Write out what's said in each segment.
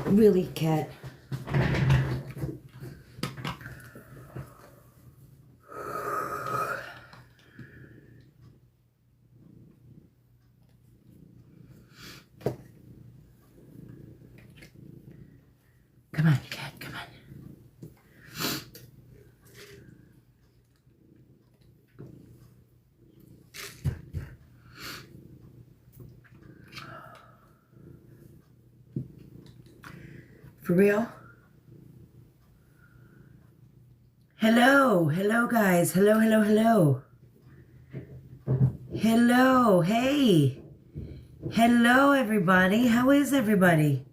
Really, cat. Come on, cat, come on. For real? Hello, hello guys. Hello, hello, hello. Hello, hey. Hello everybody. How is everybody?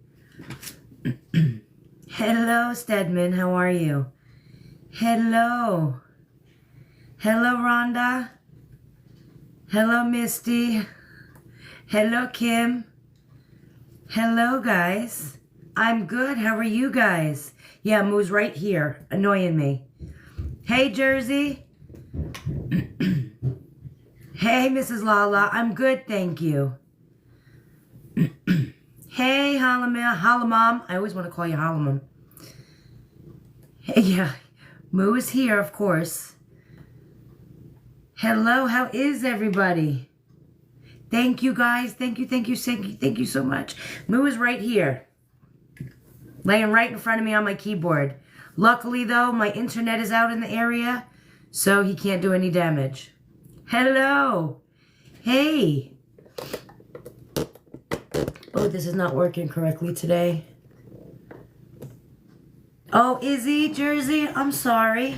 Hello Stedman, how are you? Hello. Hello Rhonda. Hello Misty. Hello Kim. Hello guys. I'm good. How are you guys? Yeah, Moo's right here, annoying me. Hey, Jersey. Hey, Mrs. Lala. I'm good, thank you. Hey, Halamam. I always want to call you Halamam. Hey, yeah. Moo is here, of course. Hello, how is everybody? Thank you, guys. Thank you so much. Moo is right here. Laying right in front of me on my keyboard. Luckily, though, my internet is out in the area, so he can't do any damage. Hello. Hey. Oh, this is not working correctly today. Oh, Izzy, Jersey, I'm sorry.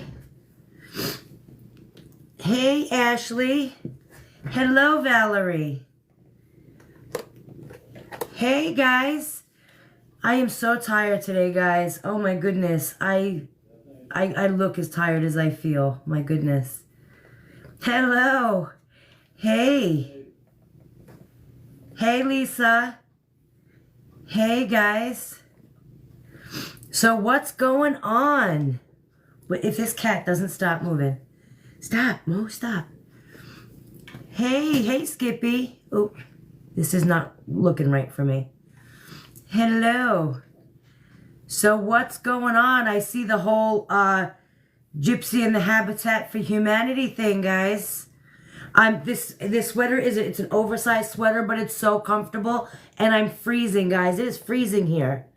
Hey, Ashley. Hello, Valerie. Hey, guys. I am so tired today, guys. Oh my goodness. I look as tired as I feel. My goodness. Hello. Hey. Hey, Lisa. Hey, guys. So what's going on? If this cat doesn't stop moving. Stop, Mo, stop. Hey, Skippy. Oh, this is not looking right for me. Hello. So what's going on? I see the whole Gypsy and the Habitat for Humanity thing, guys. This sweater it's an oversized sweater, but it's so comfortable, and I'm freezing, guys. It is freezing here.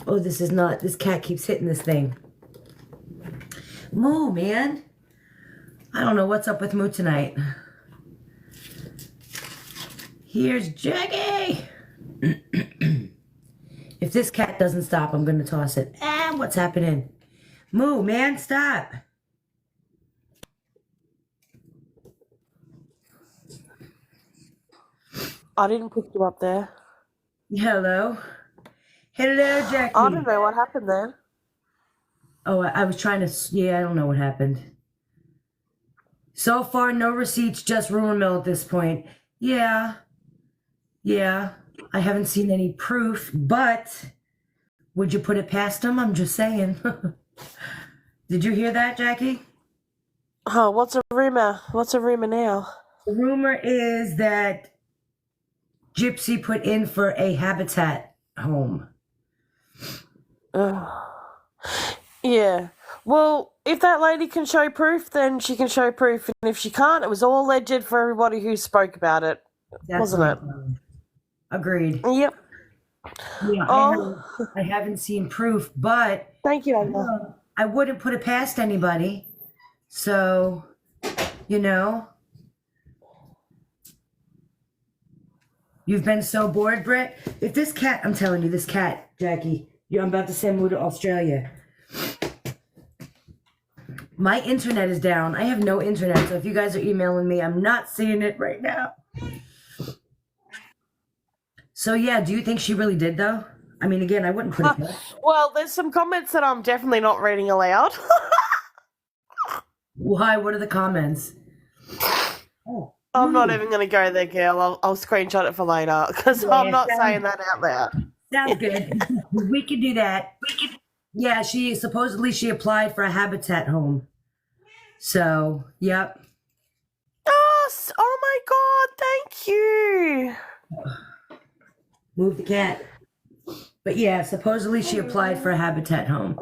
Oh, this cat keeps hitting this thing. Moo, man. I don't know what's up with Moo tonight. Here's Jackie. If this cat doesn't stop, I'm going to toss it. Ah, what's happening? Moo, man, stop. I didn't pick you up there. Hello. Hello, Jackie. I don't know what happened there. Oh, I was trying to... Yeah, I don't know what happened. So far, no receipts, just rumor mill at this point. Yeah. I haven't seen any proof, but would you put it past them? I'm just saying. Did you hear that, Jackie? Oh, what's a rumor? What's a rumor now? The rumor is that Gypsy put in for a habitat home. Yeah. Well, if that lady can show proof, then she can show proof. And if she can't, it was all alleged for everybody who spoke about it. Wasn't it? Agreed. Yep. Yeah, I haven't seen proof, but thank you, Anna. I wouldn't put it past anybody. So, you've been so bored, Britt. If this cat, I'm telling you, this cat, Jackie, I'm about to send Moo to Australia. My internet is down. I have no internet, so if you guys are emailing me, I'm not seeing it right now. So, yeah, do you think she really did, though? I mean, again, I wouldn't put it past. Well, there's some comments that I'm definitely not reading aloud. Why? What are the comments? Oh, I'm not even going to go there, girl. I'll screenshot it for later, because I'm not saying that out loud. Sounds good. We could do that. Yeah, she applied for a habitat home. So, yep. Oh my God, thank you. Move the cat. But yeah, supposedly she applied for a Habitat home.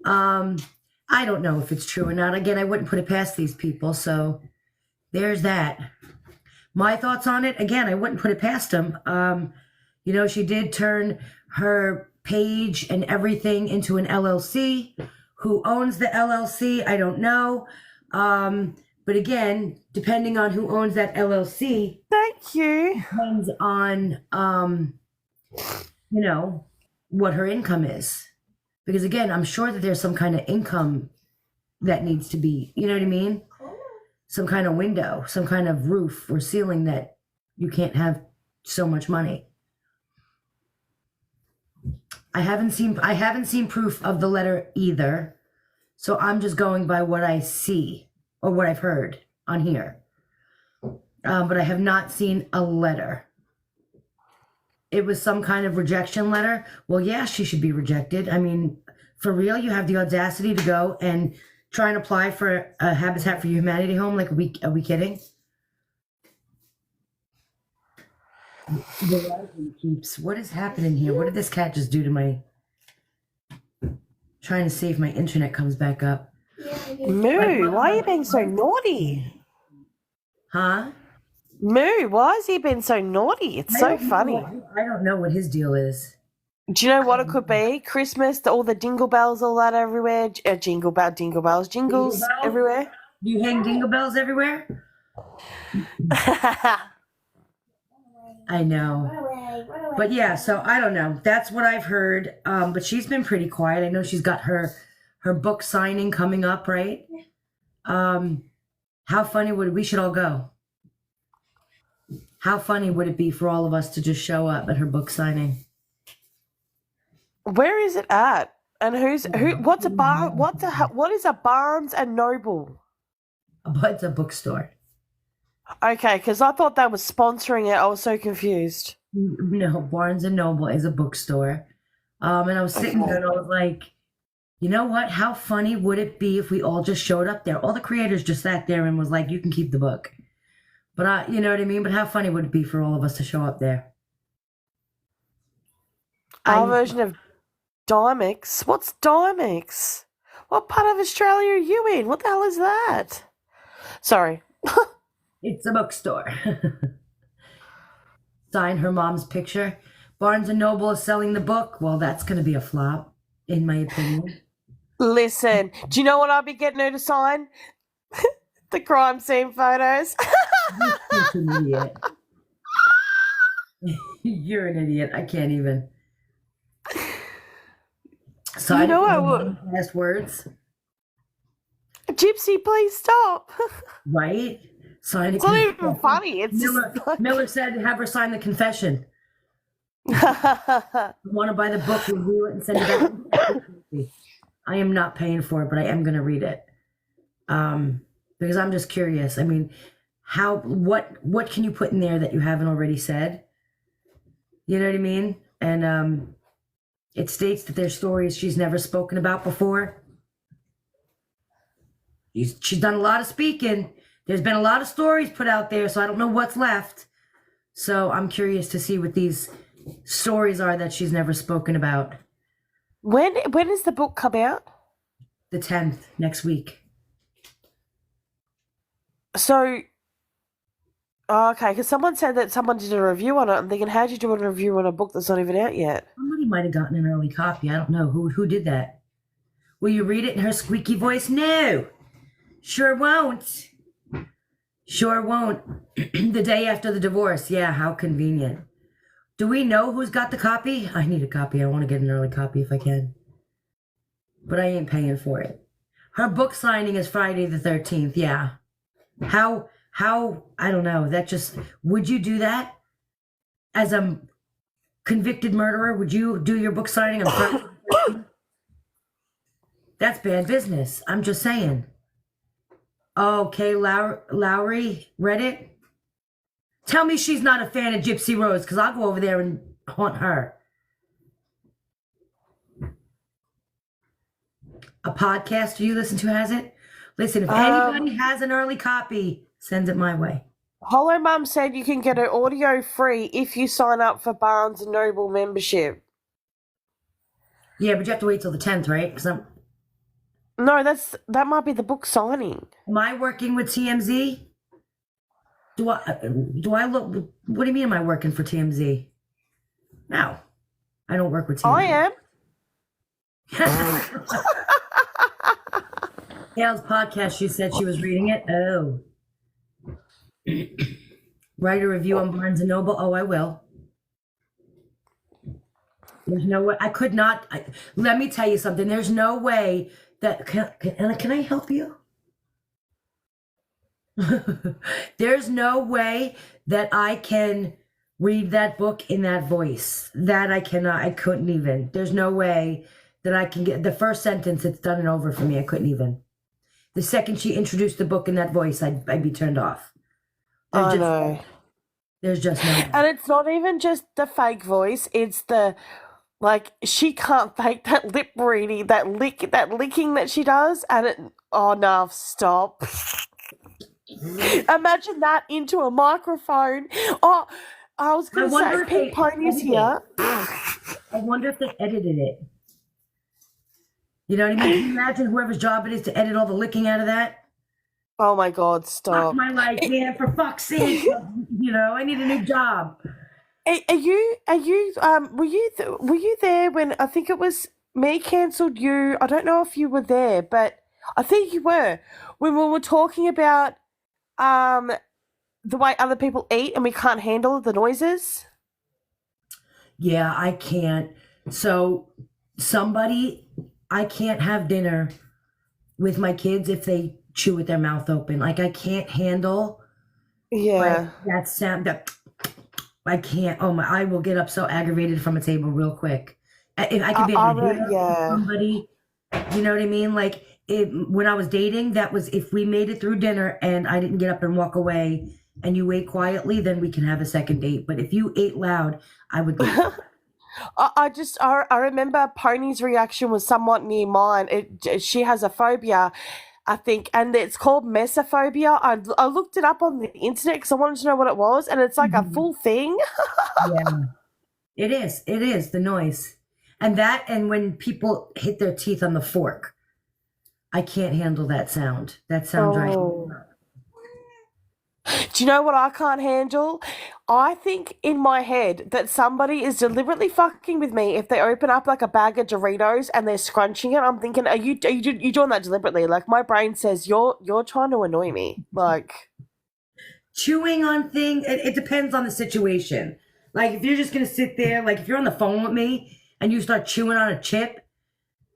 I don't know if it's true or not. Again, I wouldn't put it past these people. So there's that. My thoughts on it, again, I wouldn't put it past them. She did turn her page and everything into an LLC. Who owns the LLC? I don't know. But again, depending on who owns that LLC, Thank you. depends on, what her income is. Because again, I'm sure that there's some kind of income that needs to be, you know what I mean? Some kind of window, some kind of roof or ceiling that you can't have so much money. I haven't seen proof of the letter either. So I'm just going by what I see or what I've heard on here. But I have not seen a letter. It was some kind of rejection letter. Well, yeah, she should be rejected. I mean, for real, you have the audacity to go and try and apply for a Habitat for Humanity home? Like, are we kidding? Keeps. What is happening here? What did this cat just do to my... Trying to see if my internet comes back up. Moo, why are you being so naughty? Huh? Moo, why has he been so naughty? It's so funny. I don't know what his deal is. Do you know what it could be? Christmas, all the dingle bells, all that everywhere. Jingles everywhere. You hang dingle bells everywhere? I know. But yeah, so I don't know. That's what I've heard. But she's been pretty quiet. I know she's got her book signing coming up, right? How funny we should all go. How funny would it be for all of us to just show up at her book signing? Where is it at? And what's a bar? What is a Barnes and Noble? It's a bookstore. Okay, because I thought they were sponsoring it. I was so confused. No, Barnes and Noble is a bookstore. And I was sitting there and I was like, you know what? How funny would it be if we all just showed up there? All the creators just sat there and was like, you can keep the book. But you know what I mean? But how funny would it be for all of us to show up there? Our version of Dimix. What's Dimix? What part of Australia are you in? What the hell is that? Sorry. It's a bookstore. Sign her mom's picture. Barnes and Noble is selling the book. Well, that's going to be a flop, in my opinion. Listen, do you know what I'll be getting her to sign? The crime scene photos. You're an idiot. You're an idiot. I can't even. So you know I would. Last words. Gypsy, please stop. Right? Sign it's not even funny. It's Miller said have her sign the confession. I want to buy the book, review it, and send it back. I am not paying for it, but I am going to read it. Because I'm just curious. I mean, what can you put in there that you haven't already said? You know what I mean? And it states that there's stories she's never spoken about before. She's done a lot of speaking. There's been a lot of stories put out there, so I don't know what's left. So I'm curious to see what these stories are that she's never spoken about. When does the book come out? The 10th, next week. So, okay, because someone said that someone did a review on it. I'm thinking, how'd you do a review on a book that's not even out yet? Somebody might have gotten an early copy. I don't know. Who did that? Will you read it in her squeaky voice? No. Sure won't. Sure won't. The day after the divorce. Yeah, how convenient. Do we know who's got the copy? I need a copy. I want to get an early copy if I can. But I ain't paying for it. Her book signing is Friday the 13th. Yeah. How, I don't know. Would you do that? As a convicted murderer, would you do your book signing on Friday the 13th? That's bad business. I'm just saying. Okay, Lowry, read it? Tell me she's not a fan of Gypsy Rose, because I'll go over there and haunt her. A podcaster you listen to has it? Listen, if anybody has an early copy, send it my way. Hollow Mum said you can get an audio free if you sign up for Barnes & Noble membership. Yeah, but you have to wait till the 10th, right? Because No, that might be the book signing. am I working with TMZ? Do I look? What do you mean? Am I working for TMZ? No, I don't work with TMZ. I am. Gail's podcast. She said she was reading it. Oh, write a review on Barnes and Noble. Oh, I will. There's no way I could not. Let me tell you something. There's no way that can I help you? There's no way that I can read that book in that voice. That I cannot. I couldn't even. There's no way that I can get the first sentence. It's done and over for me. I couldn't even. The second she introduced the book in that voice, I'd be turned off. I know. There's just no. And it's not even just the fake voice. It's the she can't fake that lip reading, that licking that she does, and it. Oh no! Stop. Imagine that into a microphone. Oh, I was going to say, Pink Pony's here. I wonder if they edited it. You know what I mean? Can you imagine whoever's job it is to edit all the licking out of that? Oh my God! Stop. Fuck my life, man! For fuck's sake! I need a new job. Were you there when I think it was me cancelled you? I don't know if you were there, but I think you were when we were talking about the way other people eat and we can't handle the noises. Yeah, I can't. So I can't have dinner with my kids if they chew with their mouth open. Like I can't handle that sound. That I can't. Oh my! I will get up so aggravated from a table real quick. If I could be able to do somebody, you know what I mean? Like when I was dating, that was if we made it through dinner and I didn't get up and walk away, and you ate quietly, then we can have a second date. But if you ate loud, I would go. I remember Pony's reaction was somewhat near mine. She has a phobia, I think, and it's called mesophobia. I looked it up on the internet because I wanted to know what it was, and it's like a full thing. Yeah, it is. It is the noise, and when people hit their teeth on the fork, I can't handle that sound. That sound drives me. Do you know what I can't handle? I think in my head that somebody is deliberately fucking with me if they open up like a bag of Doritos and they're scrunching it. I'm thinking, are you doing that deliberately? Like my brain says, you're trying to annoy me. Like chewing on things. It depends on the situation. Like if you're just gonna sit there, like if you're on the phone with me and you start chewing on a chip,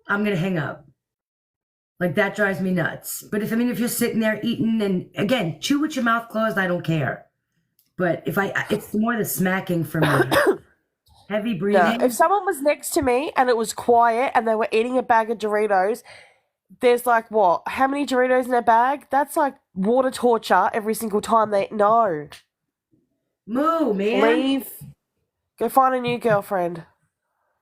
I'm gonna hang up. Like that drives me nuts. But if you're sitting there eating and again, chew with your mouth closed, I don't care. But it's more the smacking for me. Heavy breathing. No, if someone was next to me and it was quiet and they were eating a bag of Doritos, there's like what? How many Doritos in a bag? That's like water torture every single time no. Moo, man. Leave. Go find a new girlfriend.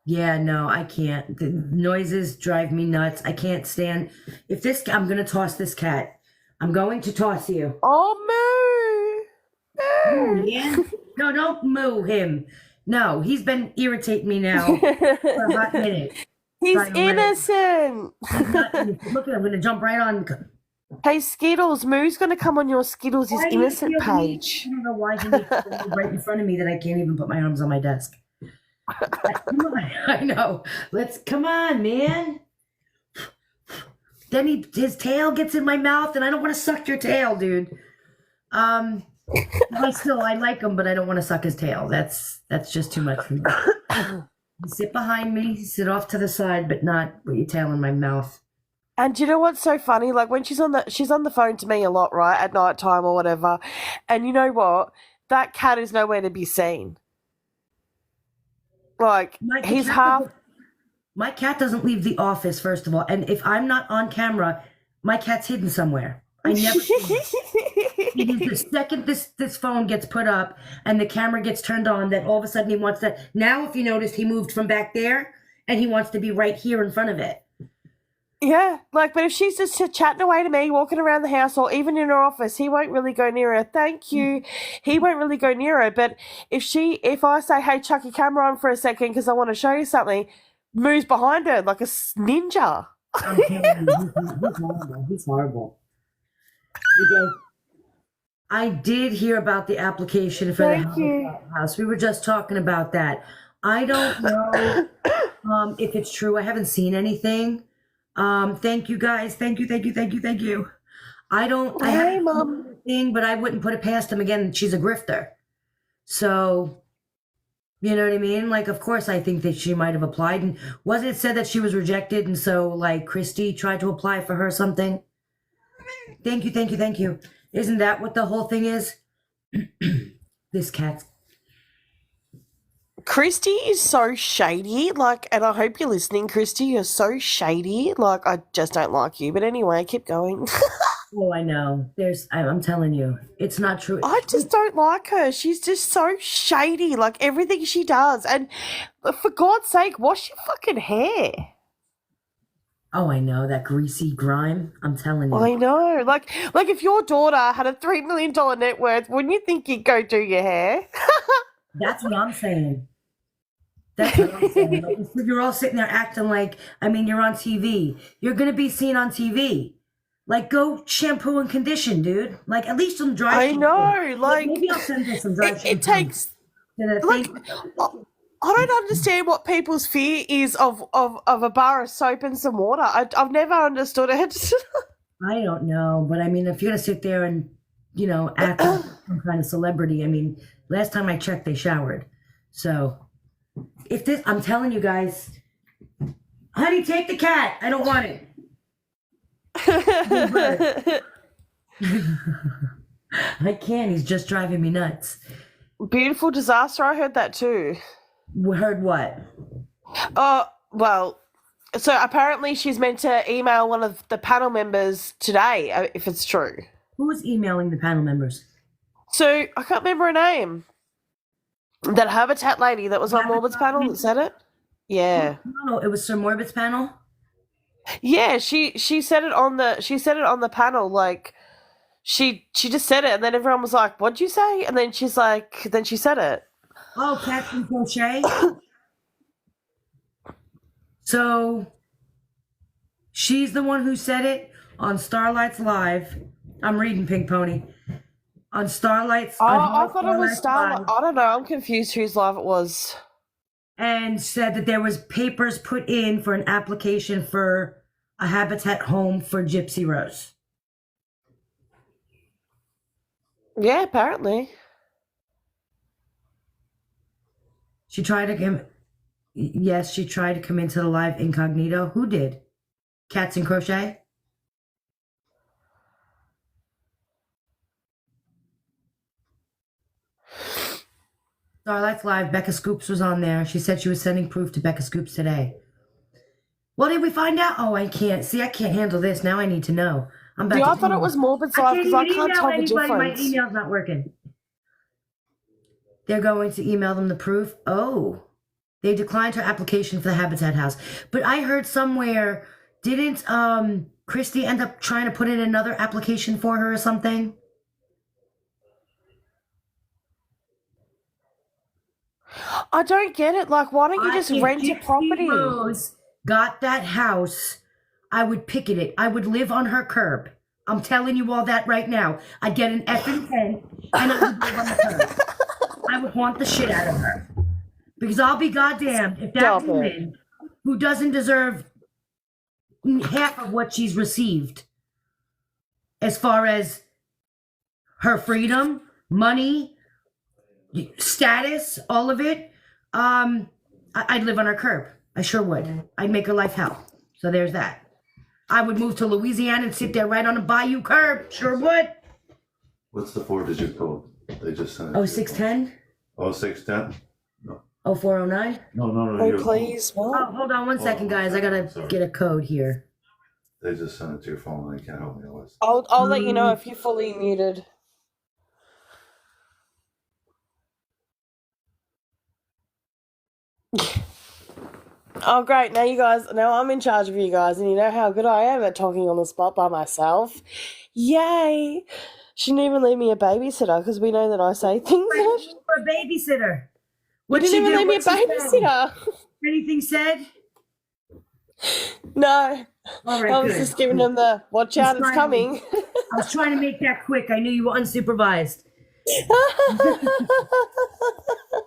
Yeah, no, I can't. The noises drive me nuts. I can't stand. I'm going to toss this cat. I'm going to toss you. Oh, moo. Moo, man. No, don't moo him. No, he's been irritating me now for a hot minute. He's innocent. Look at him. I'm going to jump right on. Hey, Skittles. Moo's going to come on your Skittles' innocent page. I don't know why he makes it right in front of me that I can't even put my arms on my desk. Come on, I know. Come on, man. Then his tail gets in my mouth, and I don't want to suck your tail, dude. I like him, but I don't want to suck his tail. That's just too much for me. Sit behind me, sit off to the side, but not with your tail in my mouth. And do you know what's so funny? Like when she's on the phone to me a lot, right, at night time or whatever. And you know what? That cat is nowhere to be seen. Like he's half. My cat doesn't leave the office, first of all, and if I'm not on camera, my cat's hidden somewhere. I never. The second this phone gets put up and the camera gets turned on, that all of a sudden he wants to. Now, if you noticed, he moved from back there, and he wants to be right here in front of it. Yeah, like, but if she's just chatting away to me, walking around the house, or even in her office, he won't really go near her. Thank you. He won't really go near her. But if I say, hey, chuck your camera on for a second because I want to show you something, moves behind her like a ninja. I'm telling you, he's horrible. He's horrible. Because I did hear about the application for the Habitat house. We were just talking about that. I don't know if it's true. I haven't seen anything. Thank you guys. Thank you. I don't. I Hey, haven't Mom. seen anything, but I wouldn't put it past him. Again, she's a grifter. So, you know what I mean? Like, of course, I think that she might have applied. And wasn't it said that she was rejected? And so, like, Christy tried to apply for her something? Thank you. Isn't that what the whole thing is? This cat's. Christy is so shady, like, and I hope you're listening, Christy. You're so shady. Like, I just don't like you. But anyway, keep going. Oh, I know. I'm telling you, it's not true. I just don't like her. She's just so shady, like everything she does. And for God's sake, wash your fucking hair. Oh, I know, that greasy grime. I'm telling you. I know. Like if your daughter had a $3 million net worth, wouldn't you think you'd go do your hair? That's what I'm saying. Like, you're all sitting there acting like, I mean, you're on TV. You're going to be seen on TV. Like, go shampoo and condition, dude. Like, at least some dry shampoo. I know. Like, maybe I'll send you some dry shampoo. It takes... Like, I don't understand what people's fear is of a bar of soap and some water. I've never understood it. I don't know. But, I mean, if you're going to sit there and, you know, act like some kind of celebrity, I mean, last time I checked, they showered. So, I'm telling you guys, honey, take the cat. I don't want it. I can't. He's just driving me nuts. Beautiful disaster. I heard that too. Heard what? Well, so apparently she's meant to email one of the panel members today, if it's true. Who was emailing the panel members? So I can't remember her name. That Habitat lady that was on Morbid's panel that said it. Yeah. No, it was Sir Morbid's panel. Yeah, she said it on the panel, like she just said it, and then everyone was like, "What'd you say?" And then she said it. Oh, Captain Crochet. So she's the one who said it on Starlight's Live. I'm reading Pink Pony. On Starlight's. I thought it was Starlight. I don't know. I'm confused whose live it was. And said that there was papers put in for an application for a Habitat home for Gypsy Rose. Yeah, apparently. She tried to come. Yes, she tried to come into the live incognito. Who did? Cats and Crochet? Starlight's Live, Becca Scoops was on there. She said she was sending proof to Becca Scoops today. What did we find out? Oh, I can't. See, I can't handle this. Now I need to know. I thought it was Morbid's Live because I can't tell the difference. My email's not working. They're going to email them the proof. Oh, they declined her application for the Habitat house. But I heard somewhere, didn't Christy end up trying to put in another application for her or something? I don't get it. Like, why don't you just rent a property? Rose got that house, I would picket it. I would live on her curb. I'm telling you all that right now. I'd get an effing tent and I would live on the curb. I would haunt the shit out of her. Because I'll be goddamned if that woman who doesn't deserve half of what she's received as far as her freedom, money, status, all of it, I'd live on her curb. I sure would. I'd make her life hell. So there's that. I would move to Louisiana and sit there right on a bayou curb. Sure would. What's the 4-digit code? They just sent it. 0610? 0610? No. 0409? No. Oh, please. What? Oh, hold on one second, guys. I gotta get a code here. They just sent it to your phone and they can't help me with. I'll let you know if you're fully muted. Oh, great. Now I'm in charge of you guys, and you know how good I am at talking on the spot by myself. Yay! Shouldn't even leave me a babysitter, because we know that I say things. For a babysitter. What did you even leave me a babysitter? Anything said? No, All right, I was good. just giving them the watch out, it's coming. I was trying to make that quick. I knew you were unsupervised.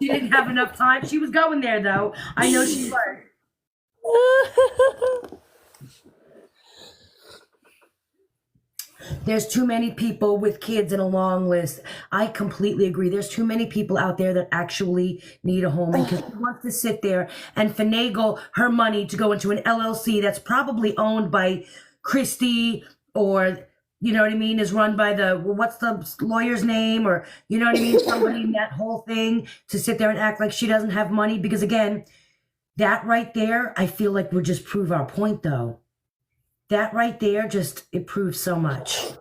She didn't have enough time. She was going there, though. I know she was. There's too many people with kids in a long list. I completely agree. There's too many people out there that actually need a home because she wants to sit there and finagle her money to go into an LLC that's probably owned by Christy, or, you know what I mean, is run by what's the lawyer's name, or, you know what I mean, somebody in that whole thing, to sit there and act like she doesn't have money. Because again, that right there, I feel like would just prove our point, though. That right there, it proves so much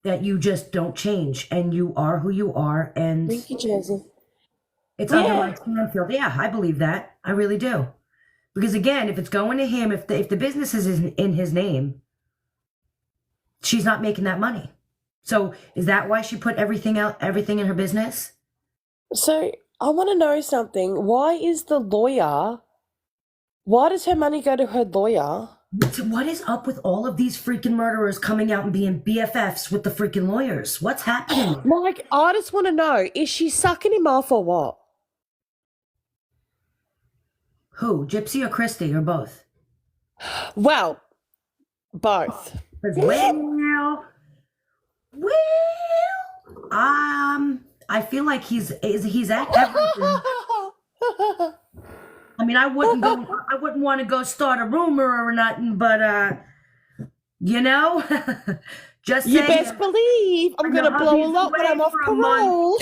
that you just don't change and you are who you are. And Thank you, Jersey. it's underlined Stanfield. Yeah, I believe that. I really do. Because again, if it's going to him, if the business is in his name, she's not making that money. So is that why she put everything in her business? So I want to know something. Why does her money go to her lawyer? What is up with all of these freaking murderers coming out and being BFFs with the freaking lawyers? What's happening? Like, I just want to know, is she sucking him off or what? Who, Gypsy or Christy, or both? Well, both. Well, I feel like he's at everything. I mean, I wouldn't want to go start a rumor or nothing, but you know, just You saying. best believe I'm going to blow a lot when I'm off parole.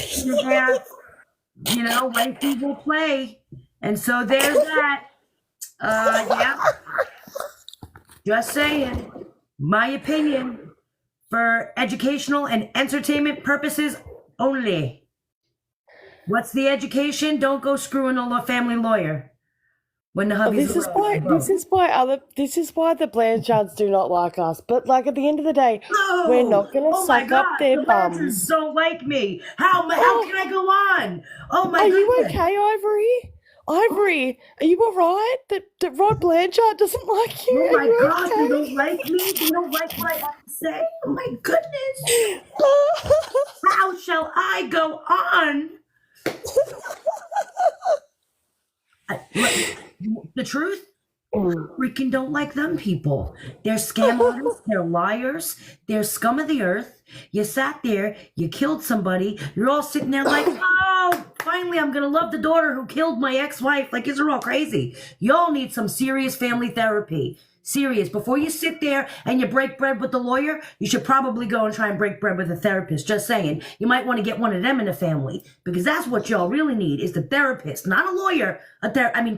You know, wifey will play, and so there's that. Yeah. Just saying, my opinion, for educational and entertainment purposes only. What's the education? Don't go screwing a family lawyer. When the hubby's This is why the Blanchards do not like us. But like at the end of the day, we're not going to suck up their the bums. Blanchards don't like me. How can I go on? Oh my God. Are you okay, Ivory? Ivory, are you all right? That Rod Blanchard doesn't like you? Oh my God, okay? they don't like me. They don't like what I have to say. Oh my goodness. How shall I go on? The truth, freaking don't like them people. They're scam artists, they're liars, they're scum of the earth. You sat there, you killed somebody, you're all sitting there like, oh, finally I'm gonna love the daughter who killed my ex-wife. Like, you're all crazy. Y'all need some serious family therapy. Serious. Before you sit there and you break bread with the lawyer, you should probably go and try and break bread with a therapist. Just saying. You might want to get one of them in the family, because that's what y'all really need, is the therapist, not a lawyer.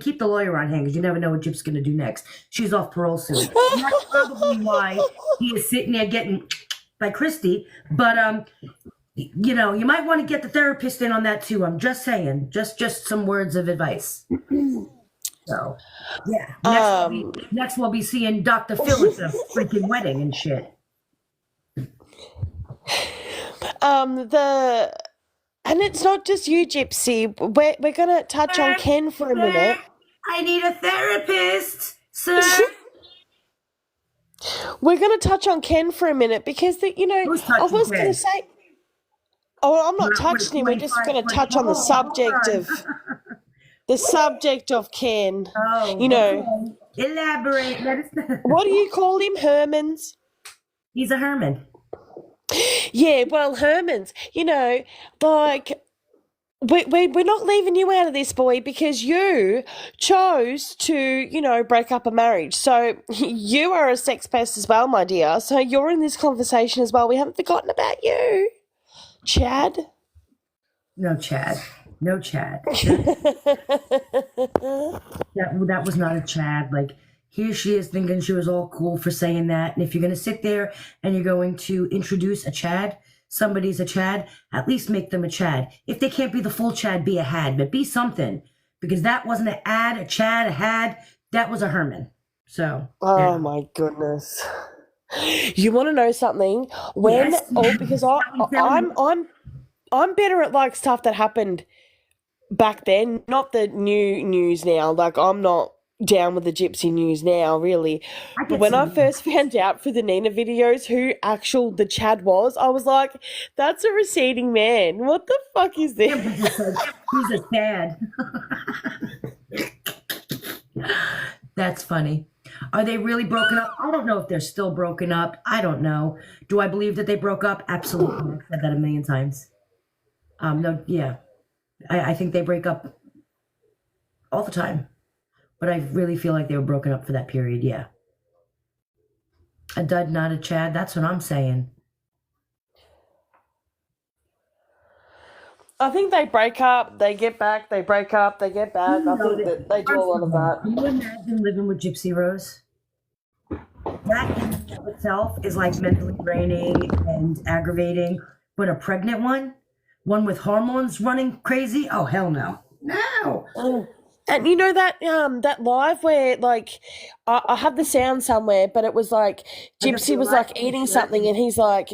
Keep the lawyer on hand, because you never know what Gyp's going to do next. She's off parole soon. And that's probably why he is sitting there getting by Christy. But, you know, you might want to get the therapist in on that too. I'm just saying. Just some words of advice. So, yeah. Next we'll be seeing Dr. Phil at the freaking wedding and shit. And it's not just you, Gypsy. We're gonna touch on Ken for a minute. I need a therapist, sir. We're gonna touch on Ken for a minute because I was Ken? gonna say. Oh, I'm not touching him. We're just gonna touch on the subject of. The subject of Ken, Okay. Elaborate. What do you call him, Hermans? He's a Herman. Yeah, well, Hermans, like, we're not leaving you out of this, boy, because you chose to, break up a marriage. So you are a sex pest as well, my dear. So you're in this conversation as well. We haven't forgotten about you, Chad. No, Chad. That was not a Chad. Like, here she is thinking she was all cool for saying that. And if you're going to sit there and you're going to introduce a Chad, somebody's a Chad, at least make them a Chad. If they can't be the full Chad, be a had, but be something. Because that wasn't an ad, a Chad, a had. That was a Herman. So. Oh, my goodness. You want to know something? Because I'm better at like stuff that happened back then, not the new news now. Like, I'm not, down with the gypsy news now, really. But when I first found out through the Nina videos who the Chad was, I was like, that's a receding man. What the fuck is this? He's a sad. That's funny. Are they really broken up? I don't know if they're still broken up. I don't know. Do I believe that they broke up? Absolutely. I've said that a million times. No, yeah. I think they break up all the time. But I really feel like they were broken up for that period, yeah. A dud, not a Chad. That's what I'm saying. I think they break up, they get back, they break up, they get back. I think that they do a lot of that. Can you imagine living with Gypsy Rose? That in and of itself is like mentally draining and aggravating. But a pregnant one with hormones running crazy? Oh, hell no. No. Oh. And you know that that live where like I have the sound somewhere, but it was like Gypsy was like eating something and he's like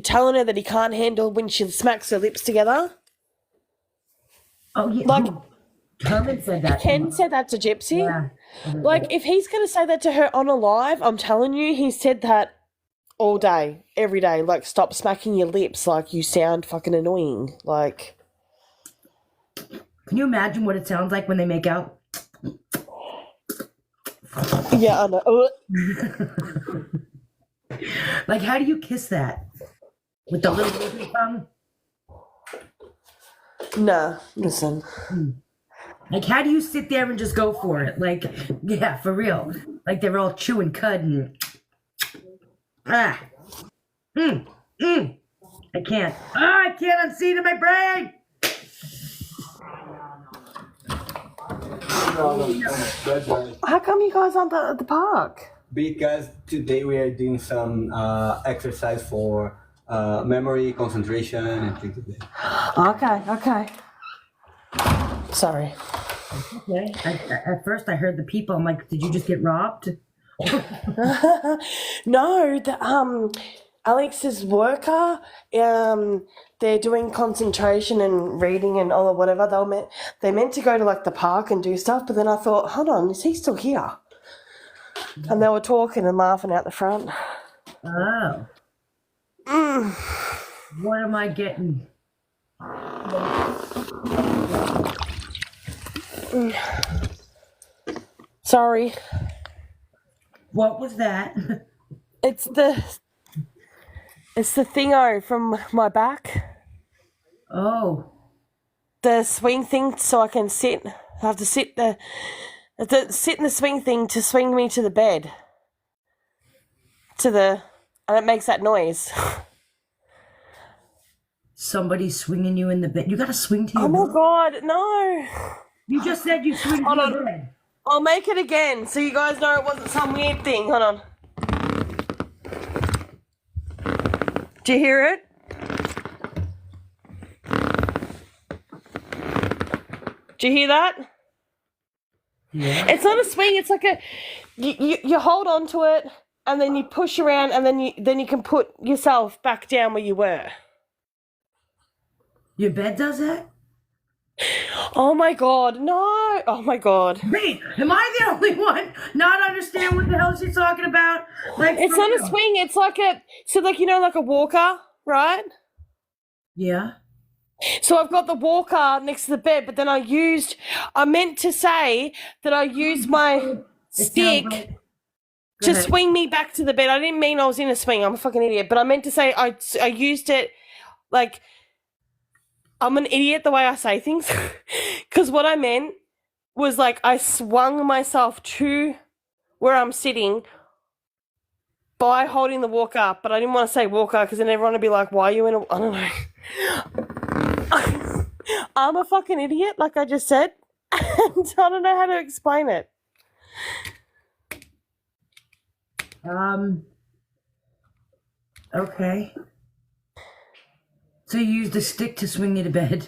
telling her that he can't handle when she smacks her lips together. Oh yeah. Like Herman said that. Ken said that to Gypsy. Yeah. Like if he's gonna say that to her on a live, I'm telling you, he said that all day, every day. Like stop smacking your lips, like you sound fucking annoying. Like can you imagine what it sounds like when they make out? yeah, I know. Like, how do you kiss that? With the little baby tongue? Nah, listen. Like, how do you sit there and just go for it? Like, yeah, for real. Like, they're all chewing cud and... I can't. I can't unsee it in my brain! How come you guys aren't at the park? Because today we are doing some exercise for memory, concentration, and things like that. Okay. Sorry. Okay. At first, I heard the people. I'm like, did you just get robbed? No, Alex's worker, they're doing concentration and reading and all whatever. They meant to go to like the park and do stuff, but then I thought, hold on, is he still here? And they were talking and laughing out the front. Oh. What am I getting? Sorry. What was that? It's the thingo from my back. Oh. The swing thing so I can sit. I have to sit in the swing thing to swing me to the bed. And it makes that noise. Somebody's swinging you in the bed. You gotta swing to your bed. Oh my God, no. You just said you swing to your bed. I'll make it again so you guys know it wasn't some weird thing. Hold on. Do you hear it? Do you hear that? Yeah. It's not a swing. It's like you hold on to it and then you push around and then you can put yourself back down where you were. Your bed does that? Oh my God, no. Oh my God. Wait, am I the only one not understand what the hell she's talking about? Like, it's not a swing. It's like like a walker, right? Yeah. So I've got the walker next to the bed, but then I meant to say that I used my stick to swing me back to the bed. I didn't mean I was in a swing. I'm a fucking idiot. But I meant to say I used it like, I'm an idiot the way I say things. Because what I meant was like I swung myself to where I'm sitting by holding the walker up. But I didn't want to say walker because then everyone would be like, why are you in a... I don't know. I'm a fucking idiot, like I just said. And I don't know how to explain it. Okay. So you used a stick to swing you to bed.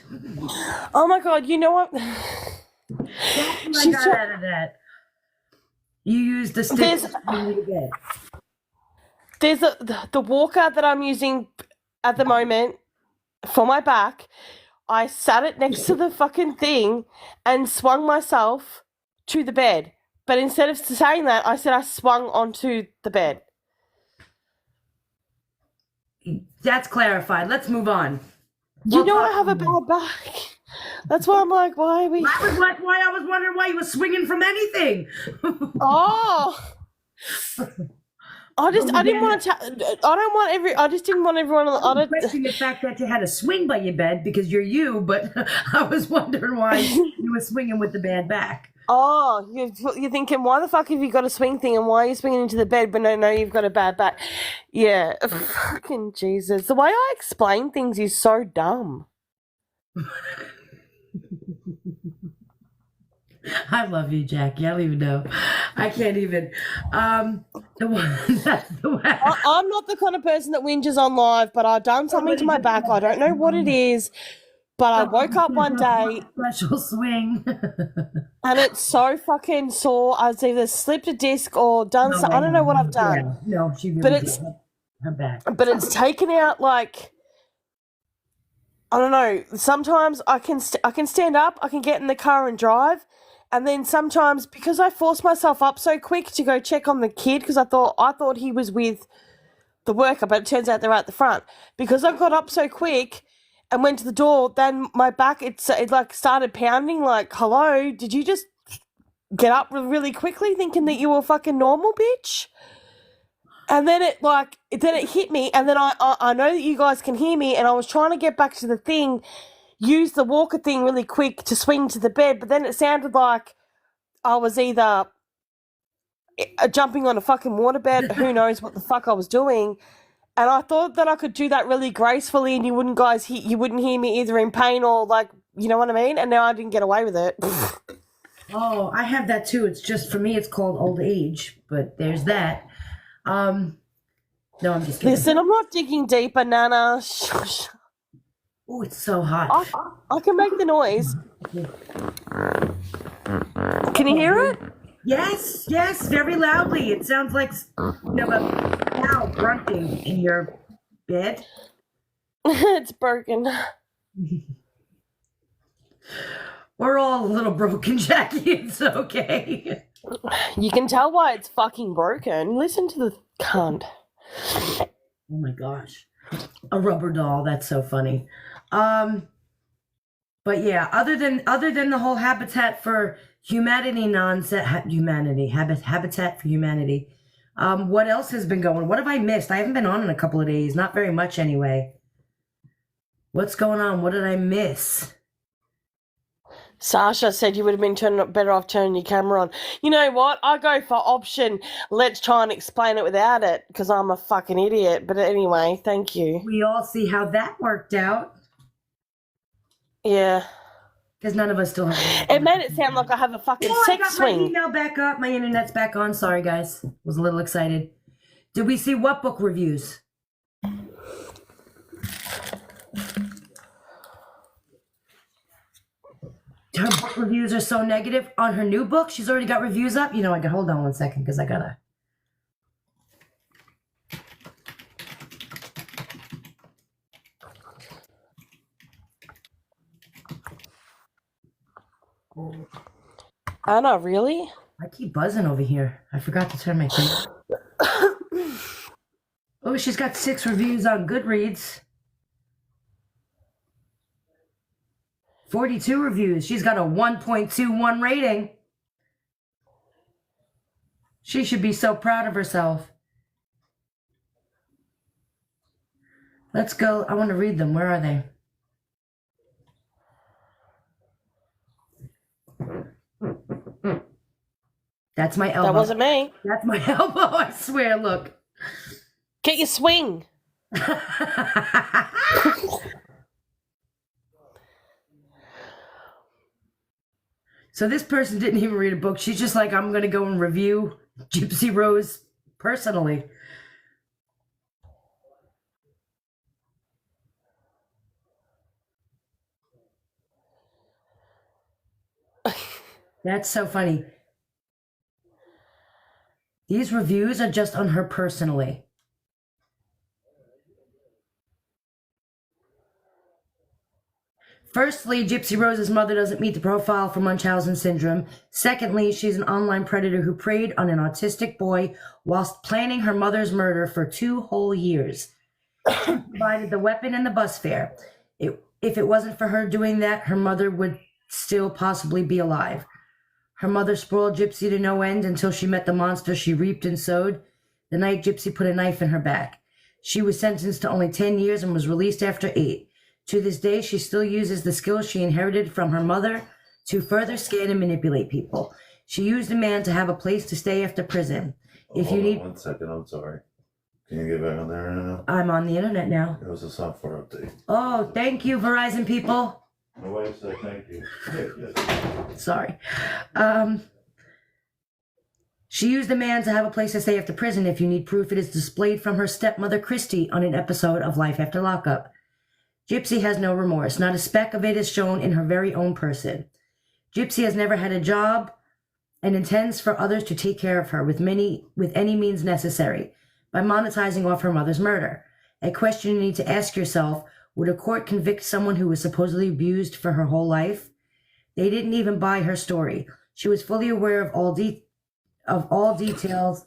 Oh my God, you know what? That's what I got out of that. You used the stick to swing you to bed. There's the walker that I'm using at the moment for my back. I sat it next to the fucking thing and swung myself to the bed. But instead of saying that, I said I swung onto the bed. That's clarified. Let's move on. You know I have a bad back. That's why I'm like, why are we... I was wondering why you were swinging from anything. Oh... I just didn't want everyone. I don't question the fact that you had a swing by your bed because you're you, but I was wondering why you were swinging with the bad back. Oh, you're thinking, why the fuck have you got a swing thing and why are you swinging into the bed? But no, you've got a bad back. Yeah, fucking Jesus. The way I explain things is so dumb. I love you, Jackie. I don't even know. I can't even. I'm not the kind of person that whinges on live, but I've done something to my back. I don't know what it is, but I woke up one day. Special swing. And it's so fucking sore. I've either slipped a disc or done something. I don't know what I've done. Yeah. No, she really did. Her back. But it's taken out like... I don't know. Sometimes I can stand up, I can get in the car and drive. And then sometimes, because I forced myself up so quick to go check on the kid, because I thought he was with the worker, but it turns out they're at the front. Because I got up so quick and went to the door, then my back, it like started pounding like, hello, did you just get up really quickly thinking that you were fucking normal, bitch? And then it hit me, and then I know that you guys can hear me, and I was trying to get back to the thing, use the walker thing really quick to swing to the bed, but then it sounded like I was either jumping on a fucking waterbed, who knows what the fuck I was doing, and I thought that I could do that really gracefully and you wouldn't hear me either in pain or like, you know what I mean? And now I didn't get away with it. Oh, I have that too. It's just, for me, it's called old age, but there's that. No, I'm just kidding. Listen, I'm not digging deeper, Nana. Oh, it's so hot. I can make the noise. Can you hear it? Yes, very loudly. It sounds like a cow grunting in your bed. It's broken. We're all a little broken, Jackie. It's okay. You can tell why it's fucking broken. Listen to the cunt. Oh my gosh. A rubber doll. That's so funny. But yeah, other than the whole Habitat for Humanity nonsense, Habitat for Humanity. What else has been going? What have I missed? I haven't been on in a couple of days. Not very much anyway. What's going on? What did I miss? Sasha said you would have been better off turning your camera on. You know what? I go for option, let's try and explain it without it, because I'm a fucking idiot. But anyway, thank you. We all see how that worked out. Yeah. Because none of us still have it. Made it sound like I have a fucking sex swing. My email back up. My internet's back on. Sorry, guys. Was a little excited. Did we see what book reviews? Her book reviews are so negative. On her new book, she's already got reviews up. You know, I can hold on one second because I gotta. Anna, really? I keep buzzing over here. I forgot to turn my thing. Oh, she's got 6 reviews on Goodreads. 42 reviews. She's got a 1.21 rating. She should be so proud of herself. Let's go. I want to read them. Where are they? That's my elbow. That wasn't me. That's my elbow, I swear. Look. Get your swing. So this person didn't even read a book. She's just like, I'm going to go and review Gypsy Rose personally. That's so funny. These reviews are just on her personally. Firstly, Gypsy Rose's mother doesn't meet the profile for Munchausen syndrome. Secondly, she's an online predator who preyed on an autistic boy whilst planning her mother's murder for 2 whole years. She provided the weapon and the bus fare. If it wasn't for her doing that, her mother would still possibly be alive. Her mother spoiled Gypsy to no end until she met the monster she reaped and sowed the night Gypsy put a knife in her back. She was sentenced to only 10 years and was released after 8. To this day, she still uses the skills she inherited from her mother to further scan and manipulate people. She used a man to have a place to stay after prison. If Hold you on need... 1 second, I'm sorry. Can you get back on there now? I'm on the internet now. It was a software update. Oh, thank you, Verizon people. My wife said thank you. Sorry. She used a man to have a place to stay after prison. If you need proof, it is displayed from her stepmother, Christy, on an episode of Life After Lockup. Gypsy has no remorse. Not a speck of it is shown in her very own person. Gypsy has never had a job and intends for others to take care of her with any means necessary by monetizing off her mother's murder. A question you need to ask yourself, would a court convict someone who was supposedly abused for her whole life? They didn't even buy her story. She was fully aware of all details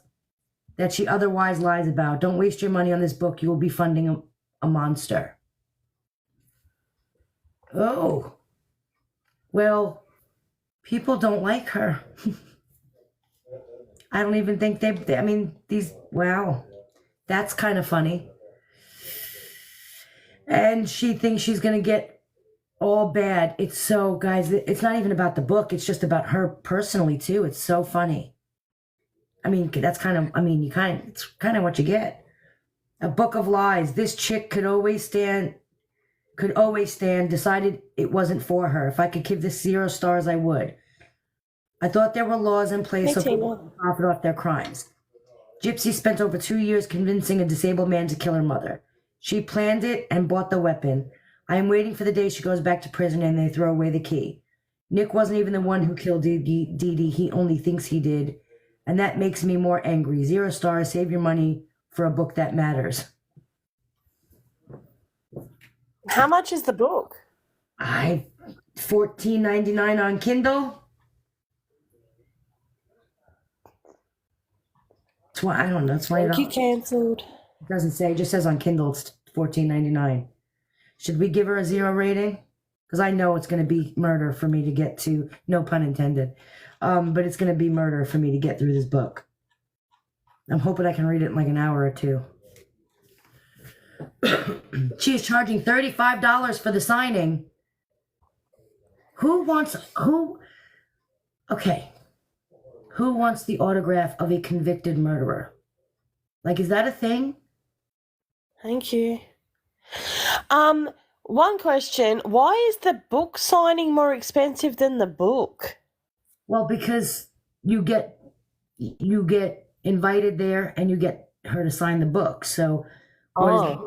that she otherwise lies about. Don't waste your money on this book. You will be funding a monster. Oh, well, people don't like her. I don't even think wow, that's kind of funny. And she thinks she's going to get all bad. It's so, guys, it's not even about the book. It's just about her personally, too. It's so funny. I mean, it's kind of what you get. A book of lies. This chick could always stand, decided it wasn't for her. If I could give this 0 stars, I would. I thought there were laws in place so people could profit off their crimes. Gypsy spent over 2 years convincing a disabled man to kill her mother. She planned it and bought the weapon. I am waiting for the day she goes back to prison and they throw away the key. Nick wasn't even the one who killed Dee Dee. He only thinks he did. And that makes me more angry. 0 stars, save your money for a book that matters. How much is the book? $14.99 on Kindle. I don't know. It's Thank you, cancelled. It doesn't say. It just says on Kindle it's $14.99. Should we give her a 0 rating? Because I know it's going to be murder for me to get to. No pun intended. But it's going to be murder for me to get through this book. I'm hoping I can read it in like an hour or 2. She is charging $35 for the signing. Who wants the autograph of a convicted murderer? Like, is that a thing? Thank you. One question. Why is the book signing more expensive than the book? Well, because you get invited there and you get her to sign the book. So what is it,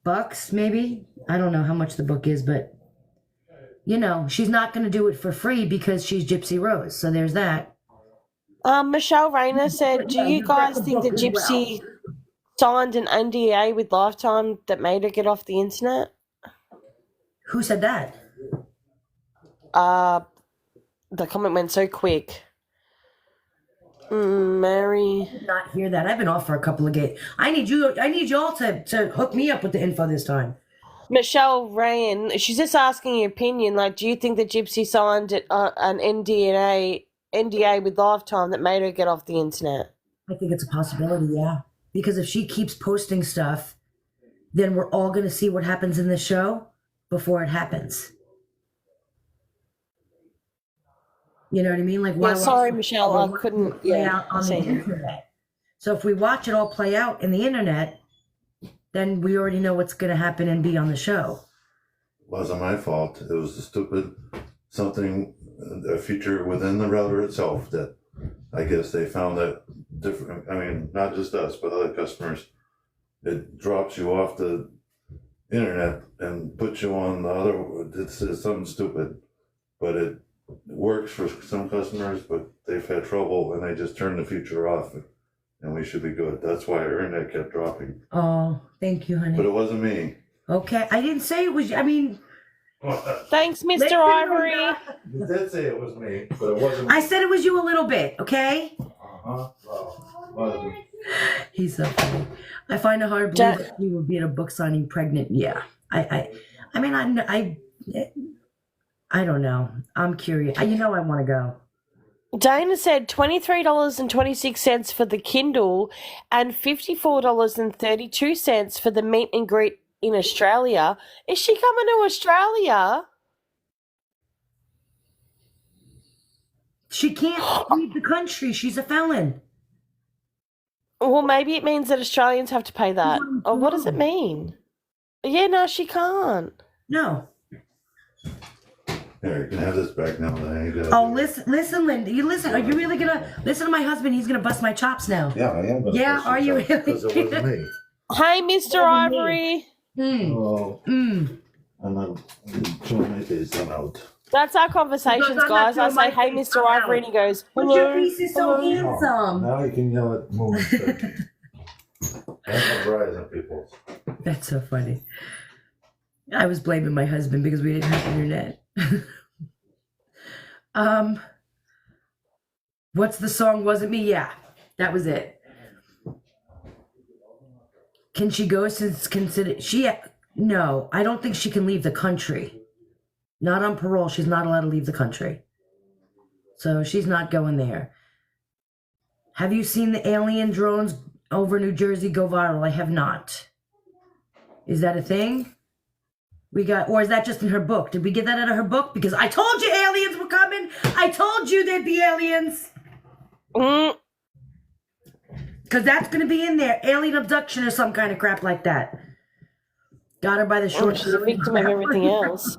$30 maybe? I don't know how much the book is, but she's not going to do it for free because she's Gypsy Rose. So there's that. Michelle Rayner said, do you guys think that Gypsy signed an NDA with Lifetime that made her get off the internet? Who said that? The comment went so quick. Mary. I did not hear that. I've been off for a couple of days. I need y'all to hook me up with the info this time. Michelle Ryan, she's just asking your opinion. Like, do you think that Gypsy signed an NDA with Lifetime that made her get off the internet? I think it's a possibility, yeah. Because if she keeps posting stuff, then we're all going to see what happens in the show before it happens. You know what I mean? Like, why? Sorry, Michelle, I couldn't play out on the internet. So if we watch it all play out in the internet, then we already know what's going to happen and be on the show. It wasn't my fault. It was a feature within the router itself that I guess they found that different. I mean, not just us, but other customers. It drops you off the internet and puts you on the other. It's something stupid, but it works for some customers, but they've had trouble and they just turn the feature off, and we should be good. That's why our internet kept dropping. Oh, thank you, honey. But it wasn't me. Okay, I didn't say it was. I mean, Thanks, Mr. Listen, Ivory. You did say it was me, but it wasn't. I said it was you a little bit, okay? Well, He's so funny. I find it hard to believe that he would be at a book signing pregnant. Yeah. I mean, I don't know. I'm curious. I want to go. Dana said $23.26 for the Kindle and $54.32 for the meet and greet in Australia. Is she coming to Australia? She can't leave the country. She's a felon. Well, maybe it means that Australians have to pay that. Or what does it mean? Yeah, no, she can't. No. here, you can have this back now. Oh, listen, Linda. You listen. Are you really gonna listen to my husband? He's gonna bust my chops now. Yeah, I am. Yeah, are you really? Because it wasn't me. Hey, Mr. Ivory. Oh, and I'm trying to make them out. That's our conversations, guys. I say, hey, Mr. Ivory, and he goes, But hello. your piece is so Oh, handsome. now you can yell at moving turkey. And Verizon people. That's so funny. I was blaming my husband because we didn't have internet. What's the song? Wasn't me? Yeah, that was it. Can she go since consider no, I don't think she can leave the country. Not on parole. She's not allowed to leave the country. So she's not going there. Have you seen the alien drones over New Jersey go viral? I have not. Is that a thing? Or is that just in her book? Did we get that out of her book? Because I told you aliens were coming. I told you there'd be aliens. Because that's going to be in there. Alien abduction or some kind of crap like that. Got her by the short. She's a victim of everything else.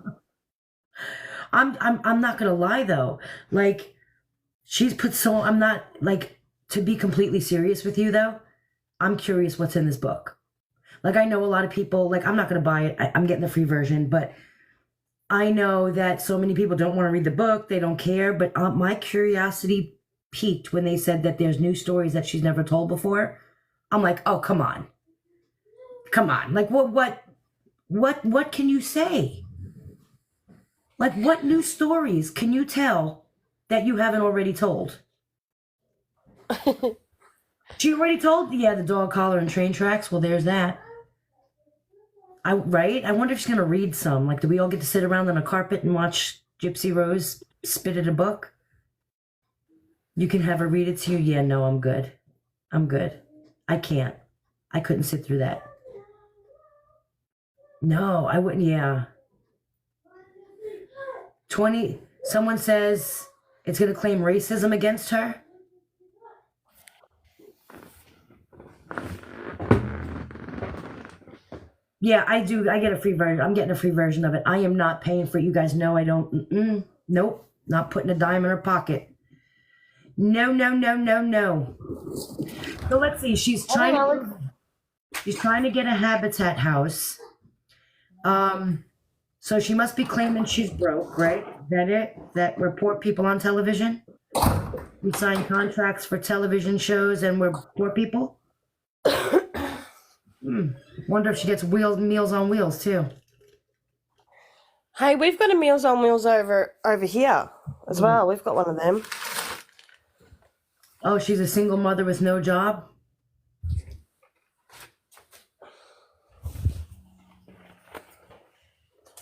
I'm not gonna lie though. Like, she's put so I'm not like to be completely serious with you though. I'm curious what's in this book. Like, I know a lot of people. Like, I'm not gonna buy it. I'm getting the free version, but I know that so many people don't want to read the book. They don't care. But my curiosity peaked when they said that there's new stories that she's never told before. I'm like, oh, come on. Like, what can you say? Like, what new stories can you tell that you haven't already told? She already told, yeah, the dog collar and train tracks. Well, there's that. Right? I wonder if she's going to read some. Like, do we all get to sit around on a carpet and watch Gypsy Rose spit at a book? You can have her read it to you. Yeah, no, I'm good. I can't. I couldn't sit through that. No, I wouldn't. Yeah. Someone says it's going to claim racism against her. Yeah, I do. I get a free version. I'm getting a free version of it. I am not paying for it. You guys know I don't. Nope. Not putting a dime in her pocket. No. So let's see. She's trying to get a habitat house. So she must be claiming she's broke, right? Is that it? That we're poor people on television? We sign contracts for television shows and we're poor people? Wonder if she gets Meals on Wheels too. Hey, we've got a Meals on Wheels over here as well. We've got one of them. Oh, she's a single mother with no job?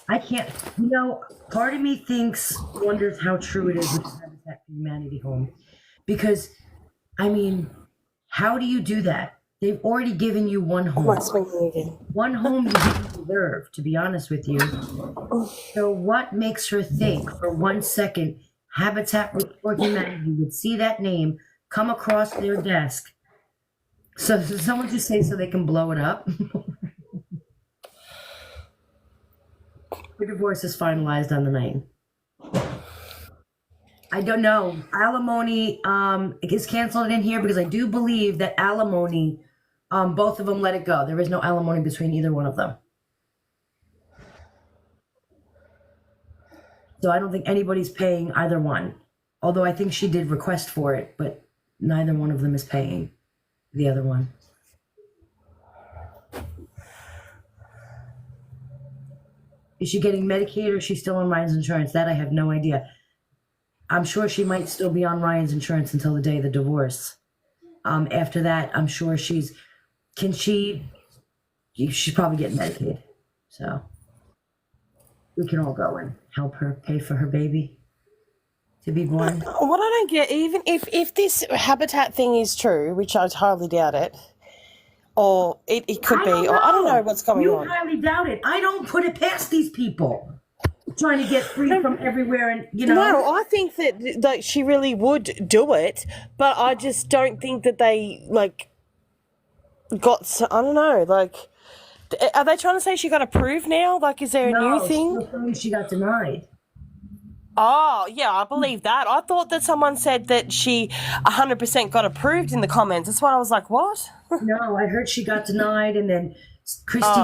I can't, part of me wonders how true it is with the Habitat for Humanity home. Because, I mean, how do you do that? They've already given you one home. One home you didn't deserve, to be honest with you. So what makes her think for 1 second Habitat for Humanity would see that name come across their desk? So someone just say so they can blow it up? Her divorce is finalized on the 9th. I don't know. Alimony is canceled in here because I do believe that alimony, both of them let it go. There is no alimony between either one of them. So I don't think anybody's paying either one. Although I think she did request for it, but neither one of them is paying the other one. Is she getting Medicaid or is she still on Ryan's insurance? That I have no idea. I'm sure she might still be on Ryan's insurance until the day of the divorce. After that, I'm sure she's probably getting Medicaid. So we can all go and help her pay for her baby to be born. What I don't get, even if this habitat thing is true, which I highly doubt it, or it could be, or I don't know what's going on. You highly doubt it. I don't put it past these people trying to get free from everywhere, and No, I think that she really would do it, but I just don't think that they got. I don't know. Are they trying to say she got approved now? Is there a new thing? She got denied. Oh, yeah, I believe that. I thought that someone said that she 100% got approved in the comments. That's why I was like, what? No, I heard she got denied, and then Christy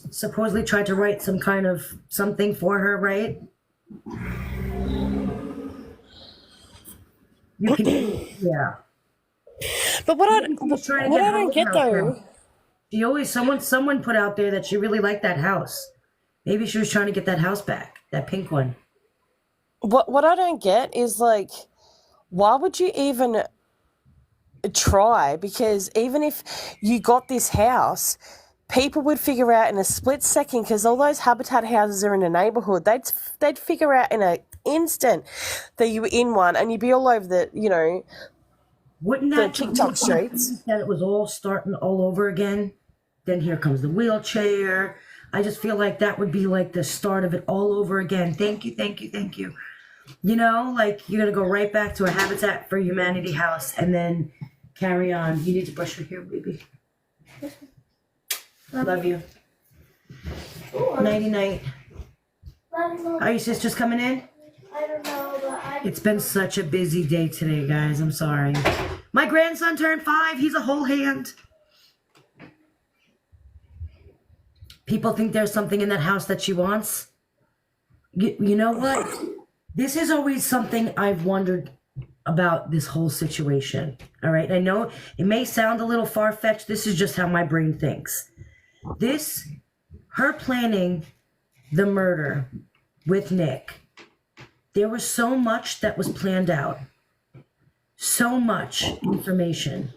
supposedly tried to write some kind of something for her, right? You can, yeah. But what I don't get though, she always someone put out there that she really liked that house. Maybe she was trying to get that house back, that pink one. What I don't get is why would you even try? Because even if you got this house, people would figure out in a split second, because all those habitat houses are in a neighborhood. They'd figure out in an instant that you were in one, and you'd be all over the Wouldn't that the TikTok streets. That it was all starting all over again? Then here comes the wheelchair. I just feel like that would be the start of it all over again. Thank you, thank you, thank you. You're gonna go right back to a Habitat for Humanity house and then carry on. You need to brush your hair, baby. I love you. Nighty night. Are your sisters coming in? I don't know, but It's been such a busy day today, guys. I'm sorry. My grandson turned 5. He's a whole hand. People think there's something in that house that she wants. You know what? This is always something I've wondered about this whole situation. All right. I know it may sound a little far-fetched. This is just how my brain thinks. Her planning the murder with Nick. There was so much that was planned out. So much information.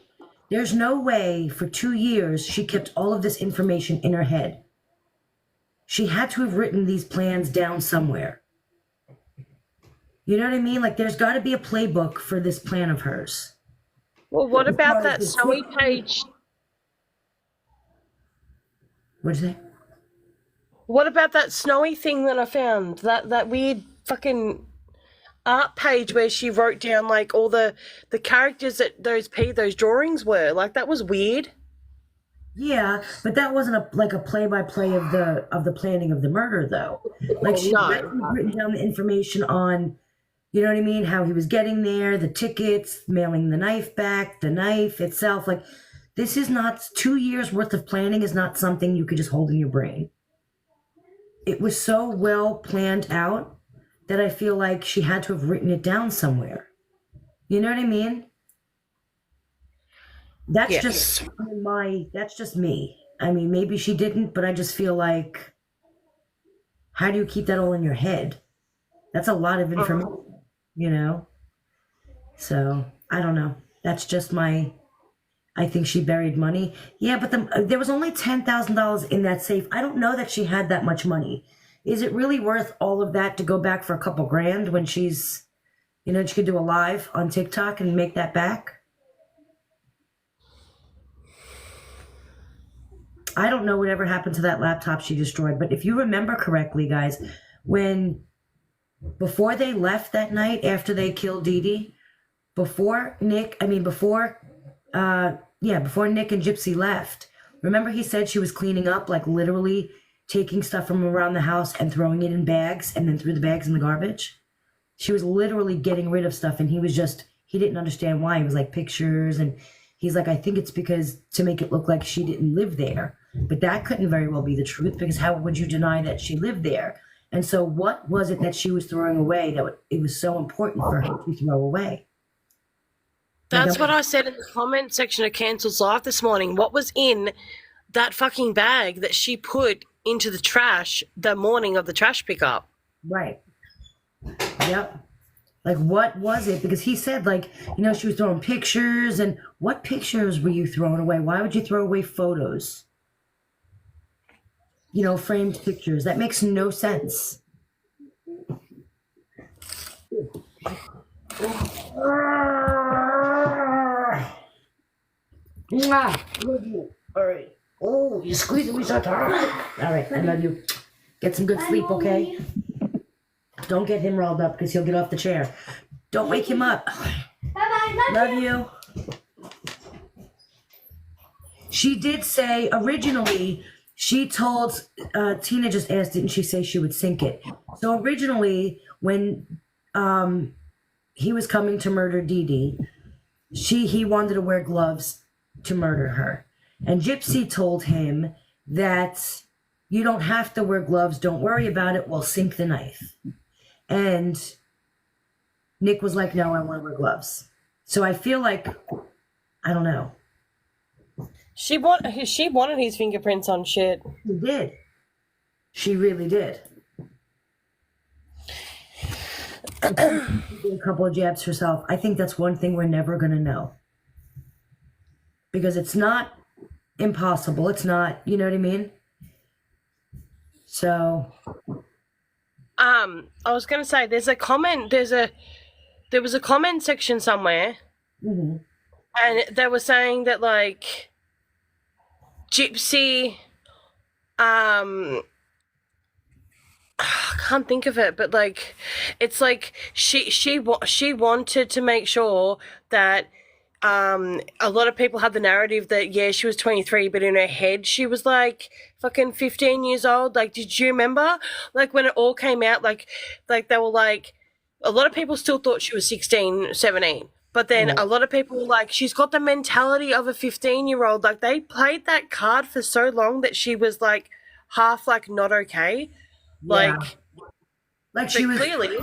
There's no way for 2 years she kept all of this information in her head. She had to have written these plans down somewhere. You know what I mean? There's got to be a playbook for this plan of hers. Well, what about that snowy page? What'd you say? What about that snowy thing that I found? That weird fucking art page where she wrote down all the characters that those drawings were. That was weird. Yeah, but that wasn't a play-by-play of the planning of the murder, though. She had written down the information on, you know what I mean, how he was getting there, the tickets, mailing the knife back, the knife itself. This is not 2 years worth of planning. Is not something you could just hold in your brain. It was so well planned out that I feel like she had to have written it down somewhere. You know what I mean? That's just me. I mean, maybe she didn't, but I just feel like, how do you keep that all in your head? That's a lot of information, So, I don't know. That's just I think she buried money. Yeah, but there was only $10,000 in that safe. I don't know that she had that much money. Is it really worth all of that to go back for a couple grand when she's, she could do a live on TikTok and make that back? I don't know whatever happened to that laptop she destroyed, but if you remember correctly, guys, before they left that night after they killed Dee Dee, before Nick and Gypsy left, remember he said she was cleaning up, literally taking stuff from around the house and throwing it in bags and then threw the bags in the garbage? She was literally getting rid of stuff, and he didn't understand why. He was pictures, and he's I think it's because to make it look like she didn't live there. But that couldn't very well be the truth, because how would you deny that she lived there? And so what was it that she was throwing away that it was so important for her to throw away? That's what I said in the comment section of Cancel's Live this morning. What was in that fucking bag that she put into the trash the morning of the trash pickup. Right. Yep. Like, what was it? Because he said, like, you know, she was throwing pictures. And what pictures were you throwing away? Why would you throw away photos? You know, framed pictures. That makes no sense. Mwah. Love you. All right. Oh, you're squeezing me so hard. All right, I love you. Get some good sleep, okay? Don't get him riled up because he'll get off the chair. Don't wake him up. Bye-bye. Love you. She did say originally, she told, Tina just asked, didn't she say she would sink it? So originally, when he was coming to murder Dee Dee, he wanted to wear gloves to murder her. And Gypsy told him that you don't have to wear gloves. Don't worry about it. We'll sink the knife. And Nick was like, no, I want to wear gloves. So I feel like, I don't know. She wanted his fingerprints on shit. She did. She really did. A couple of jabs herself. I think that's one thing we're never going to know. Because it's not impossible. It's not, you know what I mean? So. I was going to say, there was a comment section somewhere, Mm-hmm. and they were saying that, like, Gypsy, I can't think of it, but, like, it's like she wanted to make sure that a lot of people had the narrative that, yeah, she was 23, but in her head she was like fucking 15 years old. Like, did you remember, like, when it all came out, like they were like, a lot of people still thought she was 16, 17, but then a lot of people were like, she's got the mentality of a 15-year-old. Like, they played that card for so long that she was like half like not okay. Yeah. Like she was clearly.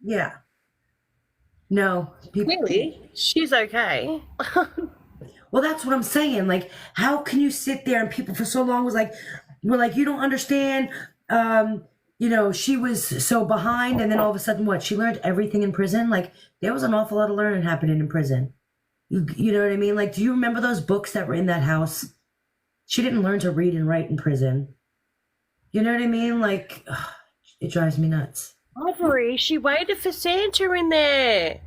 Yeah. No. Clearly, she's okay. Well, that's what I'm saying. Like, how can you sit there and people for so long were like, you don't understand. You know, she was so behind, and then all of a sudden, what? She learned everything in prison. Like, there was an awful lot of learning happening in prison. You know what I mean? Like, do you remember those books that were in that house? She didn't learn to read and write in prison. You know what I mean? Like, ugh, it drives me nuts. Ivory, she waited for Santa in there.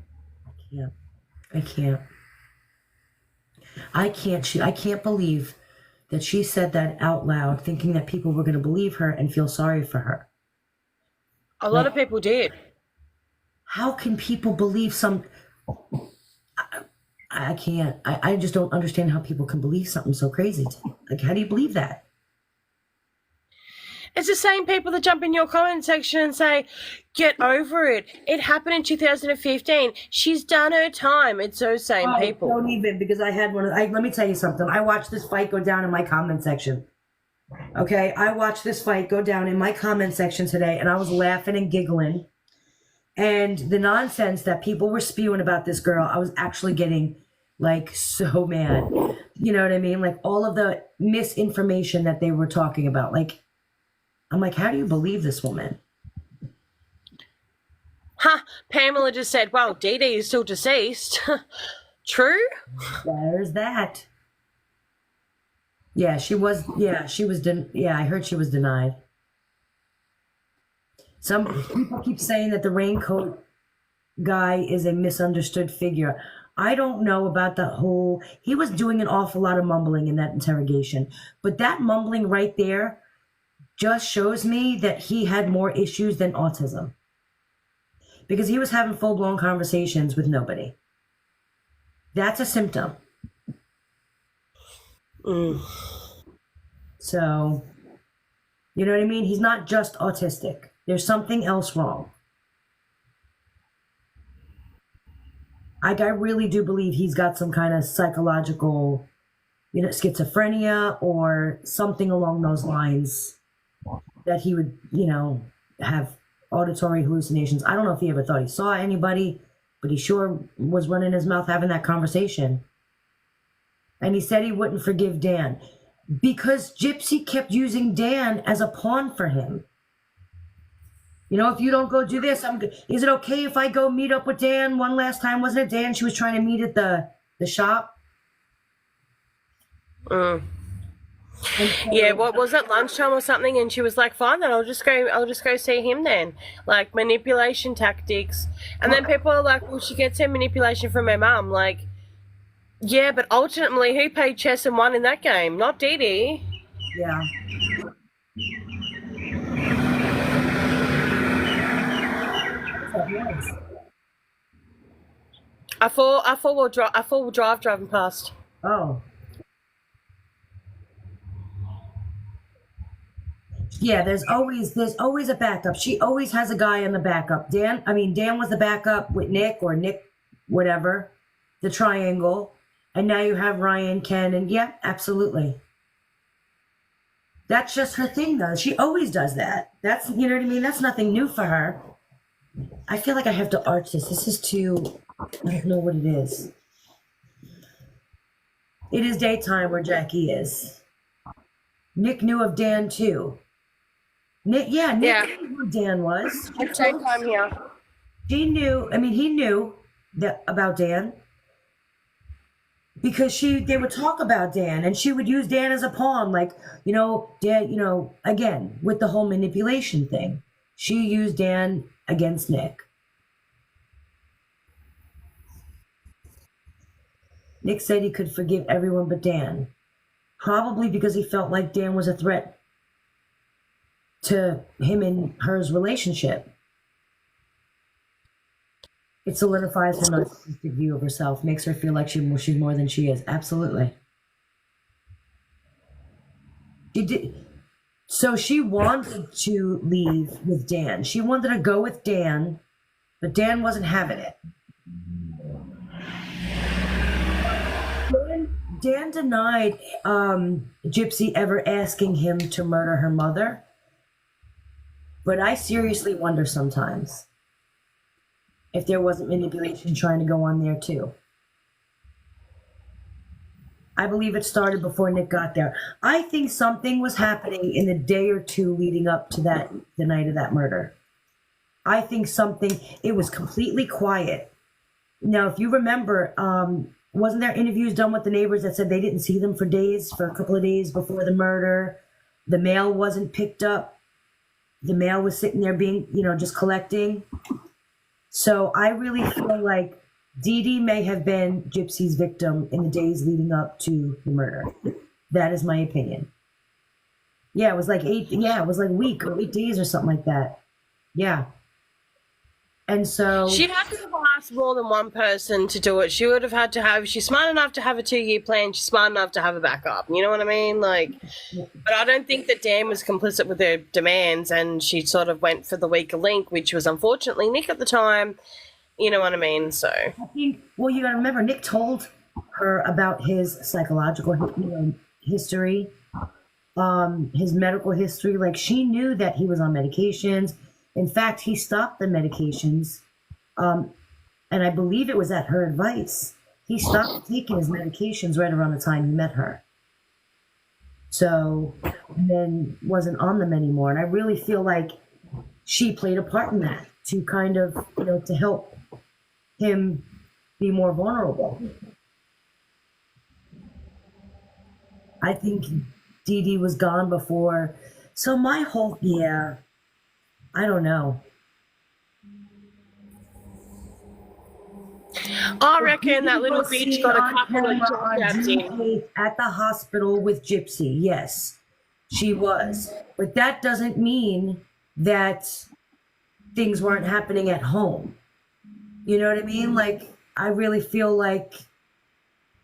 I can't believe that she said that out loud, thinking that people were going to believe her and feel sorry for her. A lot of people did. How can people believe some... I can't. I just don't understand how people can believe something so crazy. Like, how do you believe that? It's the same people that jump in your comment section and say, get over it. It happened in 2015. She's done her time. It's those same people. Don't even, because I had one of... let me tell you something. I watched this fight go down in my comment section. Okay? I watched this fight go down in my comment section today, and I was laughing and giggling. And the nonsense that people were spewing about this girl, I was actually getting, like, so mad. You know what I mean? Like, all of the misinformation that they were talking about. Like, I'm like, how do you believe this woman? Pamela just said, well, Dee Dee is still deceased. True? There's that. Yeah, she was, I heard she was denied. Some people keep saying that the raincoat guy is a misunderstood figure. I don't know about the whole, he was doing an awful lot of mumbling in that interrogation. But that mumbling right there just shows me that he had more issues than autism. Because he was having full-blown conversations with nobody. That's a symptom. So, you know what I mean? He's not just autistic. There's something else wrong. I really do believe he's got some kind of psychological, schizophrenia or something along those lines. That he would, have auditory hallucinations. I don't know if he ever thought he saw anybody, but he sure was running his mouth having that conversation. And he said he wouldn't forgive Dan. because Gypsy kept using Dan as a pawn for him. You know, if you don't go do this, is it okay if I go meet up with Dan one last time? Wasn't it Dan she was trying to meet at the shop? Yeah, what was it, lunchtime or something? And she was like, "Fine, then I'll just go see him then." Like manipulation tactics, and then people are like, "Well, she gets her manipulation from her mum." Like, yeah, but ultimately, who paid chess and won in that game? Not Dee Dee. Yeah. A four-wheel drive driving past. Oh. Yeah, there's always a backup. She always has a guy in the backup. Dan was the backup with Nick, or Nick, whatever, the triangle. And now you have Ryan, Ken, and yeah, absolutely. That's just her thing, though. She always does that. That's, you know what I mean? That's nothing new for her. I feel like I have to arch this. This is too, I don't know what it is. It is daytime where Jackie is. Nick knew of Dan, too. Nick knew who Dan was. Same time here. He knew about Dan. Because they would talk about Dan, and she would use Dan as a pawn, like, you know, Dan, you know, again, with the whole manipulation thing. She used Dan against Nick. Nick said he could forgive everyone but Dan. Probably because he felt like Dan was a threat to him and her's relationship. It solidifies her narcissistic view of herself, makes her feel like she's more than she is. Absolutely. She did. So she wanted to leave with Dan. She wanted to go with Dan, but Dan wasn't having it. Dan denied Gypsy ever asking him to murder her mother. But I seriously wonder sometimes if there wasn't manipulation trying to go on there too. I believe it started before Nick got there. I think something was happening in the day or two leading up to the night of that murder. I think it was completely quiet. Now, if you remember, wasn't there interviews done with the neighbors that said they didn't see them for a couple of days before the murder? The mail wasn't picked up. The mail was sitting there being, just collecting. So I really feel like Dee Dee may have been Gypsy's victim in the days leading up to the murder. That is my opinion. Yeah, it was like a week or 8 days or something like that. Yeah. And so She'd have to have asked more than one person to do it. She would have had to have, she's smart enough to have a 2-year plan. She's smart enough to have a backup. You know what I mean? But I don't think that Dan was complicit with her demands, and she sort of went for the weaker link, which was unfortunately Nick at the time. You know what I mean? So I think, well, you got to remember, Nick told her about his psychological history, his medical history. Like, she knew that he was on medications. In fact, he stopped the medications, and I believe it was at her advice. He stopped taking his medications right around the time he met her. So, and then wasn't on them anymore. And I really feel like she played a part in that to kind of, to help him be more vulnerable. I think Dee Dee was gone before. So I don't know. I reckon that little bitch got a couple of jabs in. At the hospital with Gypsy, yes, she was. But that doesn't mean that things weren't happening at home. You know what I mean? Like, I really feel like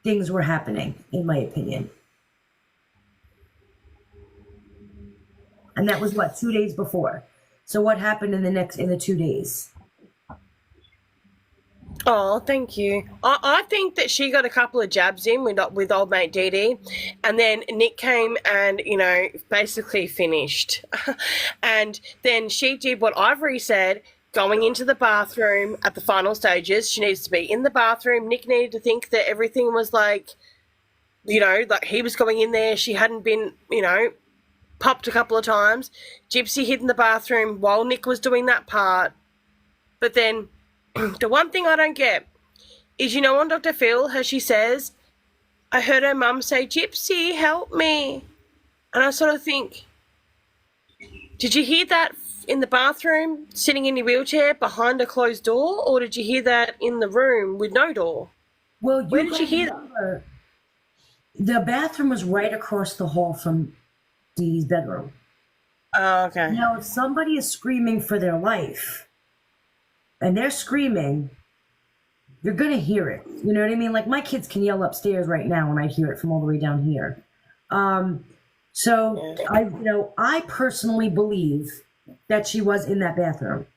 things were happening, in my opinion. And that was 2 days before. So what happened in the 2 days? Oh, thank you. I think that she got a couple of jabs in with old mate Dee Dee, and then Nick came and, basically finished. And then she did what Ivory said, going into the bathroom at the final stages. She needs to be in the bathroom. Nick needed to think that everything was you know, like he was going in there, she hadn't been, you know, popped a couple of times. Gypsy hid in the bathroom while Nick was doing that part. But then the one thing I don't get is, you know, on Dr. Phil, how she says, I heard her mum say, Gypsy, help me. And I sort of think, did you hear that in the bathroom, sitting in your wheelchair behind a closed door, or did you hear that in the room with no door? Well, Where did you hear that? The bathroom was right across the hall from Dee Dee's bedroom. Oh, okay. Now, if somebody is screaming for their life and they're screaming, you're going to hear it. You know what I mean? Like, my kids can yell upstairs right now and I hear it from all the way down here. So I personally believe that she was in that bathroom.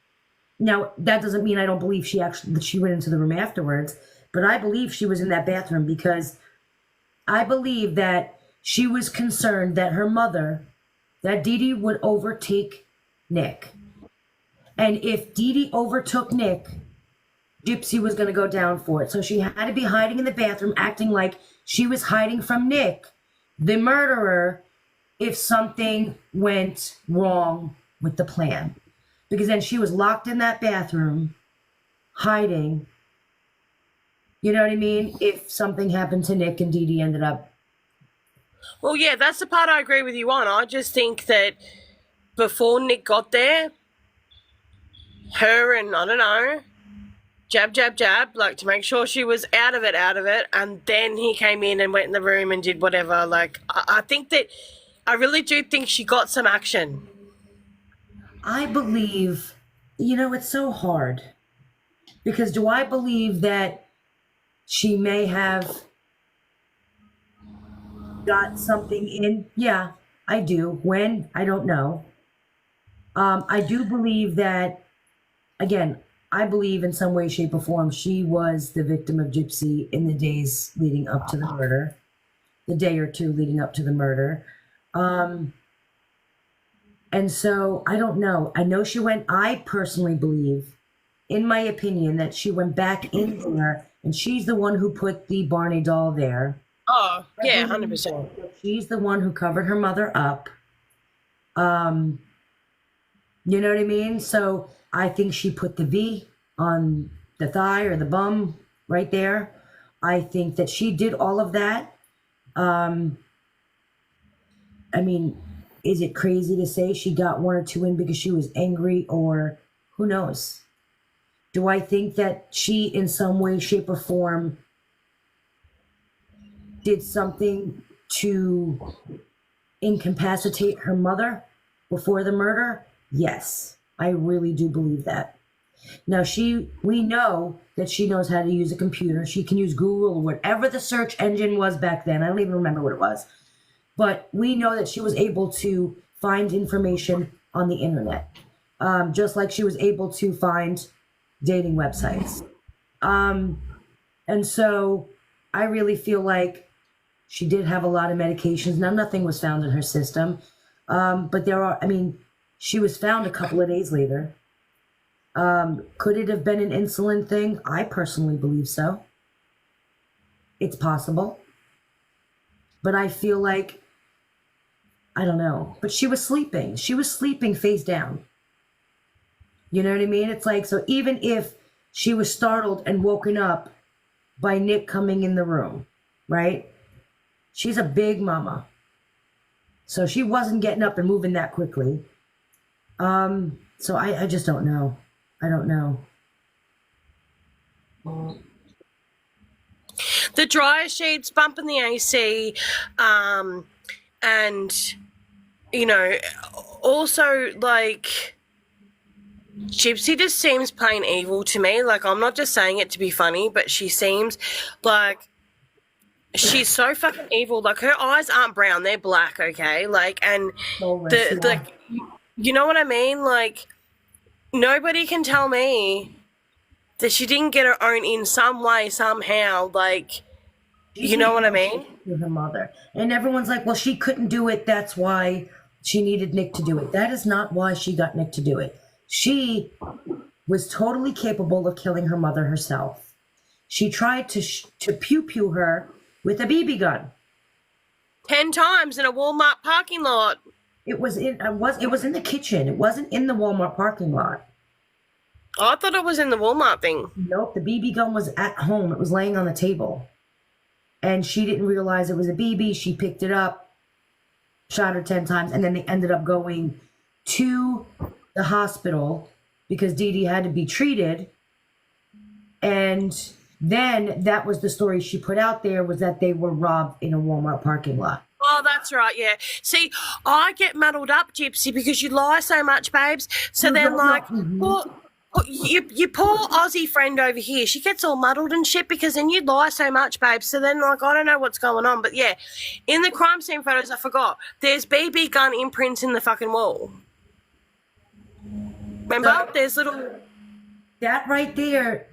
Now, that doesn't mean I don't believe that she went into the room afterwards, but I believe she was in that bathroom because I believe that she was concerned that her mother, that Dee Dee would overtake Nick. And if Dee Dee overtook Nick, Gypsy was going to go down for it. So she had to be hiding in the bathroom, acting like she was hiding from Nick, the murderer, if something went wrong with the plan. Because then she was locked in that bathroom, hiding. You know what I mean? If something happened to Nick and Dee Dee ended up. Well, yeah, that's the part I agree with you on. I just think that before Nick got there, her and, I don't know, jab, jab, jab, like to make sure she was out of it, and then he came in and went in the room and did whatever. Like, I think that, I really do think she got some action. I believe, it's so hard. Because do I believe that she may have got something in? Yeah, I do. When? I don't know. I do believe that, again, I believe in some way, shape, or form she was the victim of Gypsy in the days leading up to the murder, the day or two leading up to the murder. And so, I don't know. I know I personally believe, in my opinion, that she went back in there and she's the one who put the Barney doll there. Oh, yeah, 100%. She's the one who covered her mother up. You know what I mean? So I think she put the V on the thigh or the bum right there. I think that she did all of that. Is it crazy to say she got one or two in because she was angry, or who knows? Do I think that she, in some way, shape, or form, did something to incapacitate her mother before the murder? Yes, I really do believe that. Now, we know that she knows how to use a computer. She can use Google or whatever the search engine was back then. I don't even remember what it was. But we know that she was able to find information on the internet, just like she was able to find dating websites. And so I really feel like she did have a lot of medications. Now, nothing was found in her system. But she was found a couple of days later. Could it have been an insulin thing? I personally believe so. It's possible. But I feel like, I don't know. But she was sleeping. She was sleeping face down. You know what I mean? It's like, so even if she was startled and woken up by Nick coming in the room, right? She's a big mama. So she wasn't getting up and moving that quickly. So I just don't know. I don't know. The dryer sheets, bumping the AC, and, also, like, Gypsy just seems plain evil to me. Like, I'm not just saying it to be funny, but she seems like she's so fucking evil. Like, her eyes aren't brown, they're black, okay? Like, and you know what I mean? Like, nobody can tell me that she didn't get her own in some way, somehow. Like, you know what I mean? Her mother. And everyone's like, well, she couldn't do it. That's why she needed Nick to do it. That is not why she got Nick to do it. She was totally capable of killing her mother herself. She tried to pew-pew her with a BB gun. 10 times in a Walmart parking lot. It was in the kitchen. It wasn't in the Walmart parking lot. I thought it was in the Walmart thing. Nope, the BB gun was at home. It was laying on the table. And she didn't realize it was a BB. She picked it up, shot her 10 times, and then they ended up going to the hospital because Dee Dee had to be treated. And then that was the story she put out there, was that they were robbed in a Walmart parking lot. Oh, that's right, yeah. See, I get muddled up, Gypsy, because you lie so much, babes. So then, like, well, your poor Aussie friend over here, she gets all muddled and shit because then you lie so much, babes. So then, like, I don't know what's going on. But, yeah, in the crime scene photos, I forgot, there's BB gun imprints in the fucking wall. Remember? There's little... That right there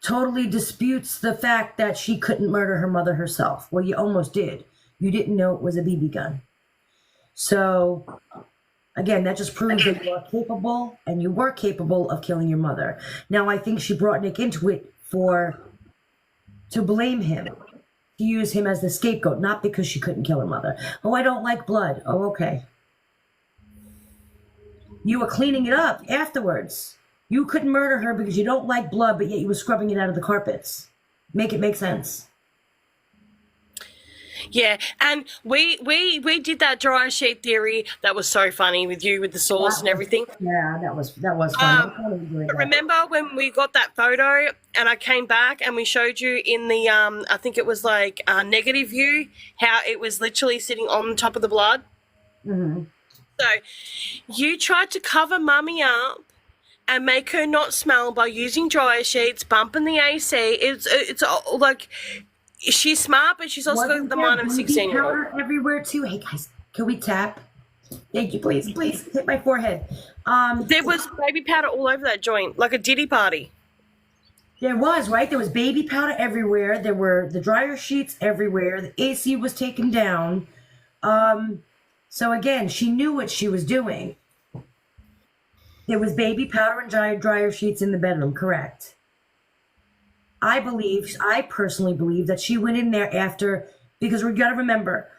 totally disputes the fact that she couldn't murder her mother herself. Well, you almost did. You didn't know it was a BB gun. So, again, that just proves that you are capable, and you were capable of killing your mother. Now, I think she brought Nick into it to blame him, to use him as the scapegoat, not because she couldn't kill her mother. Oh, I don't like blood. Oh, okay. You were cleaning it up afterwards. You couldn't murder her because you don't like blood, but yet you were scrubbing it out of the carpets. Make it make sense. Yeah, and we did that dry sheet theory. That was so funny with you with the sauce and everything. Yeah, that was fun. I kinda enjoyed that. Remember when we got that photo and I came back and we showed you in the I think it was like negative view how it was literally sitting on top of the blood. Mm-hmm. So you tried to cover Mummy up and make her not smell by using dryer sheets, bumping the AC. It's like. She's smart, but she's also got the mind of a 16-year-old. Powder everywhere too. Hey guys, can we tap? Thank you, please hit my forehead. There was baby powder all over that joint, like a Diddy party. There was, right? There was baby powder everywhere. There were the dryer sheets everywhere. The AC was taken down. So again, she knew what she was doing. There was baby powder and dryer sheets in the bedroom, correct? I personally believe that she went in there after, because we got to remember,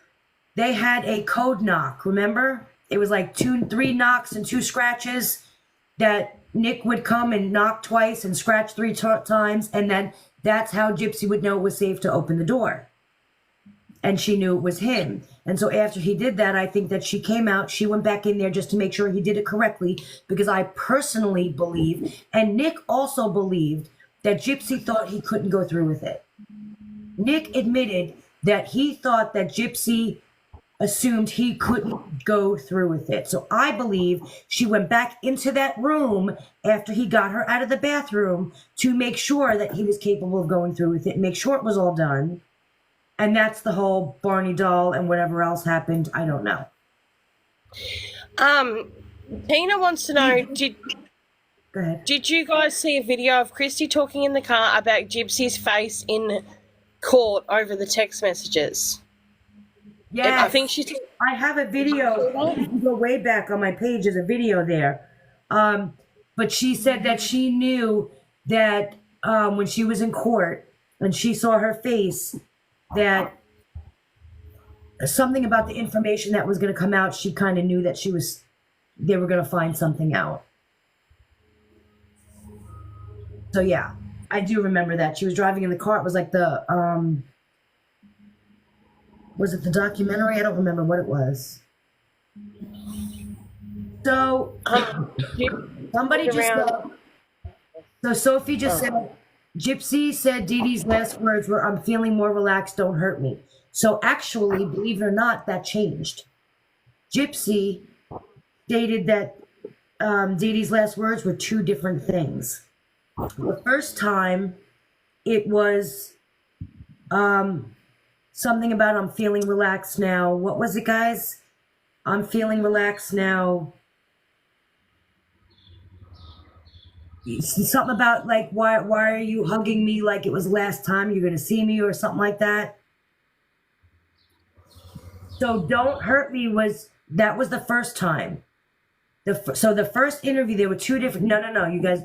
they had a code knock, remember? It was like 3 knocks and 2 scratches that Nick would come and knock twice and scratch 3 times, and then that's how Gypsy would know it was safe to open the door. And she knew it was him. And so after he did that, I think that she came out, she went back in there just to make sure he did it correctly, because I personally believe, and Nick also believed, that Gypsy thought he couldn't go through with it. Nick admitted that he thought that Gypsy assumed he couldn't go through with it. So I believe she went back into that room after he got her out of the bathroom to make sure that he was capable of going through with it, make sure it was all done. And that's the whole Barney doll and whatever else happened. I don't know. Tina wants to know, Go ahead. Did you guys see a video of Christy talking in the car about Gypsy's face in court over the text messages? Yeah, I think she's... I have a video. You can go way back on my page. There's a video there. But she said that she knew that when she was in court and she saw her face, that something about the information that was going to come out, she kind of knew that they were going to find something out. So yeah, I do remember that. She was driving in the car. It was like the, was it the documentary? I don't remember what it was. So, somebody just said, so Sophie just said, Gypsy said Dee Dee's last words were, "I'm feeling more relaxed, don't hurt me." So actually, believe it or not, that changed. Gypsy stated that Dee Dee's last words were 2 different things. The first time, it was something about "I'm feeling relaxed now." What was it, guys? "I'm feeling relaxed now." Something about like, why are you hugging me like it was last time you're going to see me, or something like that. So "don't hurt me" that was the first time. So the first interview, there were 2 different, no, you guys...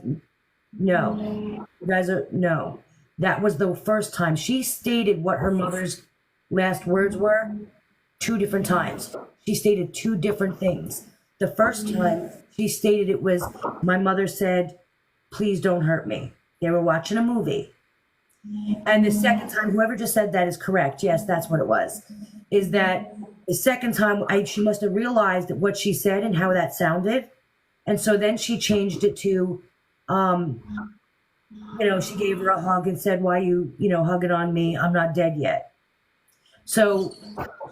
No, you guys are, no. That was the first time. She stated what her mother's last words were, 2 different times. She stated 2 different things. The first time she stated it was, my mother said, please don't hurt me. They were watching a movie. And the second time, whoever just said that is correct. Yes, that's what it was. Is that the second time she must have realized what she said and how that sounded. And so then she changed it to, she gave her a hug and said, why you hugging on me? I'm not dead yet. So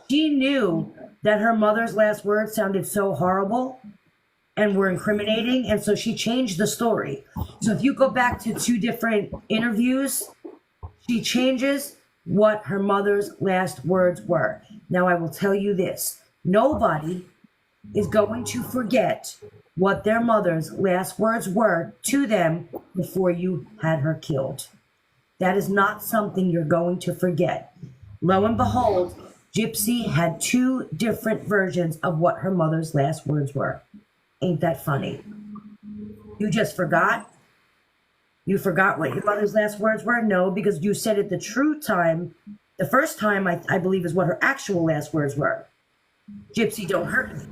she knew that her mother's last words sounded so horrible and were incriminating. And so she changed the story. So if you go back to 2 different interviews, she changes what her mother's last words were. Now, I will tell you this. Nobody is going to forget what their mother's last words were to them before you had her killed. That is not something you're going to forget. Lo and behold, Gypsy had 2 different versions of what her mother's last words were. Ain't that funny? You just forgot? You forgot what your mother's last words were? No, because you said it the true time. The first time, I believe, is what her actual last words were. Gypsy, don't hurt me.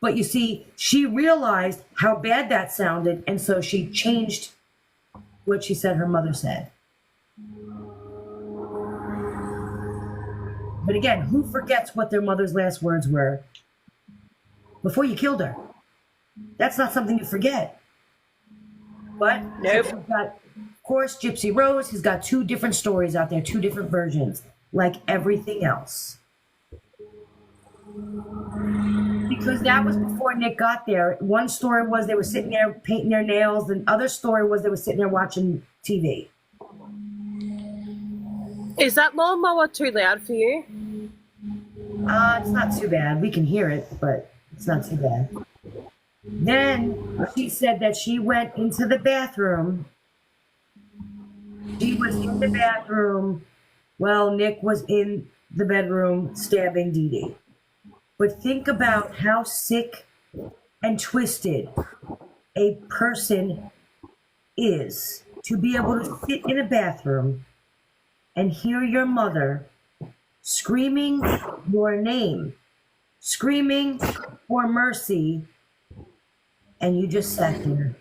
But you see, she realized how bad that sounded, and so she changed what she said her mother said. But again, who forgets what their mother's last words were before you killed her? That's not something you forget. But Nope. We've got, of course, Gypsy Rose has got 2 different stories out there, 2 different versions, like everything else. Because that was before Nick got there. One story was they were sitting there painting their nails. The other story was they were sitting there watching TV. Is that lawnmower too loud for you? It's not too bad. We can hear it, but it's not too bad. Then she said that she went into the bathroom. She was in the bathroom while Nick was in the bedroom stabbing Dee Dee. But think about how sick and twisted a person is to be able to sit in a bathroom and hear your mother screaming your name, screaming for mercy, and you just sat there,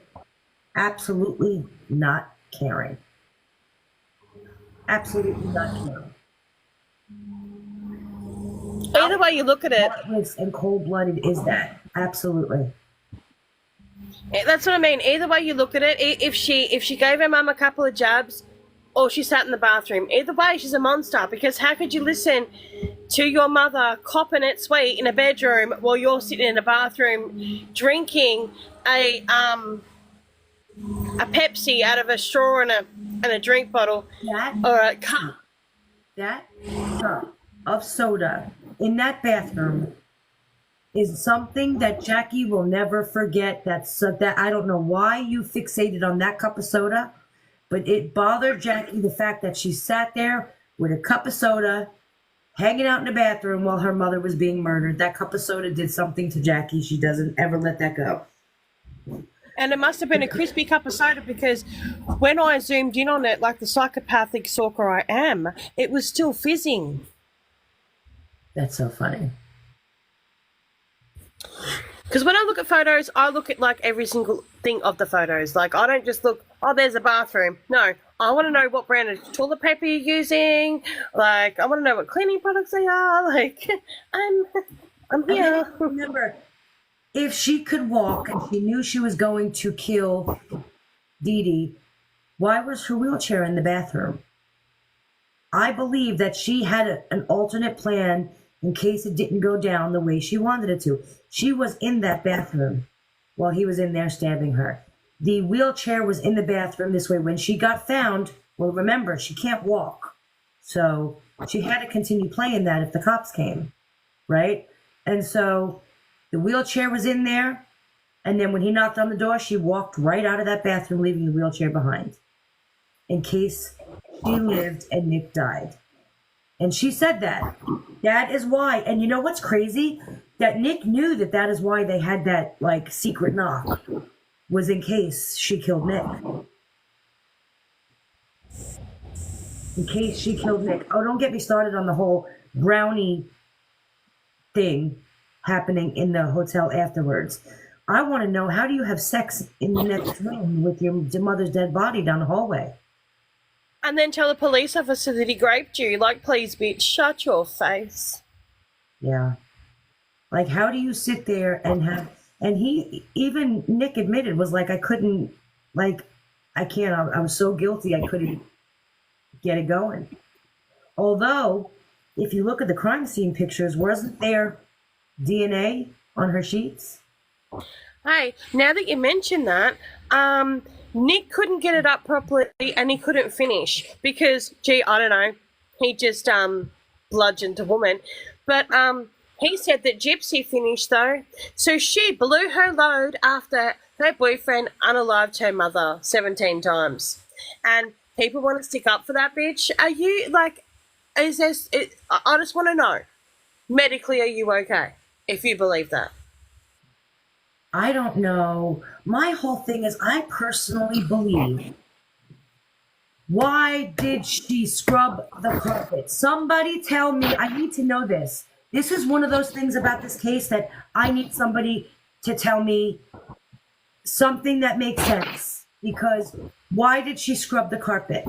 absolutely not caring. Absolutely not caring. Either way you look at it, Heartless and cold-blooded is that? Absolutely. that's what I mean. Either way you look at it, if she gave her mum a couple of jabs, or she sat in the bathroom, either way she's a monster. Because how could you listen to your mother copping it sweet in a bedroom while you're sitting in a bathroom drinking a Pepsi out of a straw and a drink bottle or a cup? That cup of soda in that bathroom is something that Jackie will never forget. That I don't know why you fixated on that cup of soda, but it bothered Jackie, the fact that she sat there with a cup of soda hanging out in the bathroom while her mother was being murdered. That cup of soda did something to Jackie. She doesn't ever let that go. And it must have been a crispy cup of soda, because when I zoomed in on it, like the psychopathic stalker I am, it was still fizzing. That's so funny. Because when I look at photos, I look at like every single thing of the photos. Like, I don't just look, oh, there's a bathroom. No, I want to know what brand of toilet paper you're using. Like, I want to know what cleaning products they are. Like, I'm here. Remember, if she could walk and she knew she was going to kill Dee Dee, why was her wheelchair in the bathroom? I believe that she had an alternate plan in case it didn't go down the way she wanted it to. She was in that bathroom while he was in there stabbing her. The wheelchair was in the bathroom this way. When she got found, well, remember, she can't walk. So she had to continue playing that if the cops came, right? And so the wheelchair was in there, and then when he knocked on the door, she walked right out of that bathroom, leaving the wheelchair behind, in case she lived and Nick died. And she said that. That is why. And you know what's crazy? That Nick knew that is why they had that, like, secret knock, was in case she killed Nick. In case she killed Nick. Oh, don't get me started on the whole brownie thing happening in the hotel afterwards. I want to know, how do you have sex in the next room with your mother's dead body down the hallway? And then tell the police officer that he raped you. Like, please, bitch, shut your face. Yeah. Like, how do you sit there and have, and he, even Nick admitted, was like, I couldn't, like, I can't, I was so guilty, I couldn't get it going. Although, if you look at the crime scene pictures, wasn't there DNA on her sheets? Hey, now that you mention that, Nick couldn't get it up properly and he couldn't finish because, gee, I don't know, he just bludgeoned a woman. But he said that Gypsy finished though. So she blew her load after her boyfriend unalived her mother 17 times. And people want to stick up for that bitch. Are you, like, is this, I just want to know, medically, are you okay if you believe that? I don't know. My whole thing is, I personally believe, why did she scrub the carpet? Somebody tell me. I need to know this. This is one of those things about this case that I need somebody to tell me something that makes sense. Because why did she scrub the carpet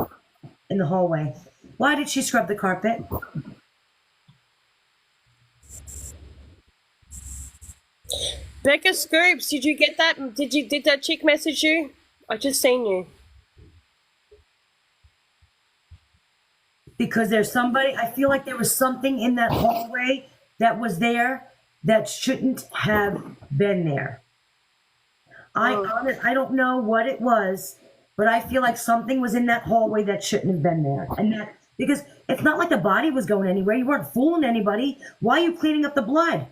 in the hallway? Why did she scrub the carpet? Becca Scoops, did you get that? Did that chick message you? I just seen you. Because there's somebody, I feel like there was something in that hallway that was there that shouldn't have been there. I don't know what it was, but I feel like something was in that hallway that shouldn't have been there. And that, because it's not like the body was going anywhere. You weren't fooling anybody. Why are you cleaning up the blood?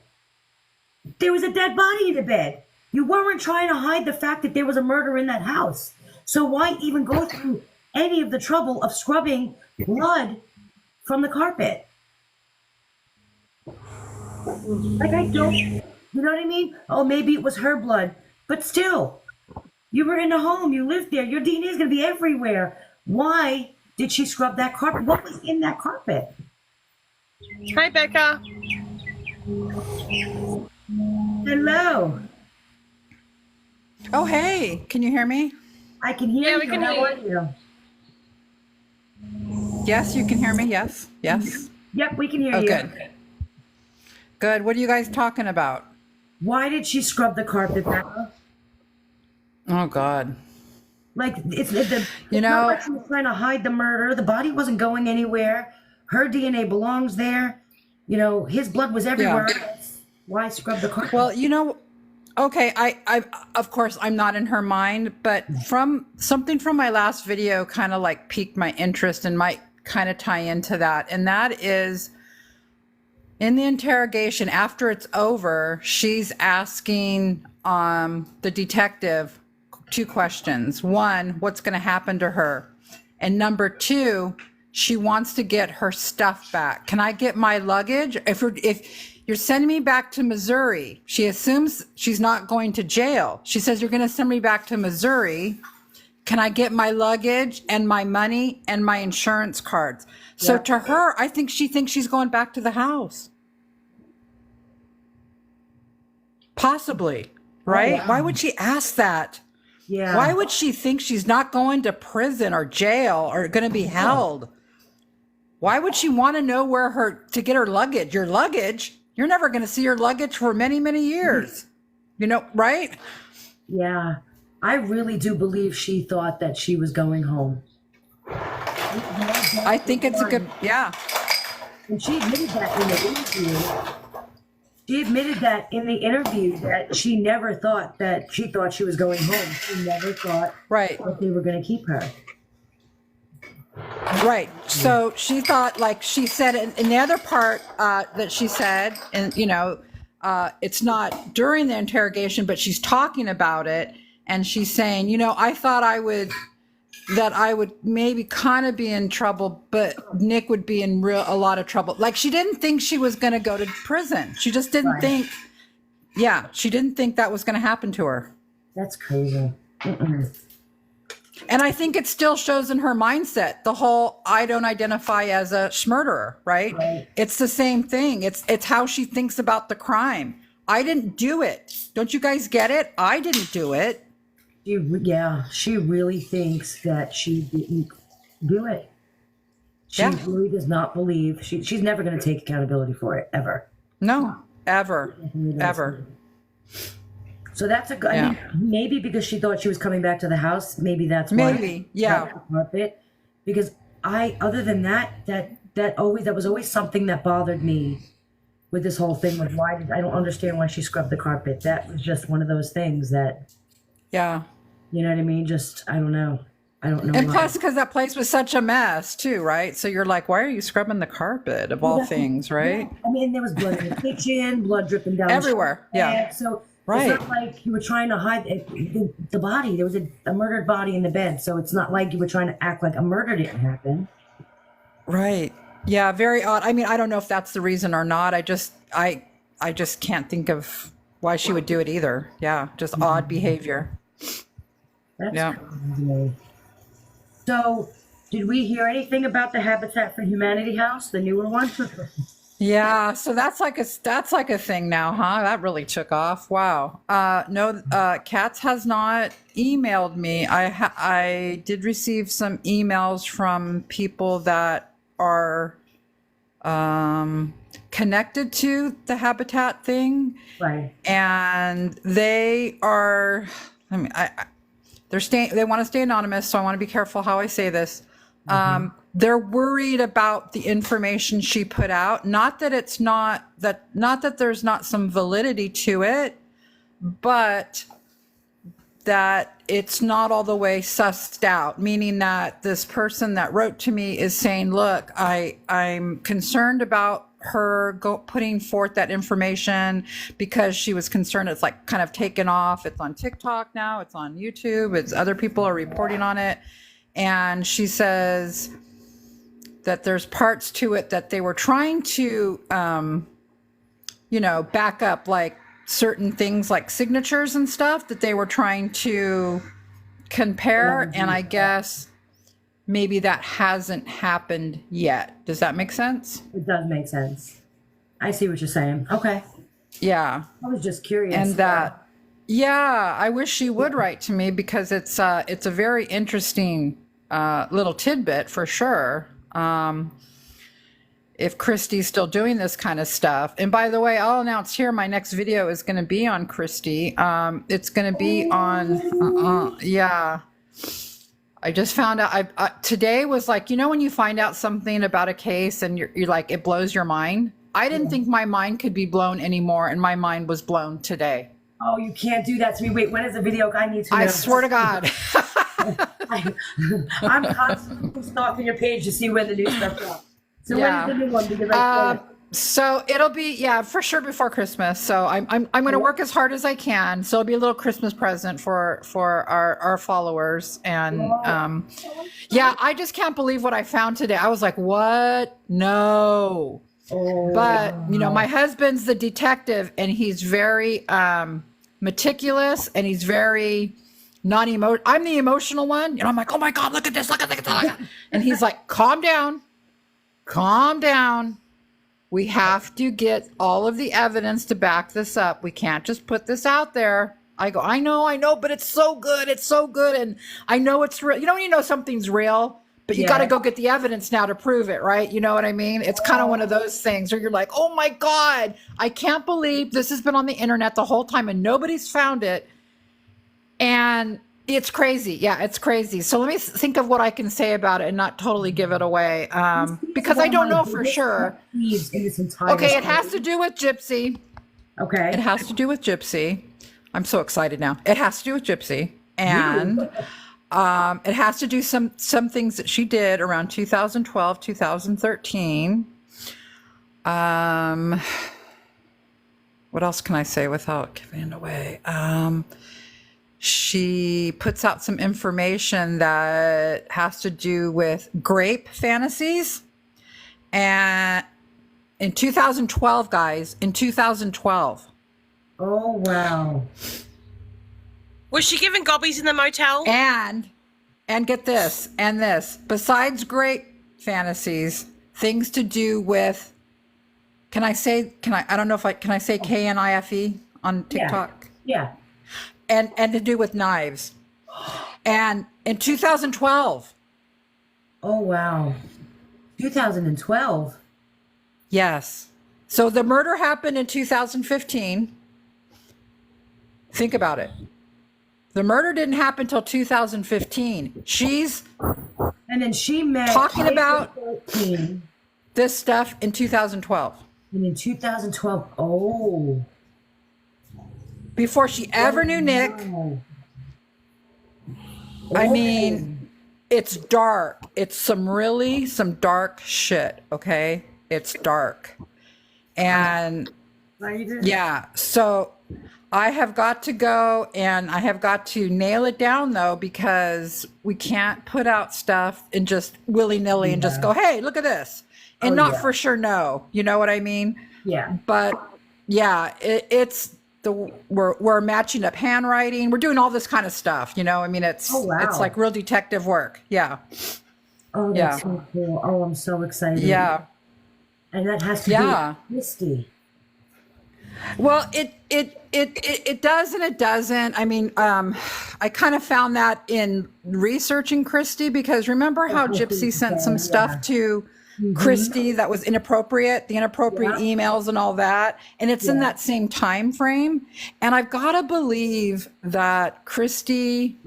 There was a dead body in the bed. You weren't trying to hide the fact that there was a murder in that house. So why even go through any of the trouble of scrubbing blood from the carpet? Like, I don't, you know what I mean? Oh, maybe it was her blood. But still, you were in a home, you lived there, your DNA is going to be everywhere. Why did she scrub that carpet? What was in that carpet? Hi, Becca. Hello. Oh, hey, can you hear me? I can hear Yeah, you. we can How hear are you? Yes, you can hear me. Yes, yes. Yep, we can hear Oh, you. good. Good. What are you guys talking about? Why did she scrub the carpet, Becca? Oh, God. Like, it's You know, not like she was trying to hide the murder. The body wasn't going anywhere. Her DNA belongs there. You know, his blood was everywhere. Yeah. Why scrub the carpet? well, you know, okay, I of course I'm not in her mind, but from something from my last video kind of like piqued my interest and might kind of tie into that. And that is, in the interrogation, after it's over, she's asking the detective two questions. One, what's going to happen to her? And number two, she wants to get her stuff back. Can I get my luggage? If you're sending me back to Missouri, she assumes she's not going to jail. She says, you're going to send me back to Missouri. Can I get my luggage and my money and my insurance cards? So to her, I think she thinks she's going back to the house. Possibly, right? yeah. Why would she ask that? Yeah. Why would she think she's not going to prison or jail or going to be held? Why would she want to know to get her luggage? Your luggage? You're never going to see your luggage for many, many years. You know, right? Yeah. I really do believe she thought that she was going home. I think it's a good, yeah. And she admitted that in the interview. She admitted that in the interview that she never thought that she thought she was going home. She never thought Right. that they were going to keep her. Right. So she thought, like she said in the other part that she said, and you know, it's not during the interrogation, but she's talking about it, and she's saying, you know, I thought I would maybe kind of be in trouble, but Nick would be in a lot of trouble. Like she didn't think she was going to go to prison. She just didn't think. Yeah, she didn't think that was going to happen to her. That's crazy. Mm-mm. And I think it still shows in her mindset, the whole I don't identify as a murderer, right? It's the same thing. It's how she thinks about the crime. I didn't do it. Don't you guys get it? I didn't do it. She really thinks that she didn't do it. She really does not believe. She's never going to take accountability for it, ever. No, ever. Ever. So that's a good. I mean, maybe because she thought she was coming back to the house. Maybe that's why. Maybe, yeah. Carpet. Because other than that was always something that bothered me with this whole thing. With I don't understand why she scrubbed the carpet. That was just one of those things that. Yeah. You know what I mean? Just I don't know. And why. plus, because that place was such a mess too, right? So you're like, why are you scrubbing the carpet of all things, right? Yeah. I mean, there was blood in the kitchen, blood dripping down everywhere. Yeah. So right. It's not like you were trying to hide the body. There was a murdered body in the bed, so it's not like you were trying to act like a murder didn't happen. Right. Yeah. Very odd. I mean, I don't know if that's the reason or not. I just can't think of why she would do it either. Yeah. Just odd behavior. That's crazy. So, did we hear anything about the Habitat for Humanity house, the newer one? Yeah, so that's like a thing now, huh? That really took off. Wow. No, Katz has not emailed me. I did receive some emails from people that are connected to the Habitat thing, Right. and they are. I mean, they want to stay anonymous, so I want to be careful how I say this. They're worried about the information she put out. Not that there's not some validity to it, but that it's not all the way sussed out, meaning that this person that wrote to me is saying, look, I'm concerned about her putting forth that information because she was concerned it's like kind of taken off. It's on TikTok now, it's on YouTube, it's other people are reporting on it. And she says that there's parts to it that they were trying to, back up like certain things like signatures and stuff that they were trying to compare. And I guess maybe that hasn't happened yet. Does that make sense? It does make sense. I see what you're saying. Okay. Yeah. I was just curious. And that, yeah, I wish she would write to me because it's a very interesting little tidbit for sure. If Christy's still doing this kind of stuff. And by the way, I'll announce here my next video is going to be on Christy. It's going to be on, I just found out, today was like, when you find out something about a case and you're like, it blows your mind. I didn't think my mind could be blown anymore. And my mind was blown today. Oh, you can't do that to me. Wait, when is the video? I need to know. I swear to God. I'm constantly stalking your page to see when the new stuff's up. So when is the new one? Because so it'll be, for sure before Christmas. So I'm going to work as hard as I can. So it'll be a little Christmas present for our followers. And I just can't believe what I found today. I was like, what? No. But my husband's the detective and he's very meticulous and he's very I'm the emotional one. I'm like, oh my God, look at this, look at this. And he's like, calm down. We have to get all of the evidence to back this up. We can't just put this out there. I go, I know, but it's so good. And I know it's real. When you know something's real, but you got to go get the evidence now to prove it, right? You know what I mean? It's kind of one of those things where you're like, oh my God, I can't believe this has been on the internet the whole time and nobody's found it. And it's crazy. Yeah, it's crazy. So let me think of what I can say about it and not totally give it away. Because I don't know for sure. Okay, it has to do with Gypsy. Okay. It has to do with Gypsy. I'm so excited now. It has to do with Gypsy. And it has to do some things that she did around 2012, 2013. What else can I say without giving it away? She puts out some information that has to do with grape fantasies. And in 2012, guys, in 2012. Oh, wow. Was she giving gobbies in the motel? And And get this and this. Besides great fantasies, things to do with, I don't know if can I say KNIFE on TikTok? Yeah. And to do with knives. And in 2012. Oh, wow. 2012. Yes. So the murder happened in 2015. Think about it. The murder didn't happen until 2015. She's And then she met talking about 13. this stuff in 2012. And in 2012, oh. Before she ever knew Nick. Wow. I mean, it's dark. It's some dark shit, okay? It's dark. And yeah, so I have got to go and I have got to nail it down though, because we can't put out stuff and just willy-nilly and just go, hey, look at this. And not for sure know. You know what I mean? Yeah. But yeah, we're matching up handwriting. We're doing all this kind of stuff, you know? I mean, it's like real detective work. Yeah. Oh, that's so cool. Oh, I'm so excited. Yeah. And that has to be with Christy. Well, it does and it doesn't. I mean, I kind of found that in researching Christy, because remember how Gypsy sent some stuff to Christy that was inappropriate, the inappropriate emails and all that. And it's in that same time frame. And I've got to believe that Christy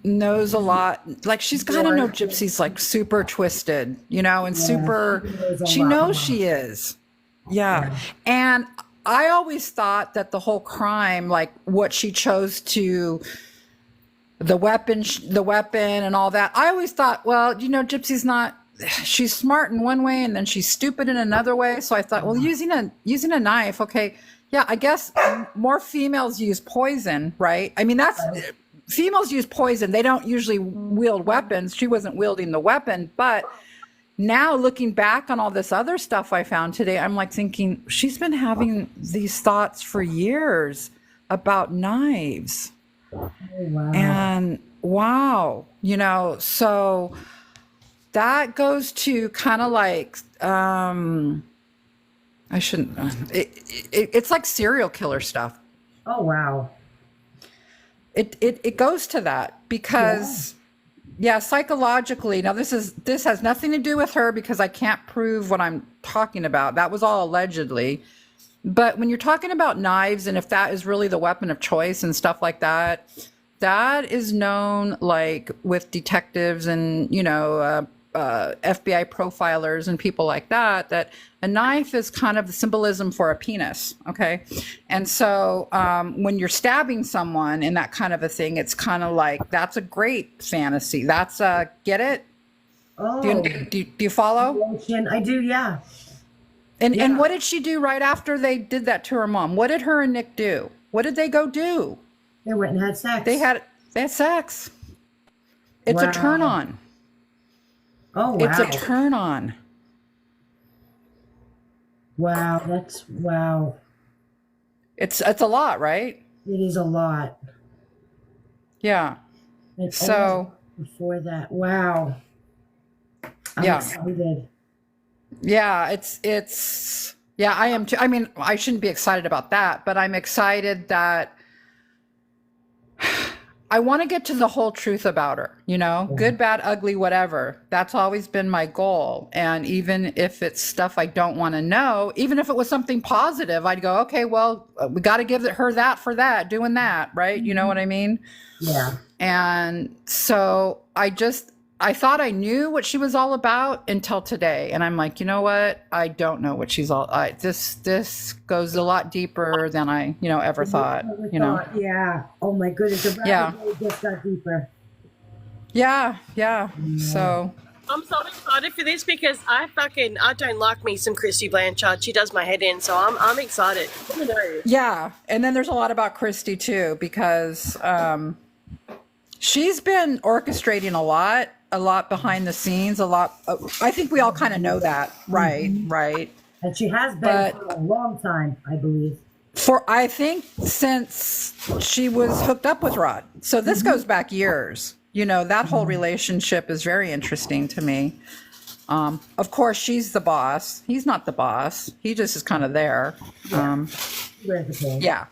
knows a lot. Like, she's got to know Gypsy's like super twisted, you know, and she knows she is. Yeah. And I always thought that the whole crime, like what she chose to, the weapon and all that, I always thought, well, you know, she's smart in one way and then she's stupid in another way. So I thought, well, using a knife, okay, yeah, I guess more females use poison, right? I mean, females use poison. They don't usually wield weapons. She wasn't wielding the weapon, but now looking back on all this other stuff I found today, I'm like thinking she's been having these thoughts for years about knives. Oh, wow. And wow, you know, so that goes to kind of like, it's like serial killer stuff. Oh, wow. It goes to that because psychologically, now this has nothing to do with her because I can't prove what I'm talking about. That was all allegedly. But when you're talking about knives and if that is really the weapon of choice and stuff like that, that is known like with detectives and, you know, FBI profilers and people like that, that a knife is kind of the symbolism for a penis. Okay. And so when you're stabbing someone and that kind of a thing, it's kind of like, that's a great fantasy. That's get it? Oh. Do you follow? I do. Yeah. And what did she do right after they did that to her mom? What did her and Nick do? What did they go do? They went and had sex. They had sex. It's a turn on. Oh, wow. It's a turn on. Wow, wow. It's a lot, right? It is a lot. Yeah. And so before that, wow. I'm excited. Yeah, it's I am too. I mean, I shouldn't be excited about that, but I'm excited that I want to get to the whole truth about her, you know, good, bad, ugly, whatever. That's always been my goal. And even if it's stuff I don't want to know, even if it was something positive, I'd go, okay, well, we got to give her that for that, doing that, right? You know what I mean? Yeah. And so I thought I knew what she was all about until today. And I'm like, you know what? I don't know what she's all, this goes a lot deeper than I, you know, ever thought, you know? Yeah. Oh my goodness. It just got deeper. Yeah. So. I'm so excited for this because I don't like me some Christy Blanchard. She does my head in, so I'm excited. Yeah. And then there's a lot about Christy too, because, she's been orchestrating a lot behind the scenes, a lot. I think we all kind of know that, right? Mm-hmm. Right. And she has been for a long time, I believe. I think since she was hooked up with Rod. So this goes back years, You know, that whole relationship is very interesting to me. Of course, she's the boss. He's not the boss. He just is kind of there. Yeah.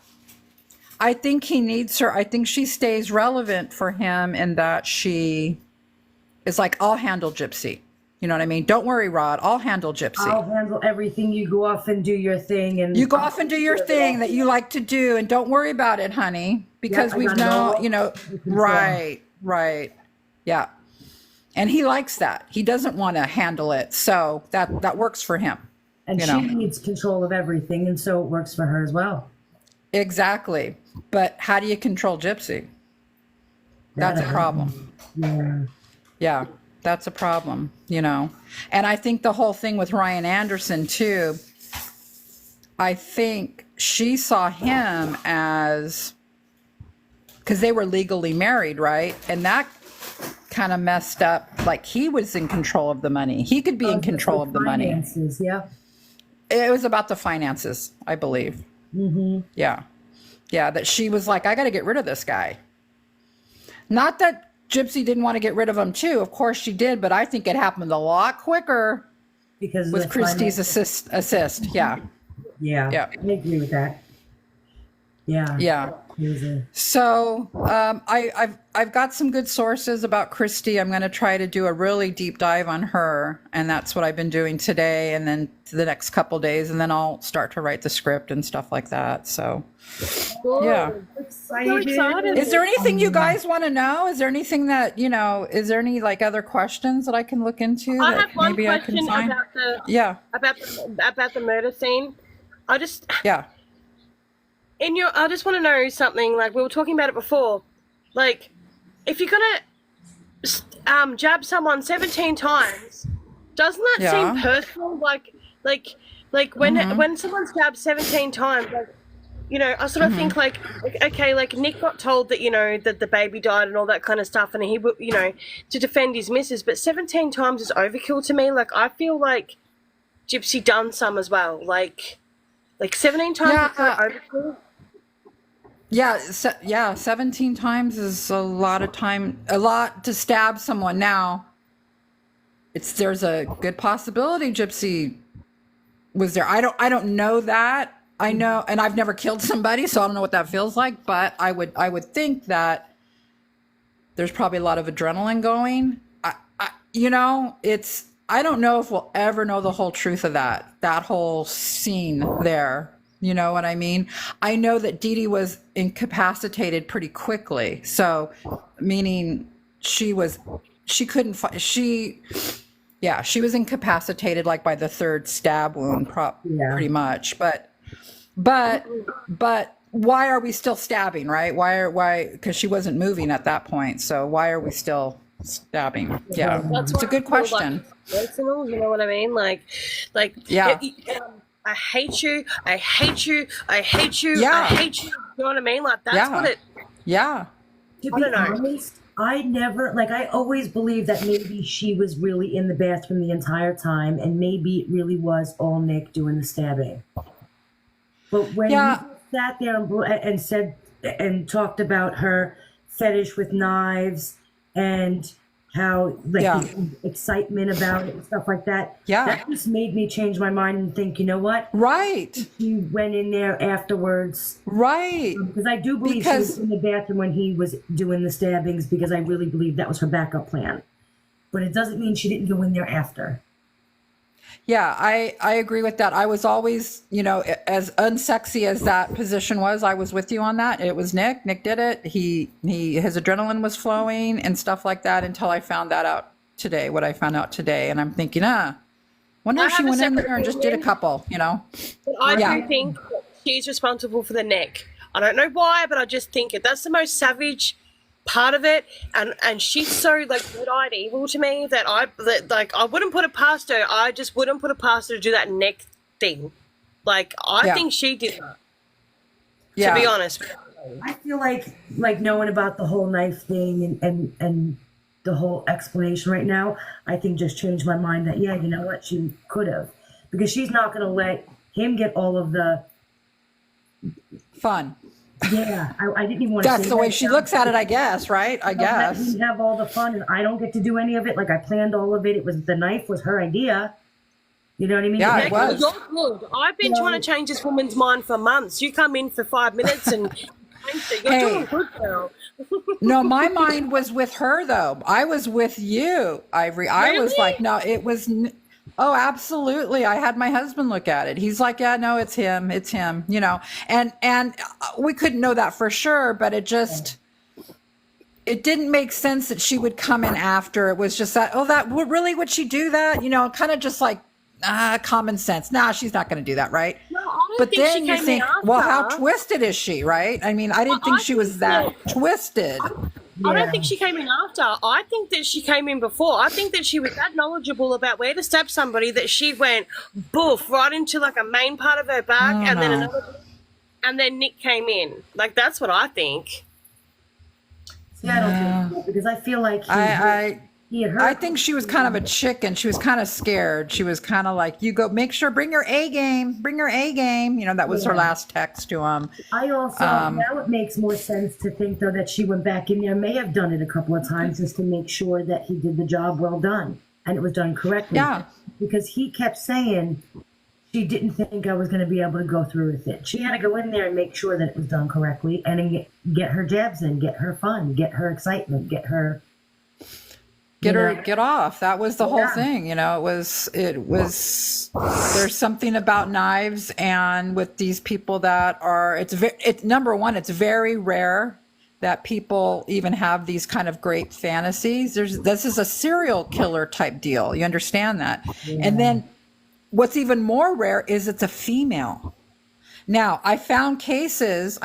I think he needs her. I think she stays relevant for him in that she is like, I'll handle Gypsy. You know what I mean? Don't worry, Rod. I'll handle Gypsy. I'll handle everything. You go off and do your thing. And you go off and do your thing that you like to do. And don't worry about it, honey. Because we've known, you know, right. Yeah. And he likes that. He doesn't want to handle it. So that works for him. And she needs control of everything. And so it works for her as well. Exactly. But how do you control Gypsy? That's a problem. Yeah. That's a problem, you know. And I think the whole thing with Ryan Anderson too, I think she saw him as, because they were legally married, right? And that kind of messed up, like he was in control of the money. He could be in control of the money. Yeah. It was about the finances, I believe. Yeah. Yeah, that she was like, I got to get rid of this guy. Not that Gypsy didn't want to get rid of him too. Of course she did, but I think it happened a lot quicker because with Christy's assist. Yeah. I agree with that. Yeah. So I've got some good sources about Christy. I'm going to try to do a really deep dive on her, and that's what I've been doing today, and then the next couple days, and then I'll start to write the script and stuff like that. So yeah. So excited. Is there anything you guys want to know? Is there anything that, you know, is there any like other questions that I can look into I that have one maybe I can question find? about the murder scene. I just I just want to know something. Like we were talking about it before. Like if you're gonna jab someone 17 times, doesn't that seem personal? Like when someone's jabbed 17 times, like, you know, I sort of think like, okay, like Nick got told that, you know, that the baby died and all that kind of stuff, and he, you know, to defend his missus, but 17 times is overkill to me. Like I feel like Gypsy done some as well. Like 17 times is not overkill. Yeah, 17 times is a lot of time, a lot to stab someone. Now, there's a good possibility Gypsy was there. I don't know that. I know, and I've never killed somebody, so I don't know what that feels like, but I would think that there's probably a lot of adrenaline going. You know, I don't know if we'll ever know the whole truth of that whole scene there. You know what I mean? I know that Dee Dee was incapacitated pretty quickly. So, meaning she was incapacitated like by the third stab wound, pretty much. But why are we still stabbing, right? Why? Because she wasn't moving at that point. So why are we still stabbing? Yeah, it's a good question. Like, personal, you know what I mean? Like, yeah. I hate you. I hate you. I hate you. Yeah. I hate you. You know what I mean? Like that's what it. Yeah. To be honest, I always believed that maybe she was really in the bathroom the entire time, and maybe it really was all Nick doing the stabbing. But when he sat there and said and talked about her fetish with knives and how the excitement about it and stuff like that, that just made me change my mind and think, you know what? Right. He went in there afterwards. Right. Because I do believe she was in the bathroom when he was doing the stabbings, because I really believe that was her backup plan. But it doesn't mean she didn't go in there after. Yeah, I agree with that. I was always, you know, as unsexy as that position was, I was with you on that. It was Nick. Nick did it. His adrenaline was flowing and stuff like that until I found that out today, what I found out today. And I'm thinking, wonder if she went in there and just did a couple, you know? But I do think that she's responsible for the neck. I don't know why, but I just think that's the most savage part of it, and she's so like red-eyed evil to me that I wouldn't put it past her. I just wouldn't put it past her to do that neck thing. Like I think she did that. Yeah. To be honest, I feel like knowing about the whole knife thing and the whole explanation right now, I think just changed my mind that you know what, she could have, because she's not going to let him get all of the fun. Yeah, I didn't even want to say That's the way that. she looks at it, I guess, right? I Let guess. me have all the fun, and I don't get to do any of it. Like, I planned all of it. It was the knife was her idea. You know what I mean? Yeah, it was. You're good. I've been trying to change this woman's mind for months. You come in for 5 minutes and you're doing good, girl. No, my mind was with her, though. I was with you, Ivory. I was Really? like, no, it was... Oh, absolutely. I had my husband look at it. He's like, yeah, no, it's him, you know. And we couldn't know that for sure, but it didn't make sense that she would come in after. It was just that, really, would she do that? You know, kind of just like, common sense. Nah, she's not going to do that, right? No, I don't But think then she you came think, in after. well, how twisted is she, right? I mean, I didn't think she was that twisted. I don't think she came in after. I think that she came in before. I think that she was that knowledgeable about where to stab somebody that she went boof right into like a main part of her back, and then another, and then Nick came in. Like, that's what I think. See, I don't think so, because I feel like he had hurt. I think she was kind of a chicken. She was kind of scared. She was kind of like, you go, make sure, bring your A game, bring your A game. You know, that was her last text to him. I also, now it makes more sense to think, though, that she went back in there, may have done it a couple of times just to make sure that he did the job well done and it was done correctly. Yeah. Because he kept saying she didn't think I was going to be able to go through with it. She had to go in there and make sure that it was done correctly and then get her jabs in, get her fun, get her excitement, get her... Get off. That was the whole thing. You know, it was, there's something about knives and with these people that are, it's number one, it's very rare that people even have these kind of great fantasies. This is a serial killer type deal. You understand that? Yeah. And then what's even more rare is it's a female. Now, I found cases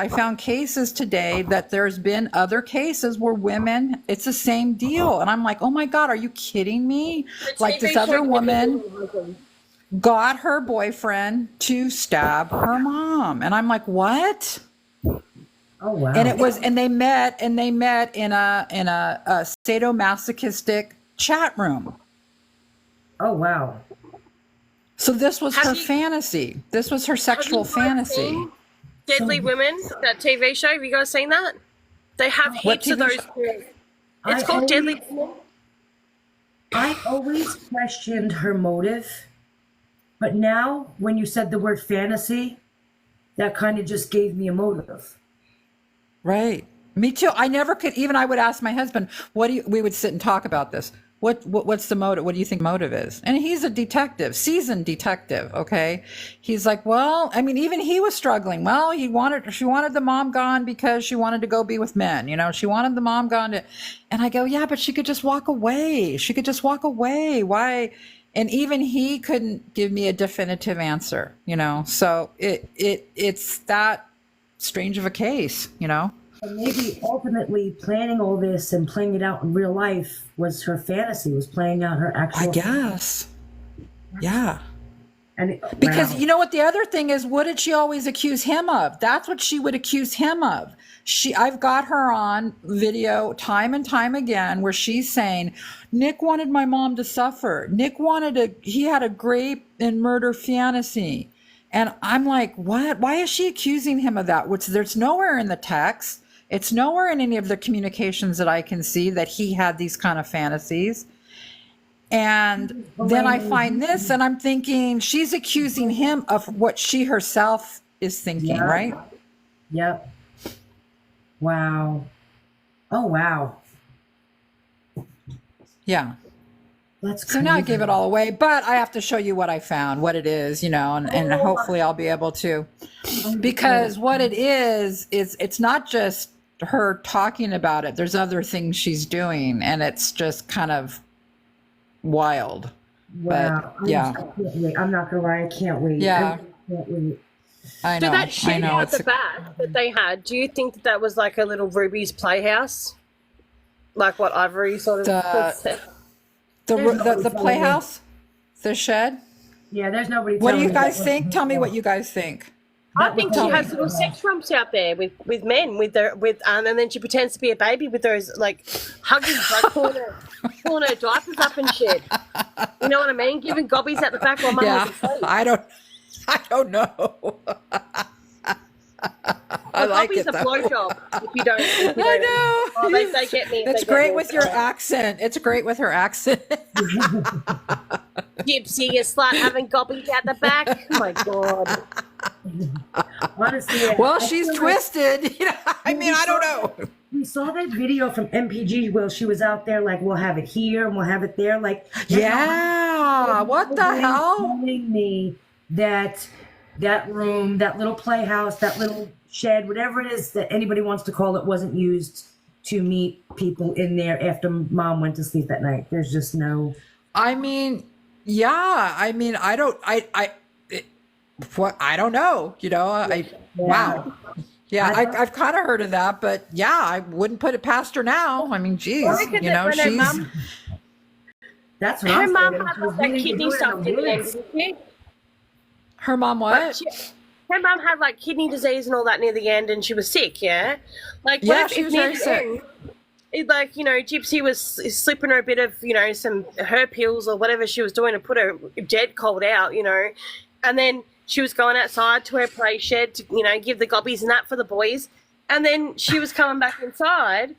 today that there's been other cases where women, it's the same deal. And I'm like, oh my God, are you kidding me? Like this other woman got her boyfriend to stab her mom. And I'm like, what? Oh, wow. And they met in a sadomasochistic chat room. Oh, wow. So this was her fantasy. This was her sexual fantasy. Deadly Women, that TV show. Have you guys seen that? They have heaps of those. It's called Deadly Women. I always questioned her motive, but now when you said the word fantasy, that kind of just gave me a motive. Right. Me too. I never could. Even I would ask my husband, we would sit and talk about this. What's the motive? What do you think motive is? And he's a detective, seasoned detective. Okay. He's like, well, I mean, even he was struggling. Well, she wanted the mom gone because she wanted to go be with men. You know, she wanted the mom gone and I go, yeah, but she could just walk away. She could just walk away. Why? And even he couldn't give me a definitive answer, you know? So it's that strange of a case, you know? And maybe ultimately planning all this and playing it out in real life was her fantasy, was playing out her actual... I guess. Yeah. Because you know what the other thing is, what did she always accuse him of? That's what she would accuse him of. I've got her on video time and time again where she's saying, Nick wanted my mom to suffer. He had a rape and murder fantasy. And I'm like, what? Why is she accusing him of that? Which there's nowhere in the text. It's nowhere in any of the communications that I can see that he had these kind of fantasies. And then I find this and I'm thinking she's accusing him of what she herself is thinking, right? Yep. Wow. Oh, wow. Yeah. That's crazy. So now I gave it all away, but I have to show you what I found, what it is, you know, and hopefully I'll be able to, because what it is it's not just her talking about it. There's other things she's doing and it's just kind of wild. Wow. But, yeah. I can't wait. I'm not gonna lie, I can't wait. Yeah. I can't wait. I know. So that shed I know. at the back that they had, do you think that was like a little Ruby's Playhouse? Like what Ivory sort of said? The playhouse? The shed? Yeah, there's nobody. What do you guys think? Tell me what you guys think. I think she has little sex romps out there with men and then she pretends to be a baby with those like hugging, like pulling her diapers up and shit. You know what I mean? Giving gobbies at the back while mum was asleep. I don't know. I like Bobby's it a though. blowjob. If you don't, I know. Oh, they get me. It's great with your accent. It's great with her accent. Gypsy, you slut having gobbies at the back. Oh my god. Honestly, yeah, Well, I she's feel like twisted. You know, I mean, I don't know. we saw that video from MPG where she was out there like, we'll have it here and we'll have it there. Like, Yeah. What the hell? Telling me that room, that little playhouse, that little shed, whatever it is that anybody wants to call it, wasn't used to meet people in there after mom went to sleep that night. There's just no. I mean, yeah. I mean, I don't know. You know, wow. Yeah, I've kind of heard of that, but yeah, I wouldn't put it past her now. I mean, geez, you know, she's. That's what Her I'm mom saying. had She was like really kidney doing stuff the in the end, woods. didn't she? Her mom what? Her mom had like kidney disease and all that near the end, and she was sick. Yeah, like Yeah, what if she was near very the sick. end, like, you know, Gypsy was slipping her a bit of, you know, some her pills or whatever she was doing to put her dead cold out, you know, and then she was going outside to her play shed to, you know, give the gobbies and that for the boys, and then she was coming back inside.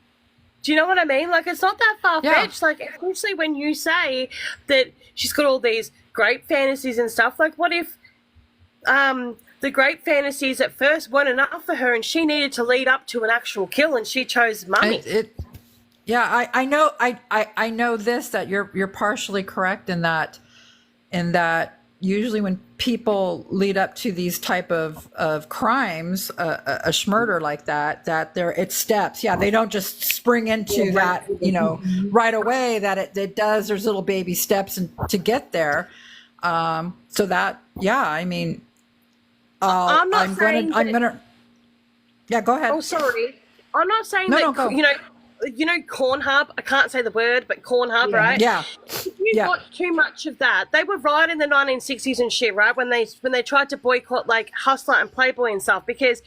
Do you know what I mean? Like, it's not that far-fetched. Yeah. Like, especially when you say that she's got all these great fantasies and stuff. Like, what if the great fantasies at first weren't enough for her and she needed to lead up to an actual kill and she chose mummy? Yeah, I know. I know this, that you're partially correct in that usually when people lead up to these type of crimes, a schmurder like that it's steps. Yeah, they don't just spring into that, you know, right away. That it does. There's little baby steps to get there. So that, yeah, I mean, I'm gonna. Yeah, go ahead. Oh, sorry. I'm not saying No, that, no, go. you know, Cornhub, I can't say the word, but Cornhub, right? Yeah. If you Yeah. watch too much of that, they were right in the 1960s and shit, right? When they tried to boycott like Hustler and Playboy and stuff, because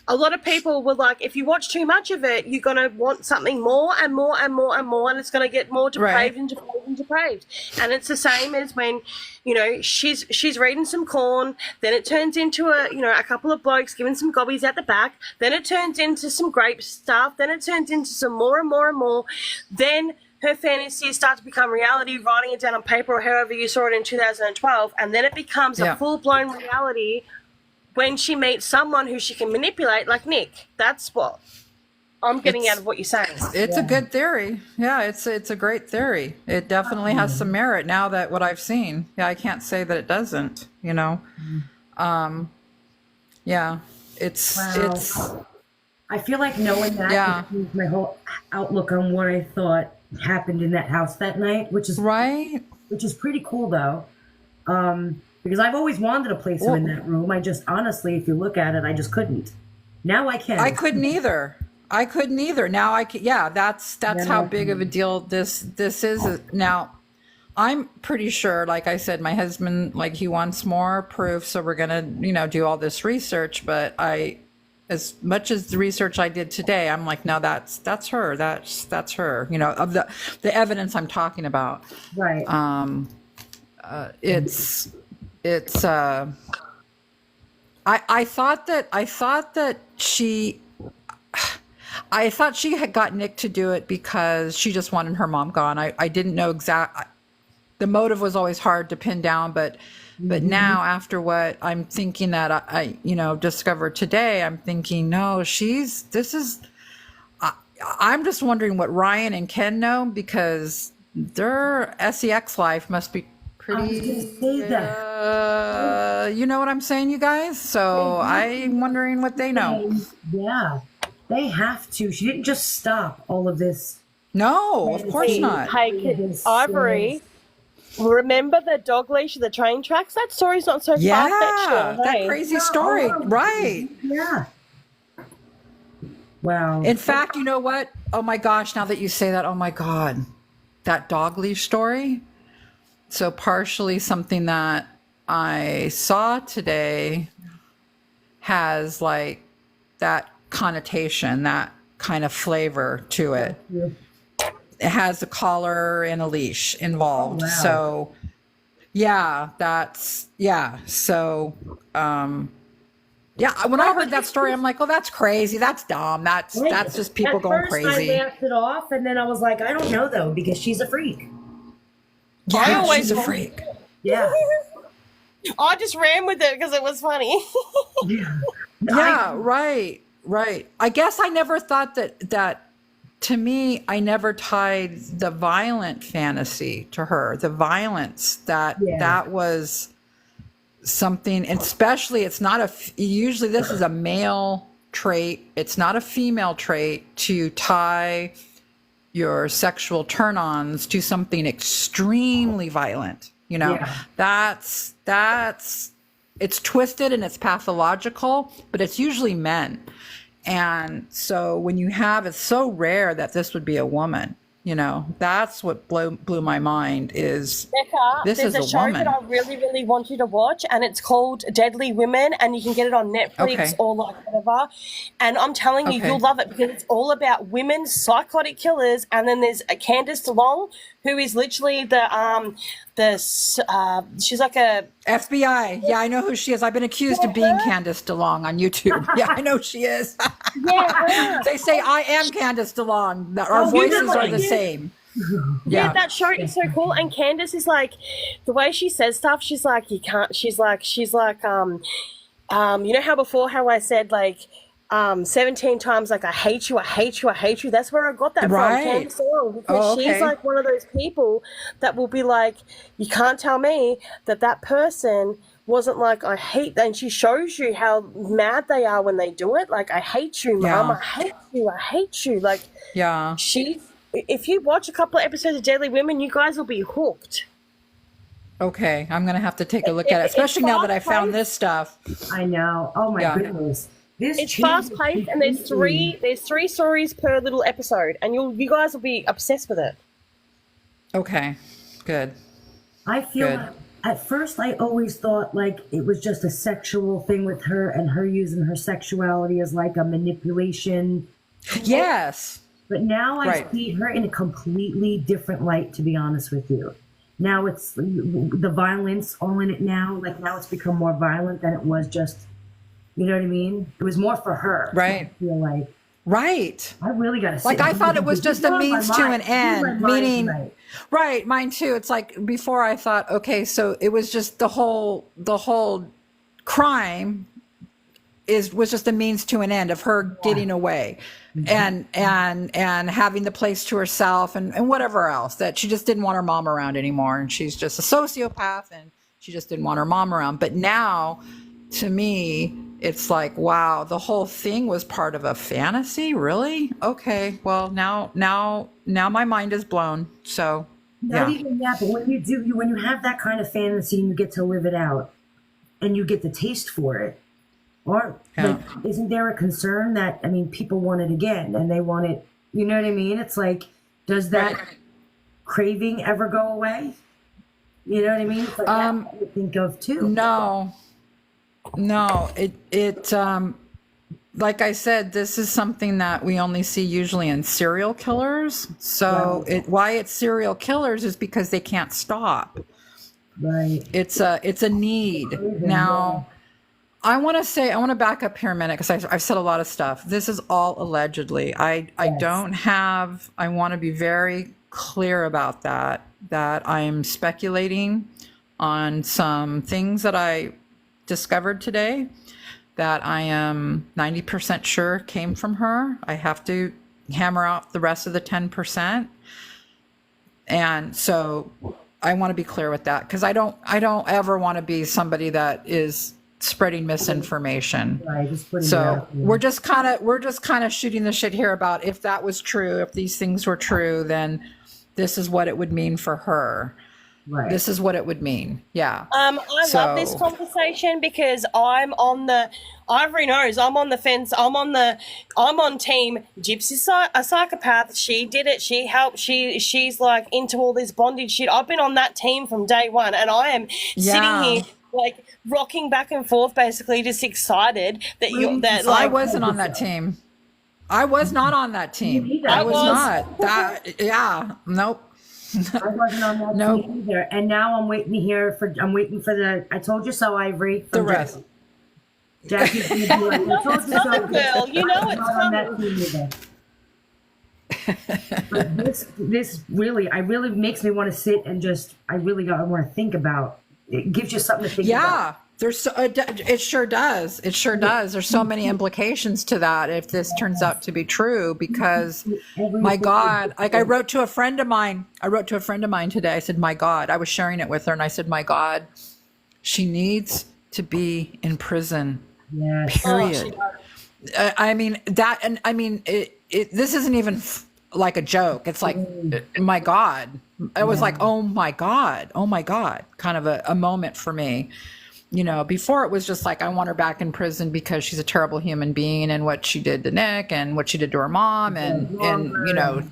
a lot of people were like, if you watch too much of it, you're going to want something more and more and more and more, and it's going to get more depraved Right. and depraved and depraved. And it's the same as when, you know, she's reading some corn, then it turns into a couple of blokes giving some gobbies at the back, then it turns into some grape stuff, then it turns into some more and more and more. Then her fantasies start to become reality, writing it down on paper or however you saw it in 2012, and then it becomes a full-blown reality when she meets someone who she can manipulate, like Nick. That's what I'm getting out of what you're saying. It's a good theory. Yeah, it's a great theory. It definitely has some merit now that what I've seen. Yeah, I can't say that it doesn't, you know. Yeah, it's I feel like knowing that Yeah. changed my whole outlook on what I thought happened in that house that night, which is pretty cool though. Because I've always wanted to place him in that room. I just honestly, if you look at it, I just couldn't. Now I can. I couldn't either. Now I can. Yeah, that's how big of a deal this is. Now, I'm pretty sure, like I said, my husband, like, he wants more proof, so we're gonna, you know, do all this research. But as much as the research I did today, I'm like, no, that's her. That's her. You know, of the evidence I'm talking about. Right. I thought she had got Nick to do it because she just wanted her mom gone. I didn't know the motive was always hard to pin down, but now after what I'm thinking that I discovered today, I'm thinking, no, I'm just wondering what Ryan and Ken know, because their sex life must be pretty. I was gonna say that. You know what I'm saying, you guys? So I'm wondering what they know. Yeah, they have to. She didn't just stop all of this. No, of course not. Hey, Ivory, remember the dog leash of the train tracks? That story's not so far-fetched. Yeah, that hey? crazy story, right? Yeah. Wow. In fact, you know what? Oh my gosh, now that you say that, oh my God, that dog leash story. So partially something that I saw today has like that connotation, that kind of flavor to it. It has a collar and a leash involved. Oh, wow. So yeah, so Yeah, when I heard that story, I'm like, oh, that's crazy. That's dumb. That's just people going crazy. I laughed it off, and then I was like, I don't know though, because she's a freak. Yeah, she's a freak. Yeah. I just ran with it because it was funny. Yeah, right. I guess I never thought that to me, I never tied the violent fantasy to her, the violence that was something, and especially it's not usually this is a male trait. It's not a female trait to tie your sexual turn-ons to something extremely violent. You know, that's it's twisted and it's pathological, but it's usually men. And so when you have, it's so rare that this would be a woman, you know, that's what blew my mind is Becca, this is a show woman. that I really, really want you to watch, and it's called Deadly Women, and you can get it on Netflix or like whatever. And I'm telling you, you'll love it because it's all about women psychotic killers. And then there's Candace DeLong, who is literally she's like a FBI. Yeah, I know who she is. I've been accused of being Candace DeLong on YouTube. Yeah, I know she is. They say I am Candace DeLong. Our voices are the same. Yeah, that show is so cool. And Candace is like, the way she says stuff, she's like, you can't, she's like, you know how I said like, 17 times like I hate you. That's where I got that from, Candace DeLong, because she's like one of those people that will be like, you can't tell me that person wasn't like, I hate, and she shows you how mad they are when they do it. Like, I hate you, Mom. I hate you. Like, if you watch a couple of episodes of Deadly Women, you guys will be hooked. Okay, I'm gonna have to take a look at it, especially now that I found this stuff. I know. Oh my goodness. It's fast paced, and there's three stories per little episode, and you guys will be obsessed with it. Okay, good. I feel like, at first I always thought like it was just a sexual thing with her and her using her sexuality as like a manipulation. Yes. But now I see her in a completely different light, to be honest with you. Now it's the violence all in it now. Like now it's become more violent than it was just, you know what I mean? It was more for her. Right. I feel like. Right. I really got to like I thought it was just a means to an end, meaning right, mine too. It's like before I thought, okay, so it was just the whole crime was just a means to an end of her getting away and having the place to herself and whatever else, that she just didn't want her mom around anymore, and she's just a sociopath and she just didn't want her mom around. But now to me it's like, wow, the whole thing was part of a fantasy. Really? Okay, well now my mind is blown. So not even that, but when you have that kind of fantasy and you get to live it out and you get the taste for it, or like, isn't there a concern that, I mean, people want it again and they want it, you know what I mean? It's like, does that craving ever go away? You know what I mean? It's like that's what you think of too. No, it like I said, this is something that we only see usually in serial killers. So why it's serial killers is because they can't stop. Right. It's a need. Now, I want to back up here a minute because I've said a lot of stuff. This is all allegedly. I want to be very clear about that I'm speculating on some things that I discovered today that I am 90% sure came from her. I have to hammer out the rest of the 10%. And so I want to be clear with that because I don't ever want to be somebody that is spreading misinformation. Right, just putting so we're just kind of shooting the shit here about if that was true, if these things were true, then this is what it would mean for her. Right. This is what it would mean. Yeah. I love this conversation because Ivory knows I'm on the fence. I'm on team Gypsy, a psychopath. She did it. She helped. She's like into all this bondage shit. I've been on that team from day one, and I am sitting here like rocking back and forth, basically just excited that you're that. Like, I wasn't on that team. I was not on that team. I was not. That. Yeah. Nope. I wasn't on that team either, and now I'm waiting for the I told you so, Ivory. The rest. Jackie's gonna be like, I told you so. Girl, you know it's Not on that coming. team with us. But this really makes me want to sit and just, I want to think about. It gives you something to think about. Yeah, it sure does. It sure does. There's so many implications to that if this turns out to be true, because my God, like I wrote to a friend of mine today. I said, my God, I was sharing it with her and I said, my God, she needs to be in prison. Yes. Period. I mean that, and I mean, this isn't even like a joke. It's like, my God. It was like, oh my God, kind of a moment for me. You know, before it was just like, I want her back in prison because she's a terrible human being and what she did to Nick and what she did to her mom. And you know,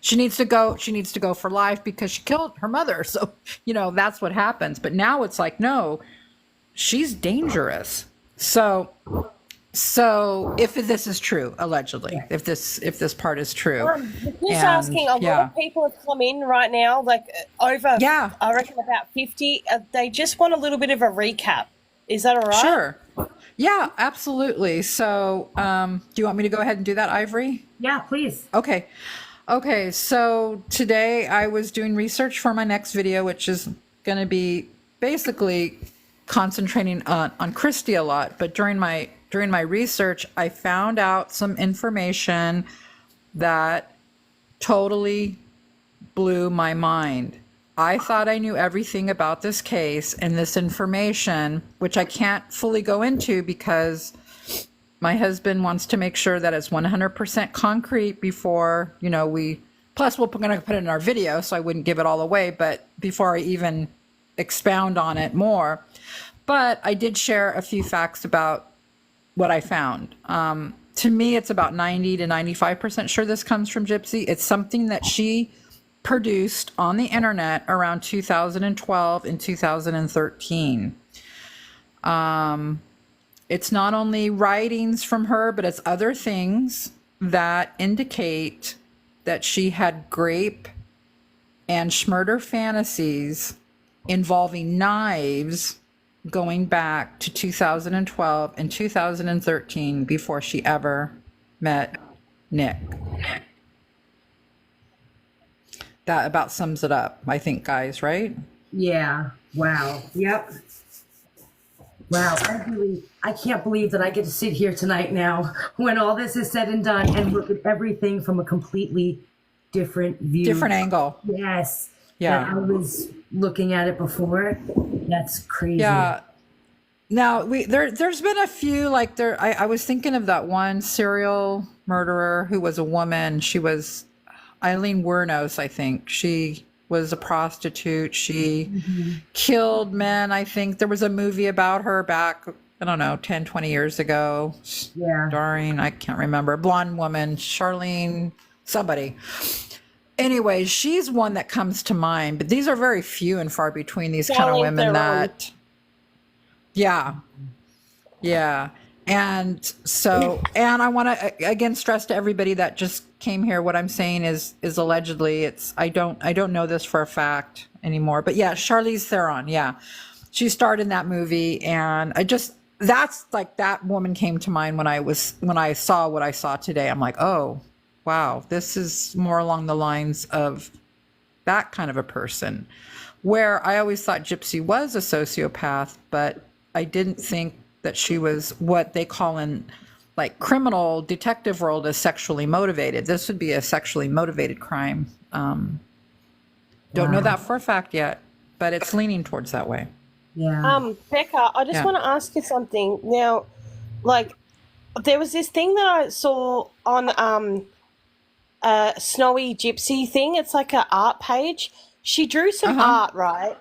she needs to go for life because she killed her mother. So, you know, that's what happens. But now it's like, no, she's dangerous. So if this is true, allegedly, if this part is true, Just asking, a lot of people have come in right now, like over, I reckon about 50. They just want a little bit of a recap. Is that all right? Sure. Yeah, absolutely. So, do you want me to go ahead and do that, Ivory? Yeah, please. Okay. So today I was doing research for my next video, which is going to be basically concentrating on Christy a lot. But during my research, I found out some information that totally blew my mind. I thought I knew everything about this case and this information, which I can't fully go into because my husband wants to make sure that it's 100% concrete before, you know, we're going to put it in our video, so I wouldn't give it all away, but before I even expound on it more. But I did share a few facts about what I found. To me, it's about 90 to 95% sure this comes from Gypsy. It's something that she produced on the internet around 2012 and 2013. It's not only writings from her, but it's other things that indicate that she had grape and schmurder fantasies involving knives going back to 2012 and 2013 before she ever met Nick. That about sums it up, I think, guys, right? Yeah. Wow. Yep. Wow. I can't believe that I get to sit here tonight now when all this is said and done and look at everything from a completely different view. Different angle. Yes. Yeah. That I was looking at it before. That's crazy. Yeah. Now there's been a few like I was thinking of that one serial murderer who was a woman. She was Eileen Wuornos, I think. She was a prostitute. She killed men. I think there was a movie about her back, I don't know, 10, 20 years ago. Yeah. Starring, I can't remember, blonde woman, Charlene, somebody. Anyway, she's one that comes to mind, but these are very few and far between, these kind of women that, yeah. And so, and I want to again stress to everybody that just came here, what I'm saying is allegedly. I don't know this for a fact anymore, but yeah, Charlize Theron, yeah, she starred in that movie, and that's like, that woman came to mind when I saw what I saw today. I'm like, oh wow, this is more along the lines of that kind of a person, where I always thought Gypsy was a sociopath, but I didn't think that she was what they call in like criminal detective world as sexually motivated. This would be a sexually motivated crime. Don't know that for a fact yet, but it's leaning towards that way. Yeah. Becca, I just want to ask you something. Now, like, there was this thing that I saw on Snowy Gypsy thing. It's like an art page. She drew some art, right?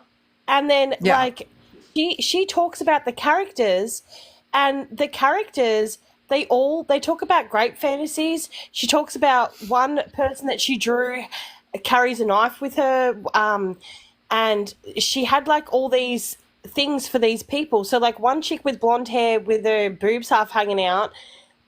And then like she talks about the characters, and the characters, they talk about grape fantasies. She talks about one person that she drew carries a knife with her, and she had like all these things for these people. So like one chick with blonde hair with her boobs half hanging out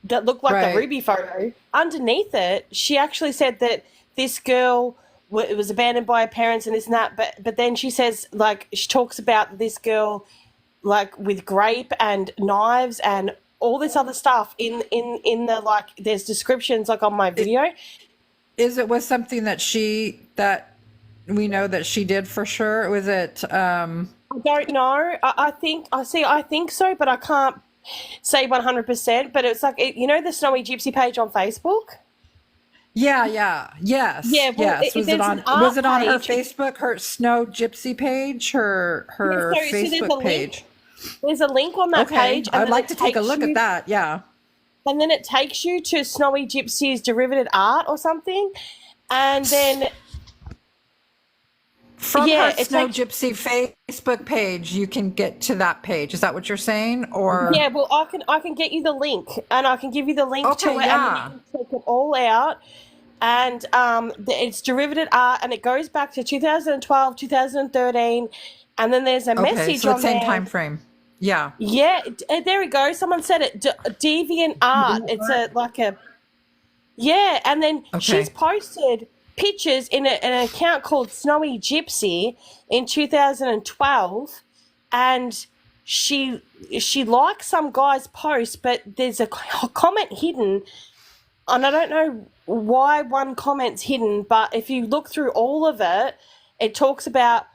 that looked like the Ruby photo. Underneath it, she actually said that this girl was abandoned by her parents and this and that. But then she says, like, she talks about this girl like with grape and knives and all this other stuff in the, like, there's descriptions like on my video. Is it was something that we know that she did for sure? Was it I don't know. I think so, but I can't say 100%. But it's like, you know, the Snowy Gypsy page on Facebook? yes. Yeah, well, yes. Was there's it on an art was it on her page. Facebook, her Snow Gypsy page, her Yeah, so there's a Facebook link. page? There's a link on that Okay. page. And I'd then like it to take a takes look you- at that. Yeah. And then it takes you to Snowy Gypsy's derivative art or something. And then From Yeah, her it's Snow like- Gypsy Facebook page, you can get to that page. Is that what you're saying? Or yeah, well, I can get you the link, and I can give you the link Okay, to it, yeah. and then you can take it all out. And it's derivative art, and it goes back to 2012, 2013, and then there's a okay, message so on the same there. time frame. Yeah. Yeah, there we go. Someone said it. DeviantArt. It's yeah, and then Okay. she's posted pictures in an account called Snowy Gypsy in 2012, and she likes some guy's post, but there's a comment hidden, and I don't know why one comment's hidden, but if you look through all of it, it talks about,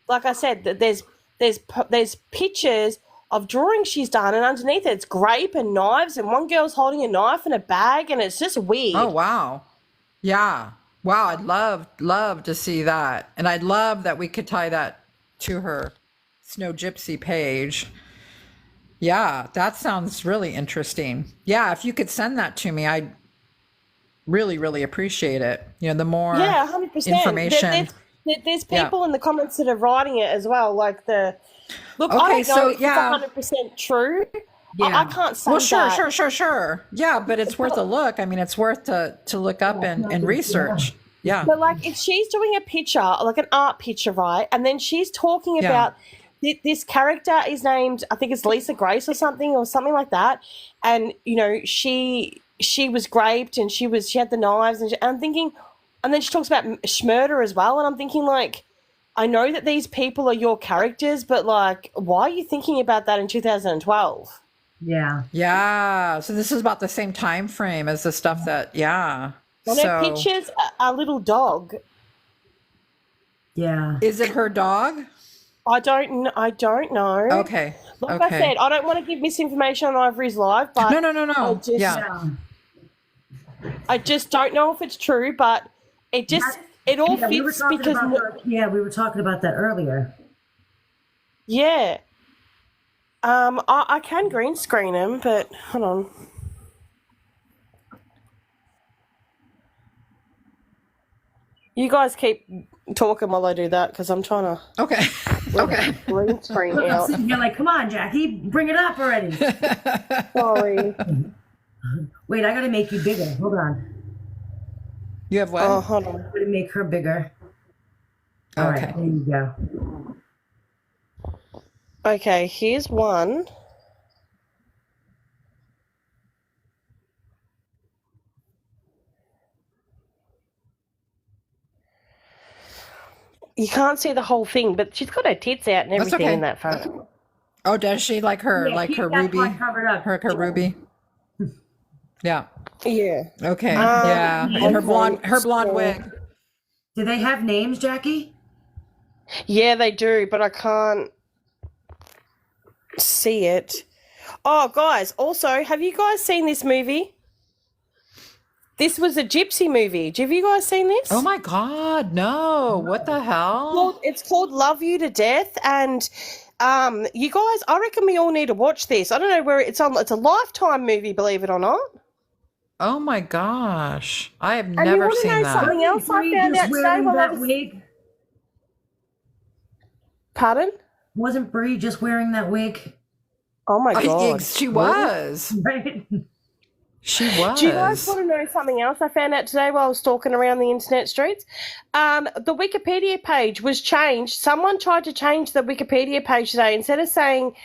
like I said, that there's pictures of drawings she's done, and underneath it's grape and knives, and one girl's holding a knife in a bag, and it's just weird. Oh wow. Yeah. Wow, I'd love to see that. And I'd love that we could tie that to her Snow Gypsy page. Yeah, that sounds really interesting. Yeah, if you could send that to me, I'd really, really appreciate it. You know, the more Yeah, 100%. information. There's people in the comments that are writing it as well. Like look, I Okay, don't know so, if yeah. it's 100% true. Yeah. I can't say Well, that. sure. Yeah, but it's worth a look. I mean, it's worth to look up and research. Yeah. But like, if she's doing a picture, like an art picture, right, and then she's talking Yeah. about this character is named, I think it's Lisa Grace or something like that, and you know, she was raped and she had the knives, and I'm thinking, and then she talks about murder as well, and I'm thinking, like, I know that these people are your characters, but like, why are you thinking about that in 2012? Yeah. Yeah. So this is about the same time frame as the stuff that, yeah. And her picture's a little dog. Yeah. Is it her dog? I don't know. Okay. Like Okay. I said, I don't want to give misinformation on Ivory's live, but No. just- Yeah. I just don't know if it's true, but it all Yeah, we were fits talking because about we were talking about that earlier. yeah. I can green screen him, but hold on. You guys keep talking while I do that because I'm trying to Okay. Okay. green screen out. You're like, come on, Jackie, bring it up already. Sorry. Wait, I gotta make you bigger. Hold on. You have what? Oh, hold on. I'm gonna make her bigger. All right, Okay. there you go. Okay, here's one. You can't see the whole thing, but she's got her tits out and That's everything okay. in that photo. Oh, does she like her Yeah, like keep her that ruby? part covered up. Her ruby. Yeah. Yeah. Okay. Yeah. And her blonde wig. Do they have names, Jackie? Yeah, they do, but I can't see it. Oh, guys, also, have you guys seen this movie? This was a Gypsy movie. Have you guys seen this? Oh my God, no. What the hell? Well, it's called Love You to Death, and you guys, I reckon we all need to watch this. I don't know where it's on. It's a Lifetime movie, believe it or not. Oh my gosh. I have you never wanna seen know that. something else I Bree found just out today wearing while I that was... wig? Pardon? Wasn't Bree just wearing that wig? Oh my God. She was. Right? She was. Do you guys want to know something else I found out today while I was stalking around the internet streets? The Wikipedia page was changed. Someone tried to change the Wikipedia page today. Instead of saying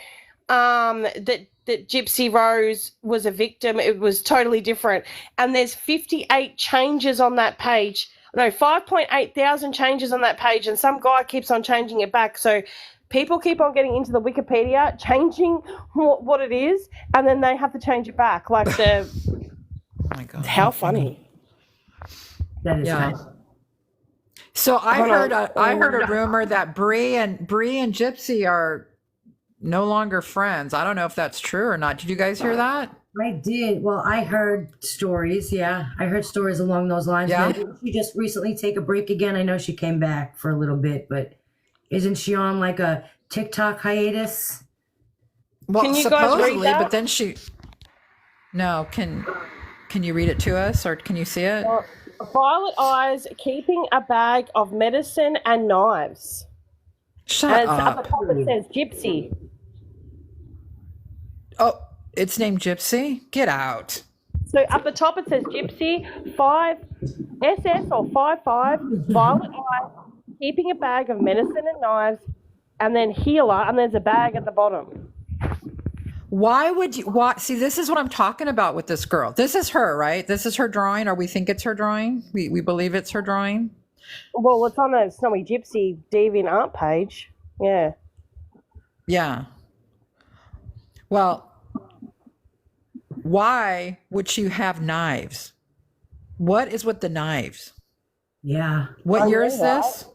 that Gypsy Rose was a victim, it was totally different. And there's 58 changes on that page. No, 5.8 thousand changes on that page, and some guy keeps on changing it back. So people keep on getting into the Wikipedia, changing what it is, and then they have to change it back. Like the Oh my god. how funny. That is Yeah. kind. So I Hold heard on. I heard a rumor that Bree and Gypsy are no longer friends. I don't know if that's true or not. Did you guys hear that? I did. Well, I heard stories. Yeah, I heard stories along those lines. Yeah. Didn't she just recently take a break again? I know she came back for a little bit, but isn't she on like a TikTok hiatus? Well, Can you guys read supposedly, that? but then she. No, can you read it to us, or can you see it? Violet eyes keeping a bag of medicine and knives. Shut And at the up. top it says Gypsy. Oh, it's named Gypsy. Get out. So at the top it says Gypsy 5 SS or 55 Violet eyes keeping a bag of medicine and knives, and then healer, and there's a bag at the bottom. Why would you? Why? See, this is what I'm talking about with this girl. This is her, right? This is her drawing, or we think it's her drawing. We believe it's her drawing. Well, it's on the Snowy Gypsy DeviantArt page. Yeah. Yeah. Well, why would she have knives? What is with the knives? Yeah. What year know is that. this?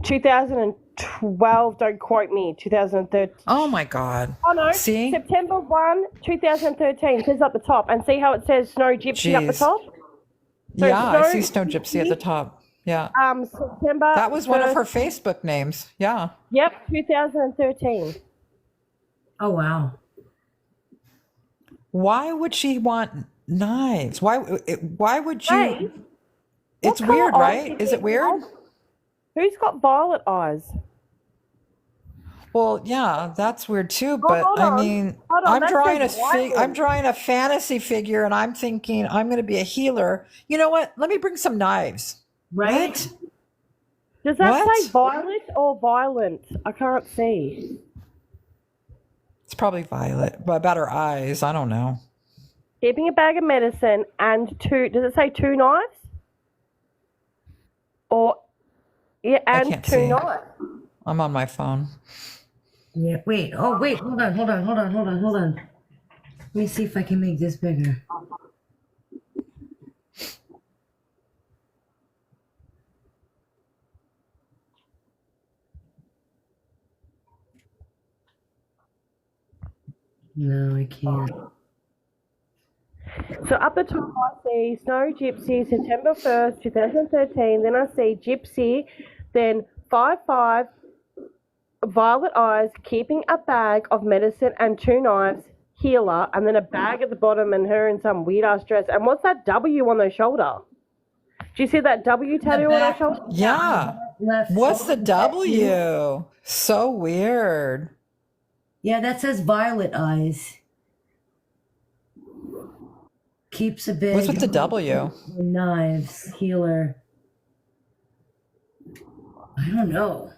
2012, don't quote me, 2013. Oh my God. Oh no, See? September 1, 2013, says up the top. And see how it says Snow Gypsy up the Jeez. top? So Yeah, I see Snow Snow Gypsy at the top. Yeah. September. That was one of 1st. her Facebook names. Yeah. Yep, 2013. Oh wow. Why would she want knives? Why would you? Hey, It's what weird, colour right? eyes Is it weird? Who's got violet eyes? Well, yeah, that's weird too. But hold I on. mean, Hold on, I'm that drawing says violet. I'm drawing a fantasy figure, and I'm thinking I'm going to be a healer. You know what? Let me bring some knives. Right? What? Does that What? say violet or violent? I can't see. It's probably violet, but about her eyes, I don't know. Keeping a bag of medicine and two. Does it say 2 knives? Or yeah, and can't 2 see. knives. I'm on my phone. Yeah. Wait. Oh wait. Hold on. Let me see if I can make this bigger. No, I can't. So up the top, I see Snow Gypsy, September 1st, 2013. Then I see Gypsy, then 5 Violet Eyes, keeping a bag of medicine and 2 knives, healer, and then a bag at the bottom and her in some weird ass dress. And what's that W on her shoulder? Do you see that W tattoo on her back. shoulder? Yeah. Left. What's the shoulder. W? So weird. Yeah, that says violet eyes. Keeps a big What's with the W? knives, healer. I don't know.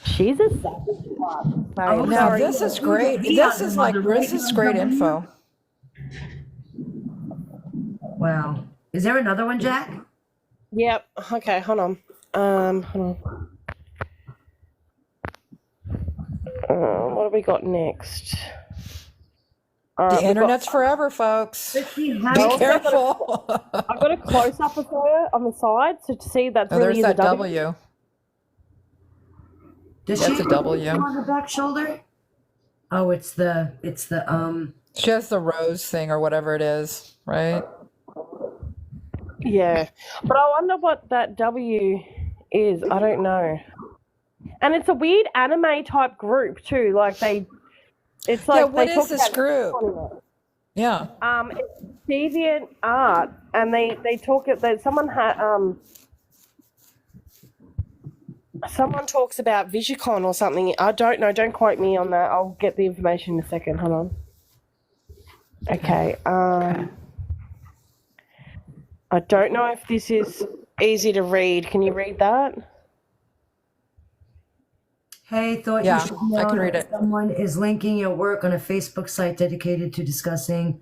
She's a savage. Oh, Now sorry. this is great. Yeah, This is like this is great info. Wow. Is there another one, Jack? Yep. Okay, hold on. Hold on. What have we got next? The internet's forever, folks. Be careful. I've got a close up of her on the side so to see that's Oh, really there's is that a W. Does That's she a W. on the back shoulder? Oh, it's the She has the rose thing or whatever it is, right? Yeah, but I wonder what that W is. I don't know. And it's a weird anime type group too. Like it's like Yeah, what they is talk this about group? Yeah. It's DeviantArt, and they talk that someone had someone talks about Vigicon or something. I don't know. Don't quote me on that. I'll get the information in a second. Hold on. Okay. I don't know if this is easy to read. Can you read that? Hey, thought Yeah, you should know I can read that it. someone is linking your work on a Facebook site dedicated to discussing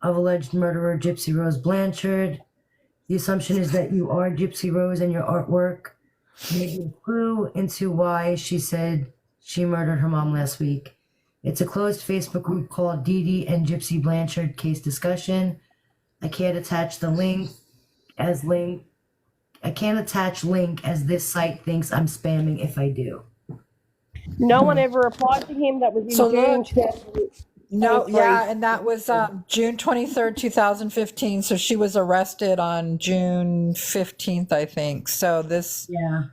of alleged murderer Gypsy Rose Blanchard. The assumption is that you are Gypsy Rose and your artwork maybe a clue into why she said she murdered her mom last week. It's a closed Facebook group called Dee Dee and Gypsy Blanchard Case Discussion. I can't attach link as this site thinks I'm spamming if I do. No one ever replied to him. That was in So June. look- No, yeah, and that was June 23rd, 2015. So she was arrested on June 15th, I think. So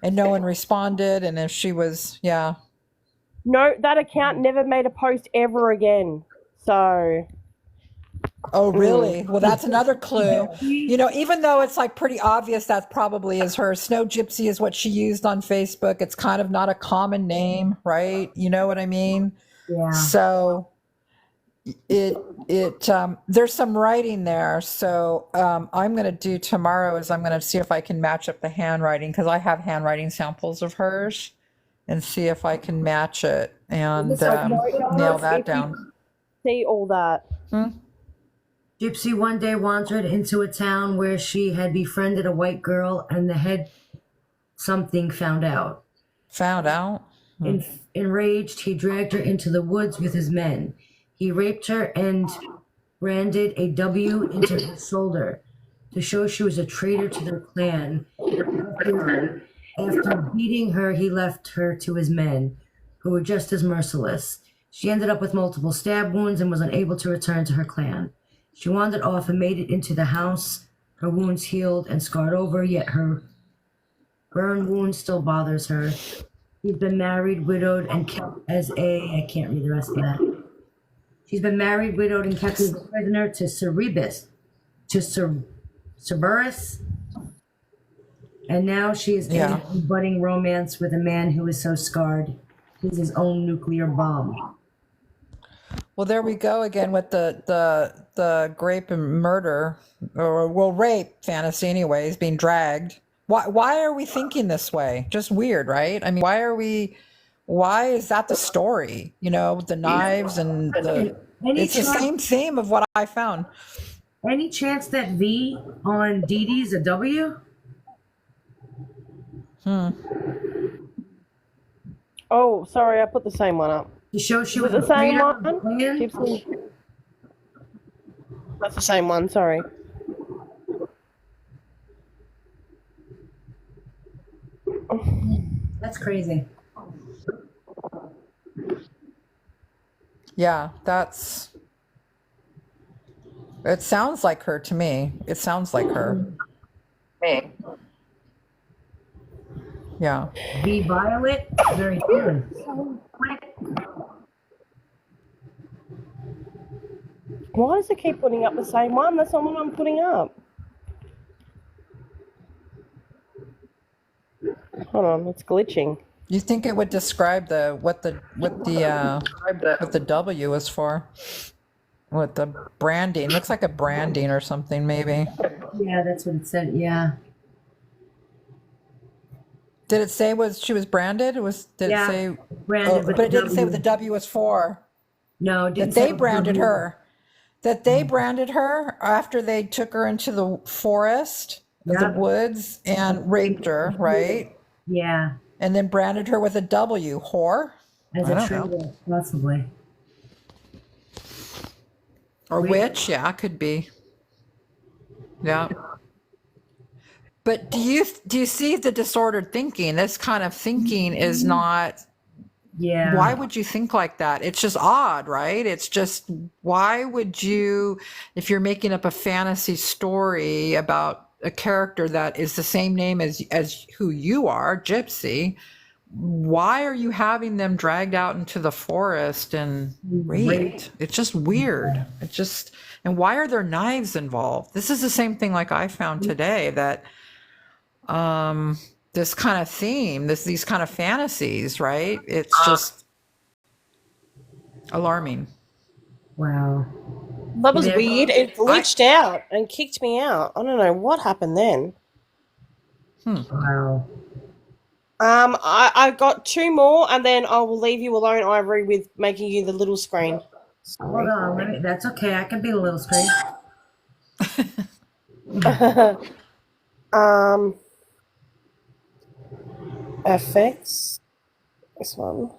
and no one responded. And if she was, No, that account never made a post ever again. So. Oh, really? Well, that's another clue. You know, even though it's like pretty obvious that probably is her. Snow Gypsy is what she used on Facebook. It's kind of not a common name, right? You know what I mean? Yeah. So there's some writing there. So I'm going to do tomorrow is I'm going to see if I can match up the handwriting because I have handwriting samples of hers and see if I can match it and nail that down. See all that. Gypsy one day wandered into a town where she had befriended a white girl and the head something found out. Found out? Enraged, he dragged her into the woods with his men. He raped her and branded a W into her shoulder to show she was a traitor to their clan. After beating her, he left her to his men, who were just as merciless. She ended up with multiple stab wounds and was unable to return to her clan. She wandered off and made it into the house. Her wounds healed and scarred over, yet her burn wound still bothers her. She's been married, widowed, and kept as I can't read the rest of that. She's been married, widowed, and kept as a prisoner to Cerberus. And now she is in a budding romance with a man who is so scarred. He's his own nuclear bomb. Well, there we go again with the grape and murder, or rape fantasy anyways, being dragged. Why are we thinking this way? Just weird, right? I mean, why is that the story? You know, the knives and it's the same theme of what I found. Any chance that V on Dee Dee's a W? Oh, sorry, I put the same one up. To show she was the same one? Gypsy. That's the same one, sorry. That's crazy. Yeah, it sounds like her to me. It sounds like her. Me. Yeah. V Violet, very good. Why does it keep putting up the same one? That's not what I'm putting up. Hold on, it's glitching. You think it would describe what the W is for? What the branding looks like, a branding or something, maybe. Yeah, that's what it said. Yeah. Did it say she was branded? Did it say branded? But it didn't say what the W was for. No, it didn't. That they branded her. That they branded her after they took her into the forest, the woods, and raped her, right? Yeah. And then branded her with a W, whore. As a traitor, possibly. Or witch, yeah, could be. Yeah. But do you see the disordered thinking? This kind of thinking is not. Yeah. Why would you think like that? It's just odd, right? It's just, why would you, if you're making up a fantasy story about a character that is the same name as who you are, Gypsy, why are you having them dragged out into the forest and raped? It's just weird. And why are there knives involved? This is the same thing like I found today, that this kind of theme, these kind of fantasies, right? It's just alarming. Wow. That was weird. It glitched out and kicked me out. I don't know what happened then. Wow. I got two more, and then I will leave you alone, Ivory, with making you the little screen. Hold on, that's okay. I can be the little screen. FX. This one.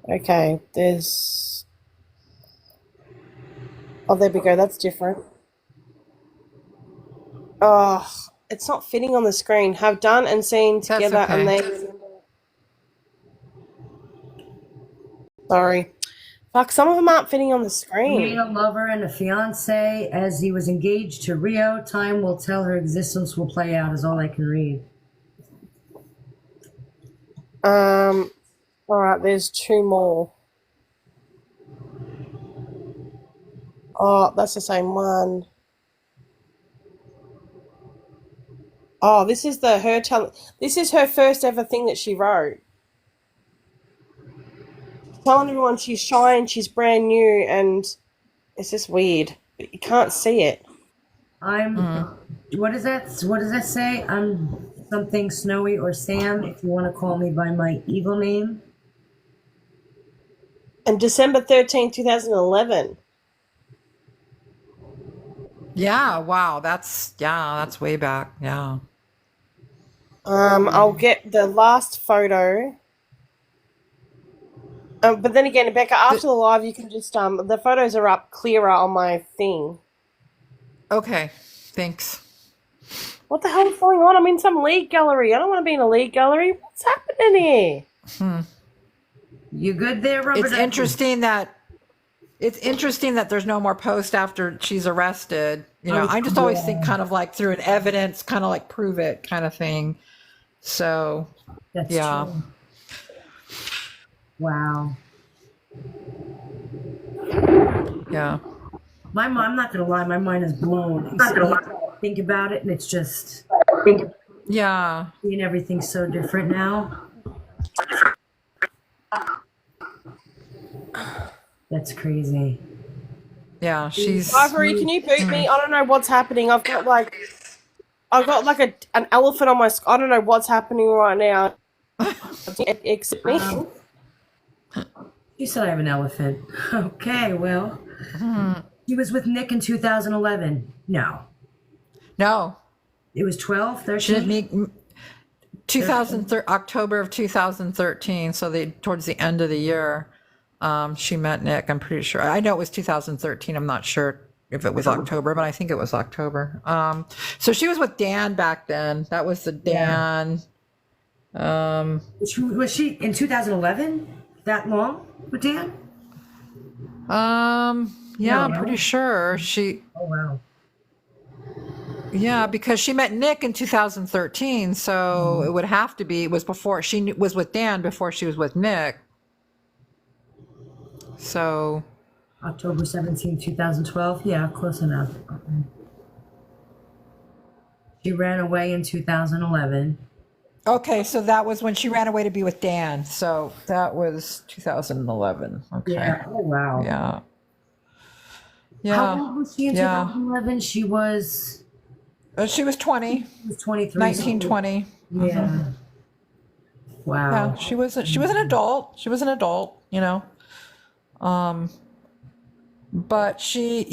Okay, there's... Oh, there we go. That's different. Oh, it's not fitting on the screen. Have done and seen together and okay. they... Sorry. Fuck, some of them aren't fitting on the Meet screen. a lover and a fiance as he was engaged to Rio. Time will tell, her existence will play out is all I can read. Alright, there's two more. Oh, that's the same one. Oh, this is this is her first ever thing that she wrote. Telling everyone she's shy and she's brand new, and it's just weird. You can't see it. What does that say? I'm something Snowy or Sam, if you want to call me by my evil name. And December 13, 2011. Yeah, wow, that's way back. Yeah. I'll get the last photo. But then again, Becca, after the live, you can just the photos are up clearer on my thing. Okay, thanks. What the hell is going on? I'm in some league gallery. I don't want to be in a league gallery. What's happening here? You good there, Robert? It's interesting that there's no more post after she's arrested. You know, I just always think kind of like through an evidence, kind of like prove it kind of thing. So, That's yeah. true. Wow. Yeah. I'm not gonna lie, my mind is blown. Think about it, and it's just Yeah. seeing everything so different now. That's crazy. Yeah, she's Ivory, can you boot me? I don't know what's happening. I've got like an elephant on my. I don't know what's happening right now. Except me. You said I have an elephant. Okay, well. He was with Nick in 2011. No. no. It was 12, She 13? didn't meet 2013 October of 2013. So towards the end of the year, she met Nick. I'm pretty sure. I know it was 2013. I'm not sure if it was October, but I think it was October. So she was with Dan back then. That was the Dan. Was she in 2011? That long with Dan? Yeah, I'm No. pretty sure she. Oh, wow. Yeah, because she met Nick in 2013, so it would have to be. It was before she was with Dan before she was with Nick. So October 17, 2012? Yeah, close enough. Okay. She ran away in 2011. okay, so that was when she ran away to be with Dan. So that was 2011. Okay. Yeah. Oh, wow. Yeah. How Yeah. old was she in Yeah. 2011? She was, She was 20, she was 23. 1920. Yeah. Wow. Yeah, she was an adult. She was an adult, you know. But she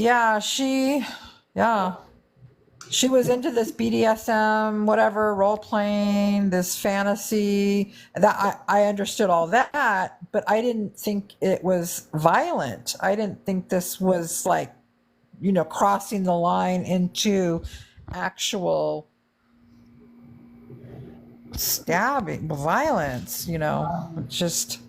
was into this BDSM, whatever, role playing, this fantasy. That I understood all that, but I didn't think it was violent. I didn't think this was like, you know, crossing the line into actual stabbing, violence, you know, just.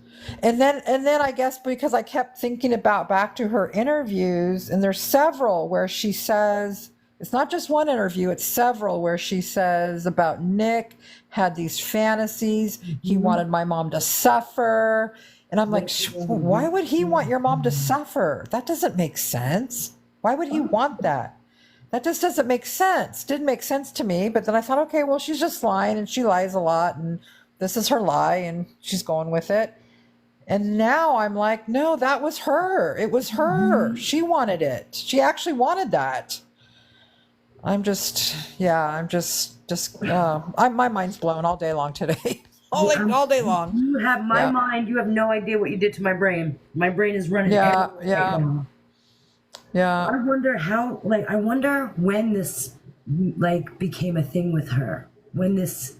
And then I guess because I kept thinking about back to her interviews, and there's several where she says, it's not just one interview, it's several where she says about Nick had these fantasies. He wanted my mom to suffer. And I'm like, why would he want your mom to suffer? That doesn't make sense. Why would he want that? That just doesn't make sense. Didn't make sense to me. But then I thought, okay, well, she's just lying, and she lies a lot, and this is her lie, and she's going with it. And now I'm like, no, that was her. It was her. She wanted it. She actually wanted that. My mind's blown all day long today. all day long. You have my mind. You have no idea what you did to my brain. My brain is running. Yeah, everywhere right now. Yeah. I wonder when this became a thing with her. When this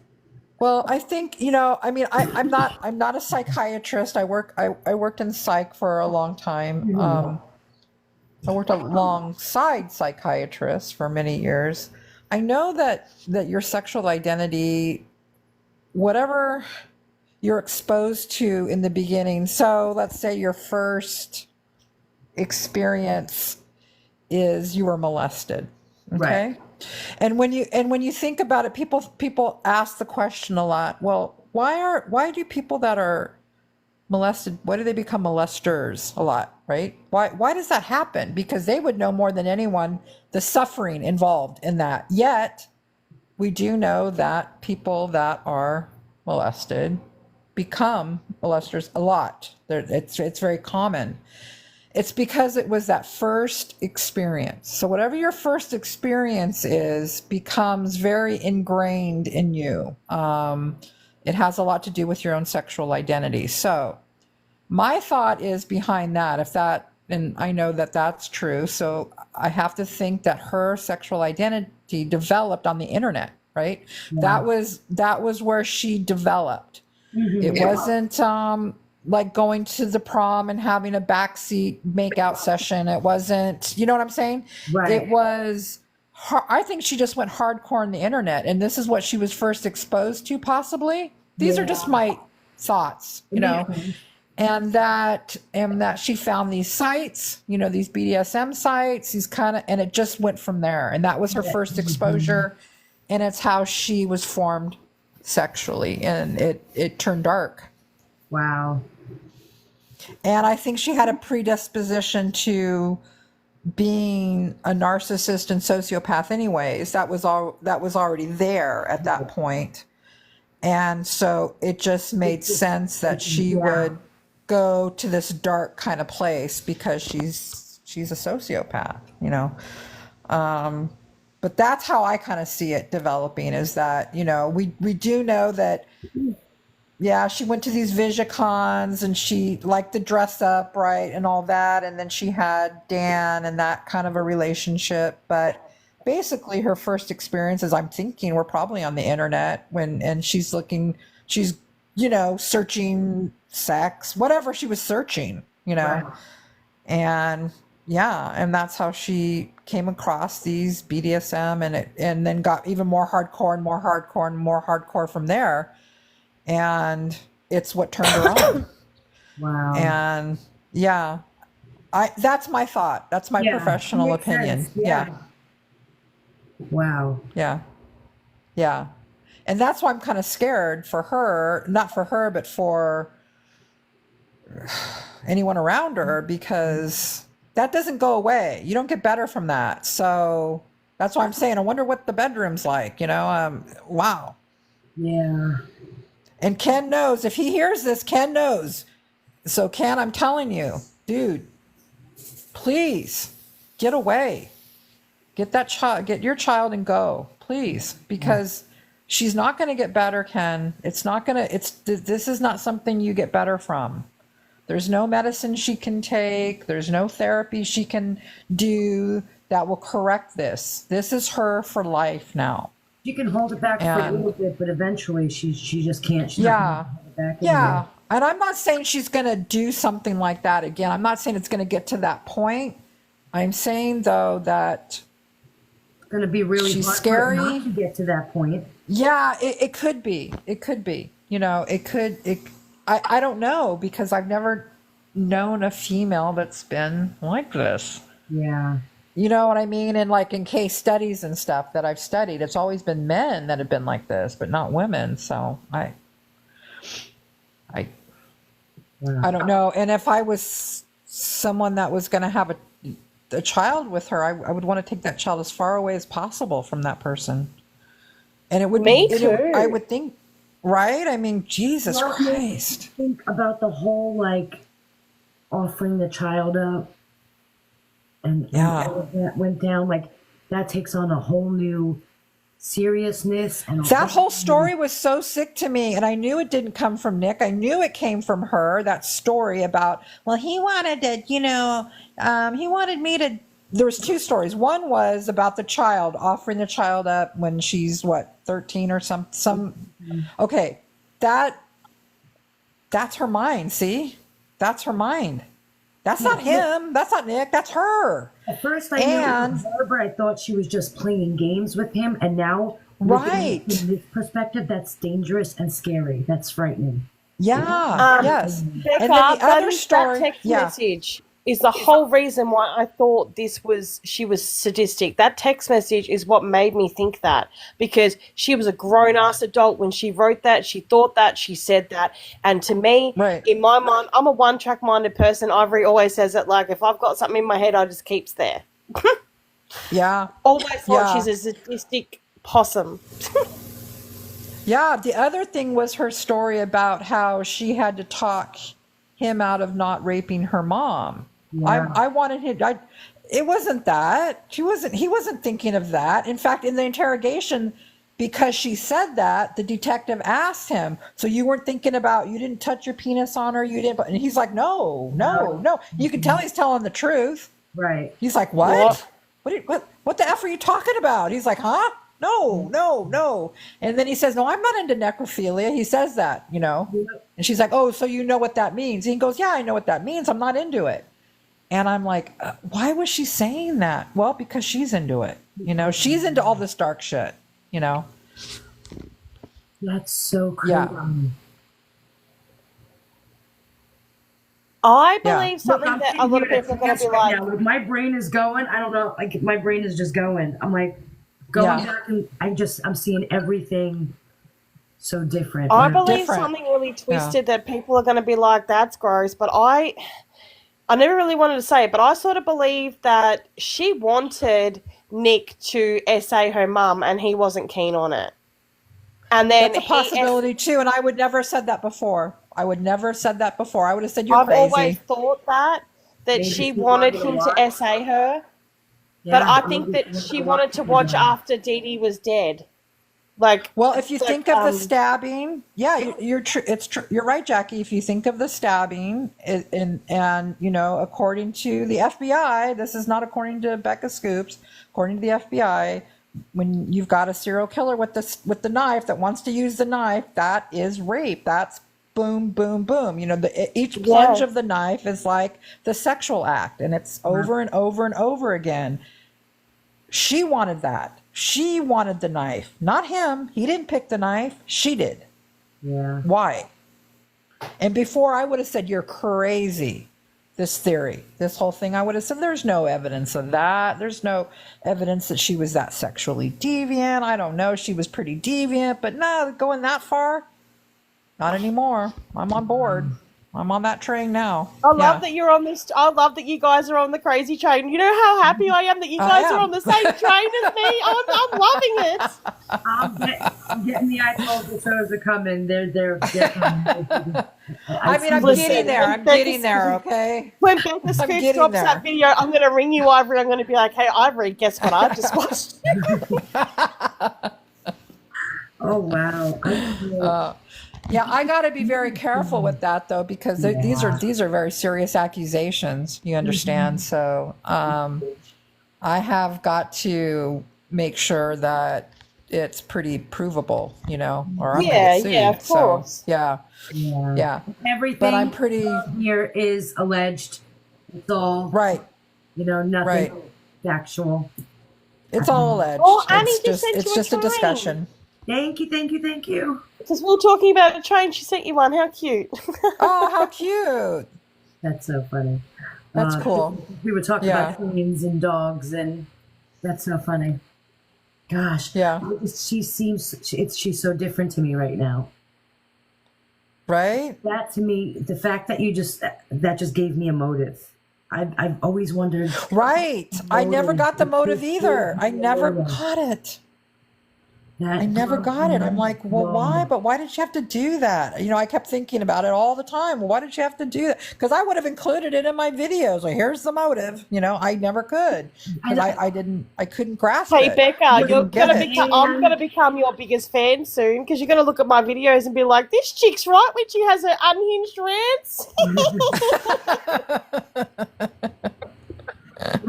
Well, I think, I mean, I'm not a psychiatrist. I worked in psych for a long time. I worked alongside psychiatrists for many years. I know that your sexual identity, whatever you're exposed to in the beginning. So let's say your first experience is you were molested. Okay. Right. And when you think about it, people ask the question a lot. Well, why do people that are molested, why do they become molesters a lot, right? Why does that happen? Because they would know more than anyone the suffering involved in that. Yet we do know that people that are molested become molesters a lot. It's very common. It's because it was that first experience. So whatever your first experience is becomes very ingrained in you. It has a lot to do with your own sexual identity. So my thought is behind that, and I know that that's true. So I have to think that her sexual identity developed on the internet, right? Yeah. That was where she developed. It wasn't like going to the prom and having a backseat makeout session. It wasn't, you know what I'm saying? Right. It was, I think she just went hardcore on the internet, and this is what she was first exposed to, possibly. These are just my thoughts, and that she found these sites, these BDSM sites, and it just went from there. And that was her first exposure, and it's how she was formed sexually, and it turned dark. Wow. And I think she had a predisposition to being a narcissist and sociopath anyways. That was already there at that point. And so it just made sense that she would go to this dark kind of place because she's a sociopath, but that's how I kind of see it developing, is that, we do know that, she went to these VisiCons and she liked to dress up, right, and all that. And then she had Dan and that kind of a relationship. But basically her first experiences, I'm thinking, were probably on the internet and she's searching sex, whatever she was searching, Right. and that's how she came across these BDSM, and then got even more hardcore and more hardcore and more hardcore from there. And it's what turned her on. Wow. And that's my thought. That's my professional opinion. Sense. Yeah. Wow. Yeah. Yeah. And that's why I'm kind of scared for her, not for her, but for anyone around her, because that doesn't go away. You don't get better from that. So that's why I'm saying, I wonder what the bedroom's like, wow. Yeah. And Ken knows. If he hears this, Ken knows. So Ken, I'm telling you, dude, please get away. Get your child and go, please, because she's not going to get better, Ken. This is not something you get better from. There's no medicine she can take. There's no therapy she can do that will correct this. This is her for life now. She can hold it back for a little bit, but eventually she just can't. She's not gonna hold it back anymore. And I'm not saying she's going to do something like that again. I'm not saying it's going to get to that point. I'm saying, though, that it's going to be really she's hard scary for her not to get to that point. Yeah, it could be. It could be. I don't know, because I've never known a female that's been like this. Yeah. You know what I mean? And like in case studies and stuff that I've studied, it's always been men that have been like this, but not women. So I don't know. And if I was someone that was going to have a child with her, I would want to take that child as far away as possible from that person. And it would I would think, right? I mean, Jesus Christ. Think about the whole, like, offering the child up. And all of that went down, like, that takes on a whole new seriousness. And that whole story was so sick to me, and I knew it didn't come from Nick. I knew it came from her, that story about, well, he wanted to, he wanted me to there was two stories. One was about the child, offering the child up when she's 13 or some. Okay, that's her mind. See, that's her mind. That's not him. That's not Nick. That's her. At first, I knew it was her, but I thought she was just playing games with him. And now, right, from this perspective, that's dangerous and scary. That's frightening. Yeah. Yes. Becca, And then the other story. that text message is the whole reason why I thought she was sadistic. That text message is what made me think that, because she was a grown-ass adult when she wrote that, she thought that, she said that, and to me, in my mind, I'm a one-track minded person. Ivory always says it, like, if I've got something in my head, I just keeps there. Yeah. Always thought she's a sadistic possum. Yeah, the other thing was her story about how she had to talk him out of not raping her mom. Yeah. I wanted him. It wasn't that. He wasn't thinking of that. In fact, in the interrogation, because she said that, the detective asked him, "So you weren't thinking about? You didn't touch your penis on her? You didn't?" And he's like, "No." You can tell he's telling the truth. Right. He's like, "What? What the f are you talking about?" He's like, "Huh? No. And then he says, "No, I'm not into necrophilia." He says that, And she's like, "Oh, so you know what that means?" He goes, "Yeah, I know what that means. I'm not into it." And I'm like, why was she saying that? Well, because she's into it. She's into all this dark shit, That's so crazy. Yeah. I believe something that a lot of people are going to be like... Now, my brain is going. I don't know. Like, my brain is just going. I'm like, going back, and I'm seeing everything so different. I believe something really twisted that people are going to be like, that's gross. But I never really wanted to say it, but I sort of believe that she wanted Nick to essay her mum and he wasn't keen on it. And then that's a possibility too, and I would never have said that before. I would have said you're crazy. I've always thought that maybe she wanted him to essay her. Yeah, but I think that she wanted to watch after Dee Dee was dead. Well, if you think of the stabbing, you're you're right, Jackie. If you think of the stabbing, and according to the FBI, this is not according to Becca Scoops. According to the FBI, when you've got a serial killer with the knife that wants to use the knife, that is rape. That's boom, boom, boom. Each plunge of the knife is like the sexual act, and it's over and over and over again. She wanted that. She wanted the knife, not him. He didn't pick the knife. She did. Yeah. Why? And before I would have said, you're crazy. This theory, this whole thing, I would have said, there's no evidence of that. There's no evidence that she was that sexually deviant. I don't know. She was pretty deviant, but no, going that far, not anymore. I'm on board. I'm on that train now. I love that you're on this. I love that you guys are on the crazy train. You know how happy I am that you guys are on the same train as me. I'm loving it. I'm getting the eyeballs. The shows are coming. They're coming. I'm getting there. I'm getting there. Okay. When Becca Scoops drops that video, I'm going to ring you, Ivory. I'm going to be like, "Hey, Ivory, guess what I've just watched?" Oh wow. Yeah, I got to be very careful with that though, because these are very serious accusations. You understand? So I have got to make sure that it's pretty provable, or I'm gonna get sued. Yeah, of course. So, yeah. Everything but I'm pretty here is alleged. It's all right. Nothing factual. It's all alleged. Oh, Annie it's just a discussion. Thank you. Because we were talking about a train, she sent you one. How cute. Oh, how cute. That's so funny. That's cool. We were talking about trains and dogs, and that's so funny. Gosh. Yeah. She's so different to me right now. Right? That to me, the fact that that just gave me a motive. I've always wondered. Right. I never got the motive either. I never got it. I never got it. I'm like, well, why? But why did you have to do that? I kept thinking about it all the time. Well, why did you have to do that? Because I would have included it in my videos. Like, here's the motive. I never could. Because I couldn't grasp it. Hey, Becca, I'm going to become your biggest fan soon, because you're going to look at my videos and be like, this chick's right when she has her unhinged rants.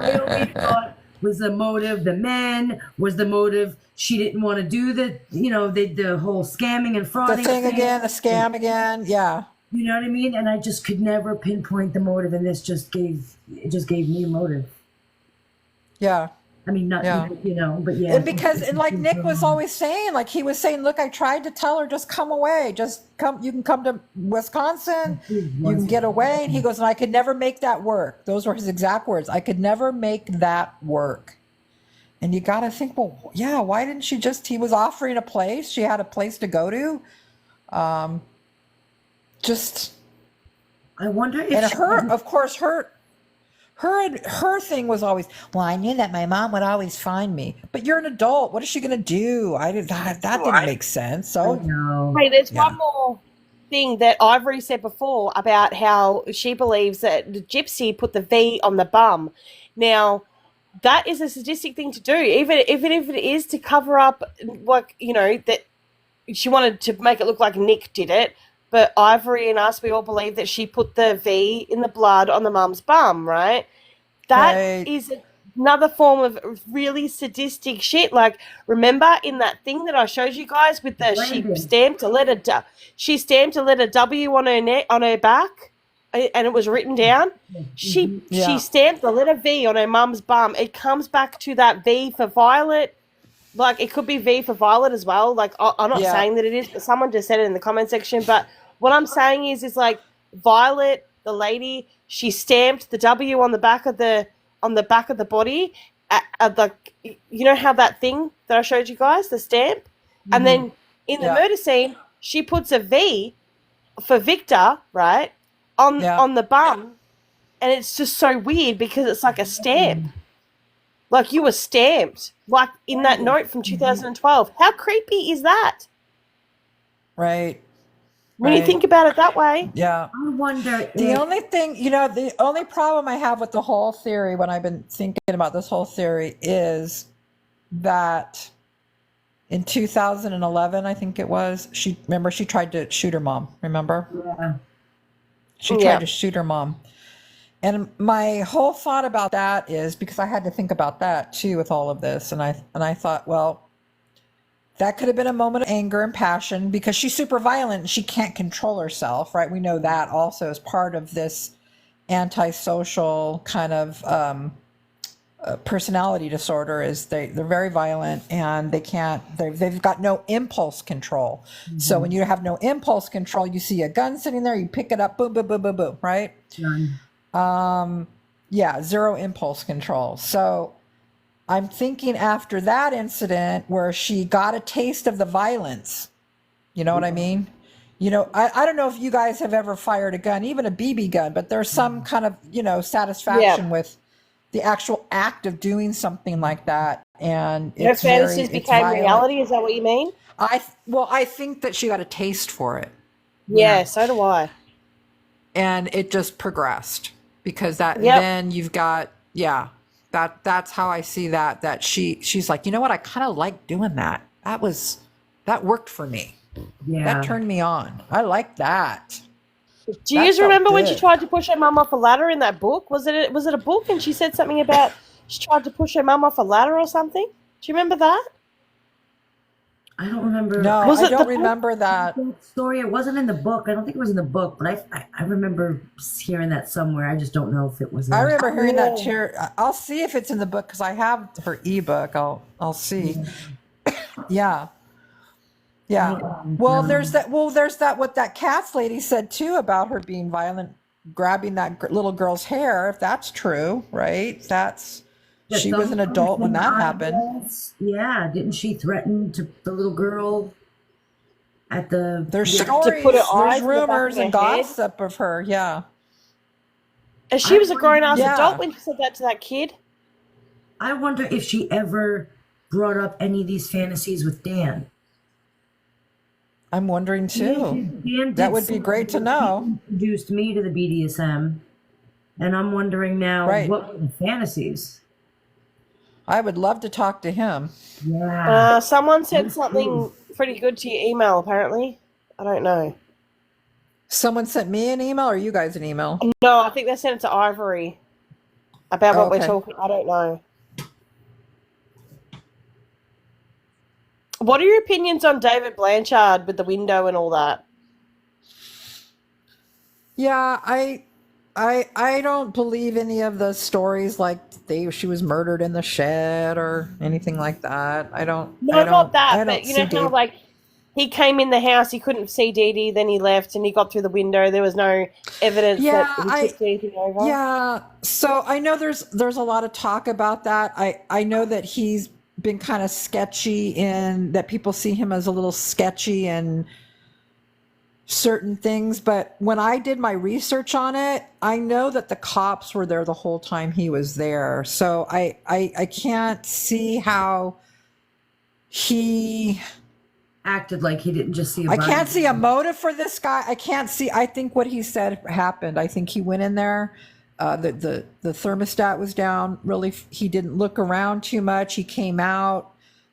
I always thought was the motive the men, was the motive she didn't want to do the whole scamming and The frauding thing again, the scam again. Yeah. You know what I mean? And I just could never pinpoint the motive, and this just gave me a motive. Yeah. I mean, not Yeah. but yeah. And because, and like Nick was always saying, like he was saying, look, I tried to tell her, just come away, just come. You can come to Wisconsin, you can get away. And he goes, and I could never make that work. Those were his exact words. I could never make that work. And you got to think, well, yeah, why didn't she just? He was offering a place. She had a place to go to. Just. I wonder if And her, of course, her thing was always, well, I knew that my mom would always find me. But you're an adult. What is she going to do? That didn't make sense. So no. Hey, there's one more thing that Ivory said before about how she believes that the Gypsy put the V on the bum. Now, that is a sadistic thing to do, even if it is to cover up, like, that she wanted to make it look like Nick did it. But Ivory and us, we all believe that she put the V in the blood on the mum's bum, right? That is another form of really sadistic shit. Like, remember in that thing that I showed you guys with the she stamped a letter W on her back, and it was written down. She stamped the letter V on her mum's bum. It comes back to that V for Violet. Like, it could be V for Violet as well. Like, I'm not saying that it is, but someone just said it in the comment section. But what I'm saying is like Violet, the lady, she stamped the W on the back of the body. You know how that thing that I showed you guys, the stamp, and then in the murder scene, she puts a V for Victor, right, on the bum, and it's just so weird because it's like a stamp. Like, you were stamped, like in that note from 2012. How creepy is that? Right. When you think about it that way. Yeah. I wonder. The only thing, the only problem I have with the whole theory when I've been thinking about this whole theory is that in 2011, I think it was, she tried to shoot her mom. Remember? Yeah. She tried to shoot her mom. And my whole thought about that is, because I had to think about that too with all of this, and I thought, well, that could have been a moment of anger and passion because she's super violent and she can't control herself, right? We know that also as part of this antisocial kind of personality disorder is they're very violent and they've got no impulse control. Mm-hmm. So when you have no impulse control, you see a gun sitting there, you pick it up, boom, boom, boom, boom, boom, right? Zero impulse control. So I'm thinking after that incident where she got a taste of the violence, you know what I mean? I don't know if you guys have ever fired a gun, even a BB gun, but there's some kind of, satisfaction with the actual act of doing something like that. And your fantasies became reality. Is that what you mean? I think that she got a taste for it. Yeah, so do I. And it just progressed because then you've got, that's how I see that she's like, you know what? I kind of like doing that. That worked for me. Yeah. That turned me on. I like that. Do you guys remember when she tried to push her mum off a ladder in that book? Was it a book? And she said something about she tried to push her mum off a ladder or something. Do you remember that? I don't remember. No, I don't remember that story. It wasn't in the book. I don't think it was in the book, but I remember hearing that somewhere. I just don't know if it was. I remember hearing that too. I'll see if it's in the book because I have her ebook. I'll see. Yeah. Well, there's that. What that Katz lady said too about her being violent, grabbing that little girl's hair. If that's true, right? She was an adult when that happened. Yeah, didn't she threaten the little girl at the? There's stories, to put there's rumors and gossip of her. Yeah, and she was a grown-ass adult when she said that to that kid. I wonder if she ever brought up any of these fantasies with Dan. I'm wondering too. That would be great to know. He introduced me to the BDSM, and I'm wondering now what were the fantasies. I would love to talk to him. Yeah. Someone said something pretty good to your email, apparently. I don't know. Someone sent me an email or you guys an email? No, I think they sent it to Ivory. about what we're Okay. talking. I don't know. What are your opinions on David Blanchard with the window and all that? Yeah, I don't believe any of the stories like she was murdered in the shed or anything like that. No, not that, I but don't you see know how Dave. like he came in the house, he couldn't see Dee Dee, then he left and he got through the window. There was no evidence Yeah, that he took anything over. yeah. So I know there's a lot of talk about that. I know that he's been kind of sketchy in that people see him as a little sketchy and certain things, but when I did my research on it, I know that the cops were there the whole time he was there. So I can't see how he Acted like he didn't just see a I body. can't see a motive for this guy. I think what he said happened. I think he went in there. The thermostat was down. Really, he didn't look around too much. He came out.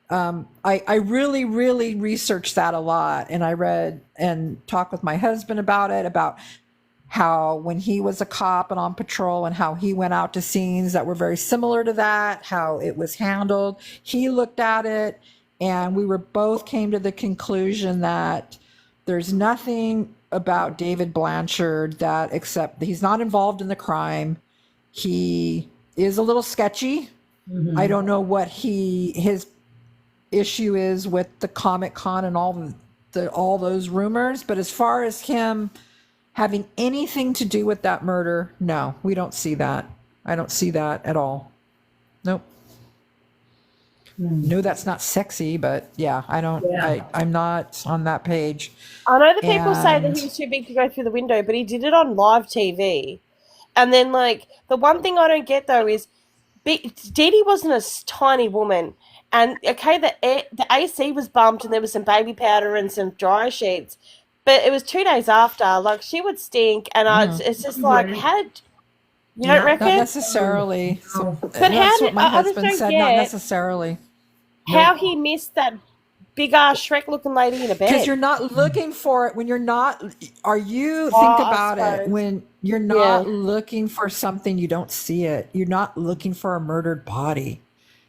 I really, really researched that a lot. And I read and talked with my husband about it, about how when he was a cop and on patrol and how he went out to scenes that were very similar to that, how it was handled. He looked at it. And we were both came to the conclusion that there's nothing about David Blanchard that except he's not involved in the crime. He is a little sketchy. I don't know what his issue is with the Comic-Con and all those rumors, but as far as him having anything to do with that murder, no, we don't see that. I don't see that at all. Nope. No, that's not sexy, but yeah, I don't. Yeah. I'm not on that page. I know that people say that And- he was too big to go through the window, but he did it on live TV. And then, like, the one thing I don't get though is Dee Dee wasn't a tiny woman. And okay, the AC was bumped and there was some baby powder and some dryer sheets, but it was 2 days after. Like, she would stink, and it's just like, how did you don't reckon? Not necessarily. So, But that's how what did my I just husband don't said. get Not necessarily. how he missed that big ass Shrek looking lady in a bed. Because you're not looking for it when you're not. Are you think I about it suppose. when you're not looking for something, you don't see it. You're not looking for a murdered body.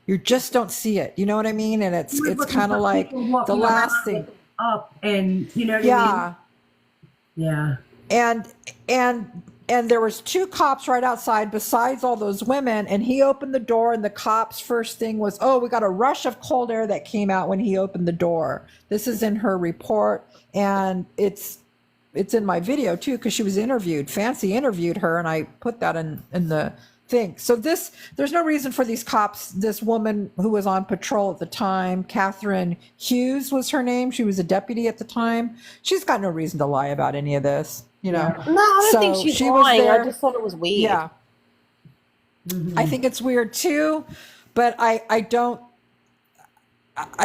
You just don't see it. You know what I mean? And it's kind of like the last thing. Up and you know what I mean? Yeah. And there was 2 cops right outside besides all those women, and he opened the door, and the cops' first thing was, oh, we got a rush of cold air that came out when he opened the door. This is in her report, and it's in my video too, because she was interviewed. Fancy interviewed her, and I put that in the thing. So there's no reason for these cops. This woman who was on patrol at the time, Catherine Hughes was her name. She was a deputy at the time. She's got no reason to lie about any of this, you know. No, I don't think So she's she was lying. there. I just thought it was weird. Yeah. I think it's weird too, but I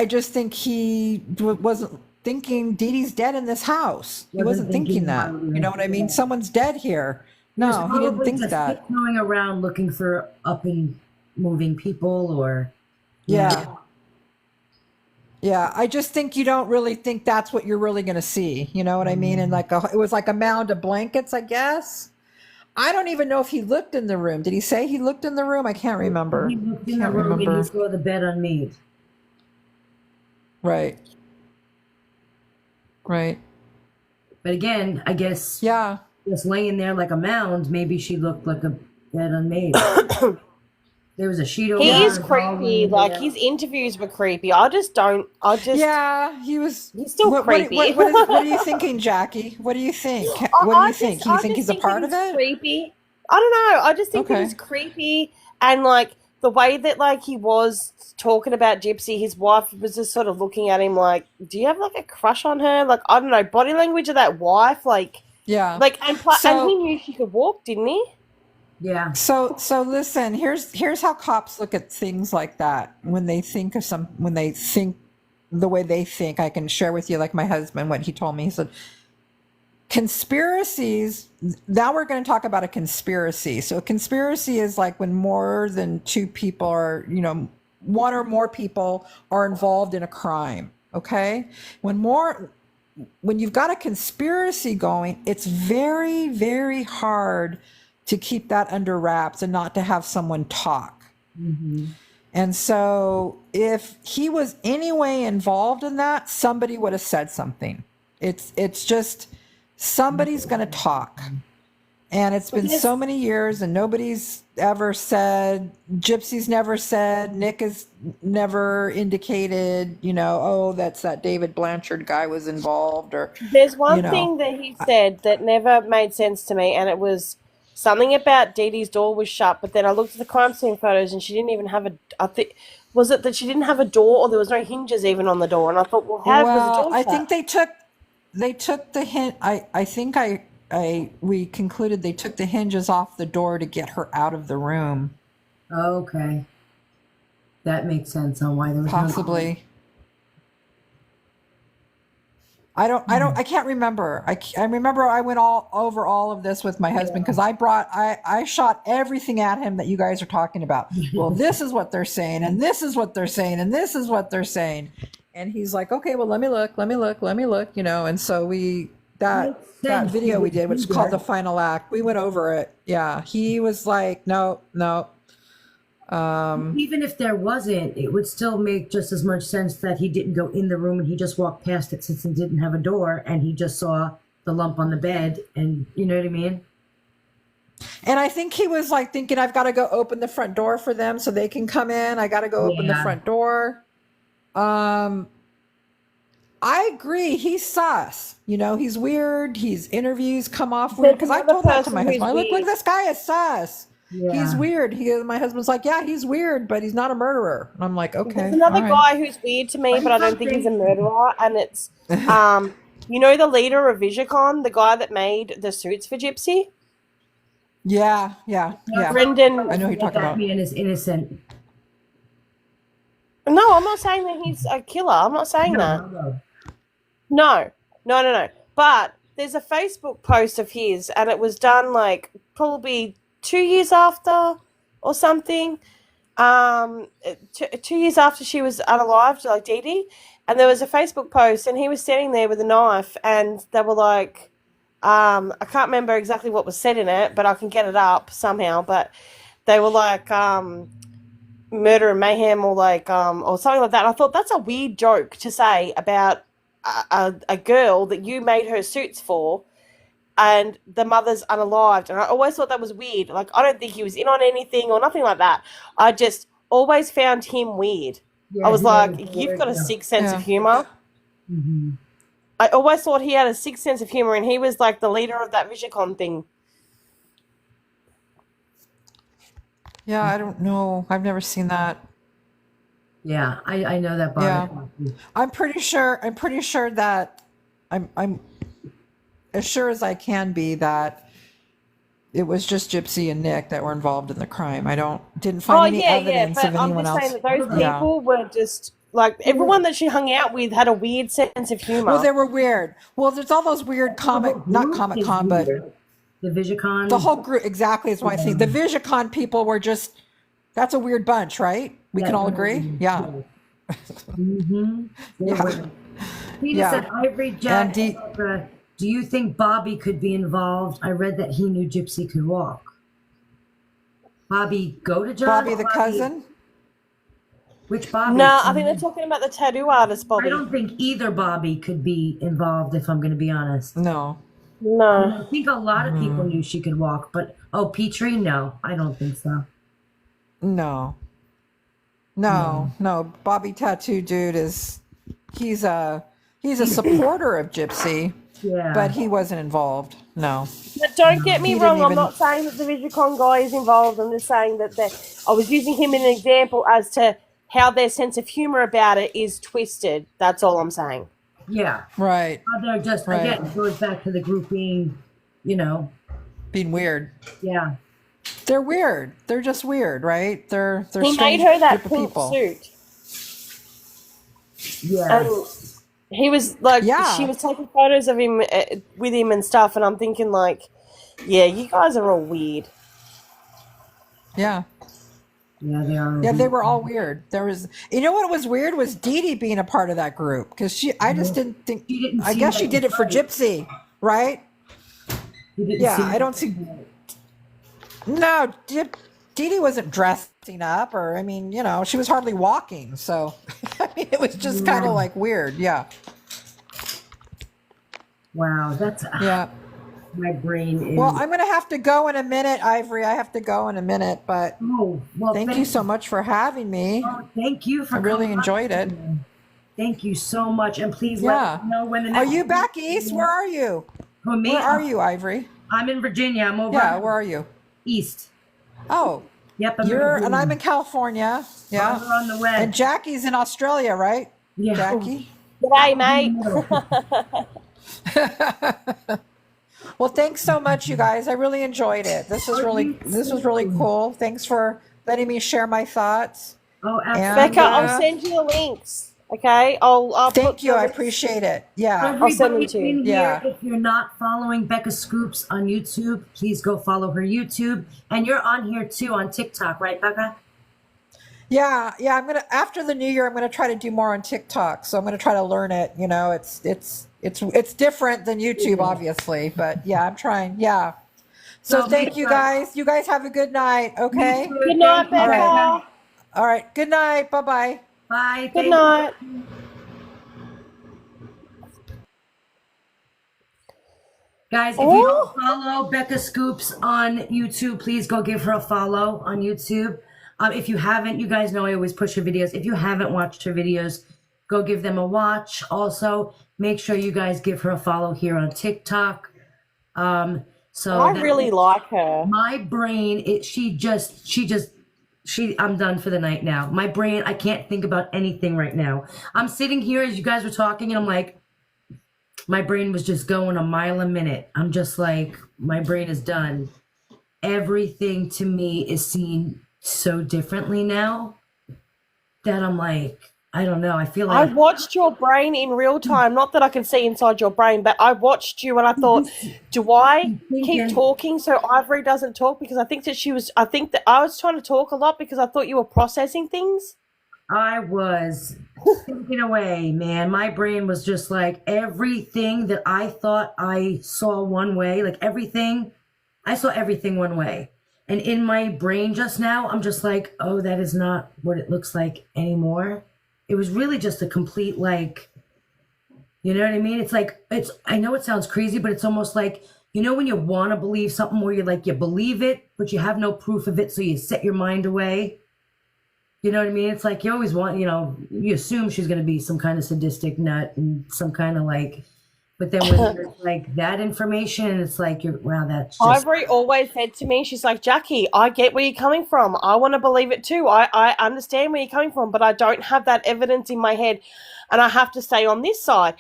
just think he wasn't thinking Dee Dee's dead in this house. He wasn't thinking that. You know what I mean? Someone's dead here. No, he didn't think that. Going around looking for up and moving people, or Yeah. Yeah, I just think you don't really think that's what you're really going to see. You know what I mean? And it was like a mound of blankets, I guess. I don't even know if he looked in the room. Did he say he looked in the room? I can't remember. He looked in the room and he saw the bed unmade. Right. Right. But again, I guess just laying there like a mound, maybe she looked like a bed unmade. There was a sheet over. He her is and creepy. all Like, his interviews were creepy. Yeah, he was. He's still creepy. What are you thinking, Jackie? What do you think? What do you think? You think he's a part of it? Creepy. I don't know. I just think Okay. he was creepy, and like the way that like he was talking about Gypsy, his wife was just sort of looking at him like, "Do you have like a crush on her?" Like, I don't know, body language of that wife, like, Yeah. like, and he knew she could walk, didn't he? Yeah. So listen, here's how cops look at things like that. When they think the way they think, I can share with you, like my husband, what he told me. He said, conspiracies, now we're going to talk about a conspiracy. So a conspiracy is like when more than 2 people are, 1 or more people are involved in a crime. Okay. When you've got a conspiracy going, it's very, very hard to keep that under wraps and not to have someone talk. Mm-hmm. And so if he was anyway involved in that, somebody would have said something. It's just somebody's going to talk. And it's been so many years and nobody's ever said, Gypsy's never said, Nick has never indicated, you know, oh, that's that David Blanchard guy was involved, or There's one you know. thing that he said that never made sense to me, and it was something about Dee Dee's door was shut, but then I looked at the crime scene photos and she didn't even have was it that she didn't have a door, or there was no hinges even on the door? And I thought, well, how was the door I shut? think they took the hint. I think we concluded they took the hinges off the door to get her out of the room. Okay. That makes sense on why there was Possibly. I can't remember. I remember I went over all of this with my husband because I shot everything at him that you guys are talking about. Well, this is what they're saying, and this is what they're saying, and this is what they're saying. And he's like, okay, well, let me look, you know. And so that video we did, which is called The Final Act, we went over it. Yeah. He was like, no. Even if there wasn't, it would still make just as much sense that he didn't go in the room and he just walked past it since it didn't have a door and he just saw the lump on the bed, and you know what I mean? And I think he was like thinking, I've got to go open the front door for them so they can come in. I got to go open the front door. I agree. He's sus. You know, he's weird. His interviews come off weird. Because I told that to my husband. Look, this guy is sus. Yeah. He's weird. My husband's like, yeah, he's weird, but he's not a murderer. And I'm like, okay. There's another guy who's weird to me, but I don't think he's a murderer. And it's, you know, the leader of Vigicon, the guy that made the suits for Gypsy? Yeah. Brendan. I know who you're talking about. That man is innocent. No, I'm not saying that he's a killer. I'm not saying that. No. But there's a Facebook post of his, and it was done like probably 2 years after or something. 2 years after she was unalived, like Dee Dee. And there was a Facebook post, and he was standing there with a knife, and they were like, I can't remember exactly what was said in it, but I can get it up somehow. But they were like, murder and mayhem, or like, or something like that. And I thought that's a weird joke to say about a girl that you made her suits for, and the mother's unalived. And I always thought that was weird. Like, I don't think he was in on anything or nothing like that. I just always found him weird. I was like, you've got a sick sense of humor. Mm-hmm. I always thought he had a sick sense of humor, and he was like the leader of that Vigicon thing. Yeah, I don't know. I've never seen that. Yeah, I know that. Yeah. I'm pretty sure that I'm as sure as I can be that it was just Gypsy and Nick that were involved in the crime. I didn't find any evidence of anyone else. I'm just saying that those people were just like, everyone that she hung out with had a weird sense of humor. Well, they were weird. Well, there's all those weird not Comic Con, but the Vigicon. The whole group, exactly, is what I think. The Vigicon people were just, that's a weird bunch, right? We can all agree? Yeah. Mm-hmm. Yeah. Peter said, Ivory Jack, do you think Bobby could be involved? I read that he knew Gypsy could walk. Bobby go to John? Bobby the cousin? Which Bobby? No, I think they're talking about the tattoo artist, Bobby. I don't think either Bobby could be involved, if I'm going to be honest. No. I think a lot of people knew she could walk, but Petrie, no, I don't think so. No. Bobby Tattoo Dude he's a supporter of Gypsy, but he wasn't involved. No. But don't get me wrong, I'm not saying that the Vigicon guy is involved. I'm just saying that I was using him as an example as to how their sense of humor about it is twisted. That's all I'm saying. Yeah. Right. They're just, again, it goes back to the group being, being weird. Yeah. They're weird. They're just weird, right? They're he made her that pink suit. Yeah. And he was like, she was taking photos of him with him and stuff, and I'm thinking like, yeah, you guys are all weird. Yeah. Yeah, they are. Yeah, they were all weird. There was, what was weird was Dee Dee being a part of that group, because I just didn't think. I guess she did it for Gypsy, right? Yeah, I don't see. No, Dee Dee wasn't dressing up, or I mean, you know, she was hardly walking. So, I mean, it was just kind of like weird. Yeah. Wow, that's Yeah. my brain is. Well, I'm going to have to go in a minute, Ivory. I have to go in a minute, but Oh, well, thank you so much for having me. Oh, thank you for I really coming enjoyed up. it. Thank you so much, and please Yeah. let me know when the Are next. you back east? Where are you? Who, me? Where are you, Ivory? I'm in Virginia. I'm over Yeah, where are you? east. Oh, Yep, I'm you're, in and I'm in California. Yeah. Over on the west. And Jackie's in Australia, right? Yeah. Jackie? G'day, mate. Well, thanks so much, you guys. I really enjoyed it. This was really cool. Thanks for letting me share my thoughts. Oh, And, absolutely. Becca, I'll send you the links. Okay, I'll thank put you. the I links. appreciate it. Yeah. I'll send them Everybody to you. in here, Yeah. if you're not following Becca Scoops on YouTube, please go follow her YouTube. And you're on here too on TikTok, right, Becca? Yeah. I'm gonna, after the new year, I'm gonna try to do more on TikTok. So I'm gonna try to learn it. You know, it's different than YouTube, obviously, but yeah, I'm trying. Yeah. So Well, thank you guys. You guys have a good night. Okay. Good night, Thank you. Becca. All right. Good night. Bye-bye. Bye. Good Thank night. Guys, if you don't follow Becca Scoops on YouTube, please go give her a follow on YouTube. If you haven't, you guys know I always push her videos. If you haven't watched her videos, go give them a watch. Also, make sure you guys give her a follow here on TikTok. So I really like her. my brain, I'm done for the night now. My brain, I can't think about anything right now. I'm sitting here as you guys were talking and I'm like, my brain was just going a mile a minute. I'm just like, my brain is done. Everything to me is seen so differently now that I'm like, I don't know. I feel I like watched your brain in real time. Not that I can see inside your brain, but I watched you and I thought, do I keep talking so Ivory doesn't talk? Because I think that I was trying to talk a lot because I thought you were processing things. I was thinking away, man. My brain was just like everything that I thought I saw one way, like everything, I saw everything one way. And in my brain just now, I'm just like, oh, that is not what it looks like anymore. It was really just a complete, like, you know what I mean? It's like, I know it sounds crazy, but it's almost like, you know, when you want to believe something where you're like, you believe it, but you have no proof of it. So you set your mind away. You know what I mean? It's like you always want, you know, you assume she's going to be some kind of sadistic nut and some kind of like, but then when there's like that information, it's like, wow, that's just. Ivory always said to me, she's like, Jackie, I get where you're coming from. I want to believe it too. I understand where you're coming from, but I don't have that evidence in my head and I have to stay on this side.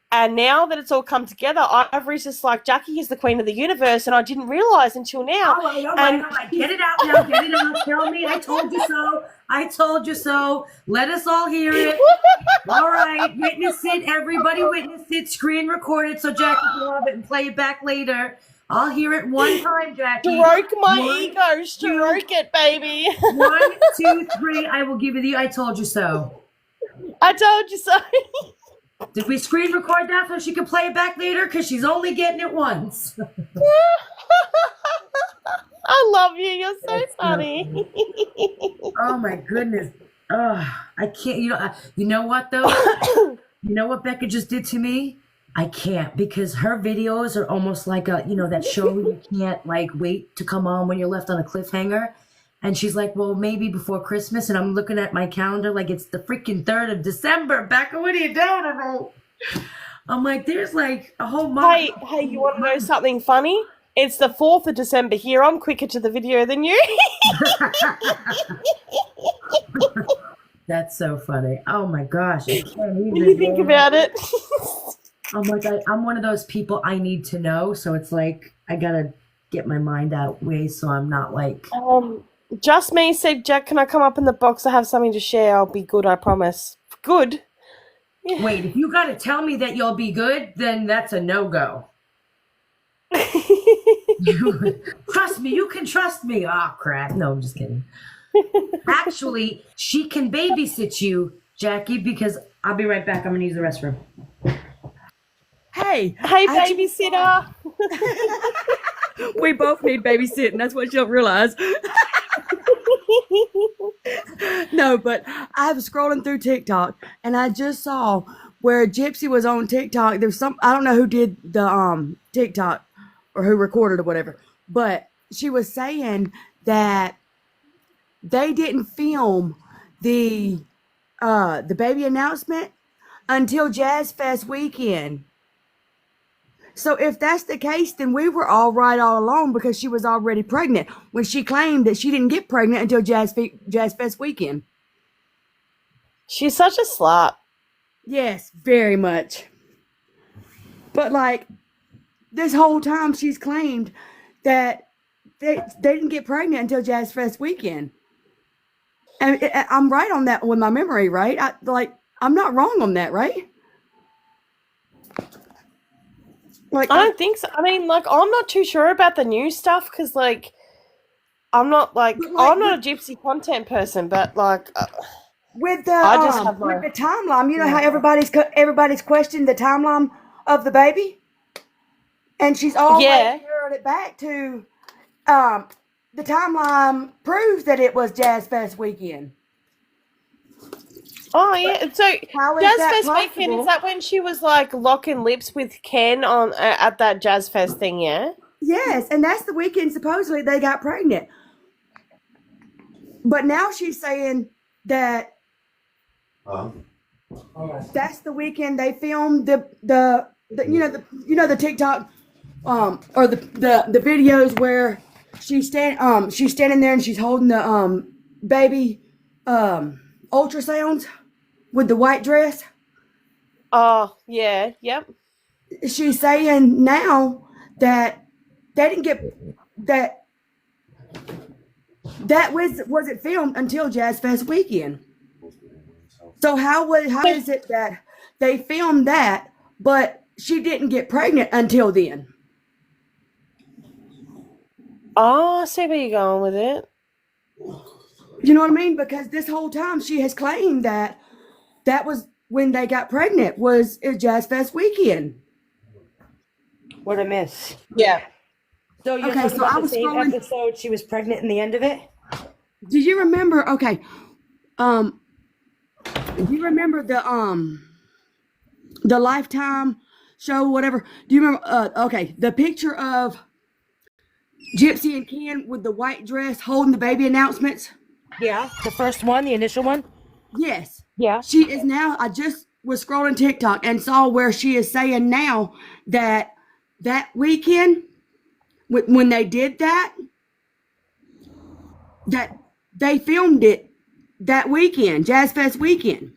And now that it's all come together, Ivory's just like, Jackie is the queen of the universe, and I didn't realize until now. All right. Get it out now. Get it out. Tell me. I told you so. I told you so. Let us all hear it. All right. Witness it. Everybody witness it. Screen record it so Jackie can have it and play it back later. I'll hear it one time, Jackie. Stroke my ego. Stroke it, baby. 1, 2, 3. I will give you the I told you so. I told you so. Did we screen record that so she can play it back later? Because she's only getting it once. I love you. You're so funny. Oh my goodness. I can't. You know what though? You know what Becca just did to me? I can't, because her videos are almost like that show you can't like wait to come on when you're left on a cliffhanger. And she's like, well, maybe before Christmas. And I'm looking at my calendar like it's the freaking 3rd of December. Becca, what are you doing? I'm like, there's like a whole month. Hey, you want to know something funny? It's the 4th of December here. I'm quicker to the video than you. That's so funny. Oh my gosh. I can't even, When you think about it. I'm like, I'm one of those people I need to know. So it's like, I got to get my mind out way so I'm not like. Just me said, Jack, can I come up in the box? I have something to share. I'll be good, I promise. Good. Yeah. Wait, if you got to tell me that you'll be good, then that's a no-go. Trust me, you can trust me. Oh, crap. No, I'm just kidding. Actually, she can babysit you, Jackie, because I'll be right back. I'm going to use the restroom. Hey, babysitter. We both need babysitting. That's what you don't realize. No, but I was scrolling through TikTok and I just saw where Gypsy was on TikTok. There's some, I don't know who did the TikTok or who recorded or whatever, but she was saying that they didn't film the baby announcement until Jazz Fest weekend. So if that's the case, then we were all right all along because she was already pregnant when she claimed that she didn't get pregnant until Jazz Fest weekend. She's such a slut. Yes, very much. But like this whole time she's claimed that they didn't get pregnant until Jazz Fest weekend. And I'm right on that with my memory, right? I'm not wrong on that, right? Like, I don't think so. I mean, like, I'm not too sure about the new stuff because, like, I'm not like I'm not a Gypsy content person, but like, with the I just have with the timeline, you know how everybody's questioned the timeline of the baby, and she's always narrowed it back to the timeline proves that it was Jazz Fest weekend. Oh yeah, so how is Jazz that Fest possible? weekend, is that when she was like locking lips with Ken on at that Jazz Fest thing? Yeah. Yes, and that's the weekend supposedly they got pregnant. But now she's saying that that's the weekend they filmed the TikTok or the videos where she's standing there and she's holding the baby ultrasounds with the white dress. Oh yeah, yep. She's saying now that they didn't get that wasn't filmed until Jazz Fest weekend. So how is it that they filmed that, but she didn't get pregnant until then? Oh, I see where you're going with it. You know what I mean? Because this whole time she has claimed that was when they got pregnant was Jazz Fest weekend. What a miss. Yeah. So you're talking about the same episode she was pregnant in the end of it? Do you remember? Okay. Do you remember the Lifetime show, whatever? Do you remember? Okay, the picture of Gypsy and Ken with the white dress holding the baby announcements. Yeah, the first one, the initial one. Yes. Yeah. She is now. I just was scrolling TikTok and saw where she is saying now that weekend when they did that they filmed it that weekend, Jazz Fest weekend.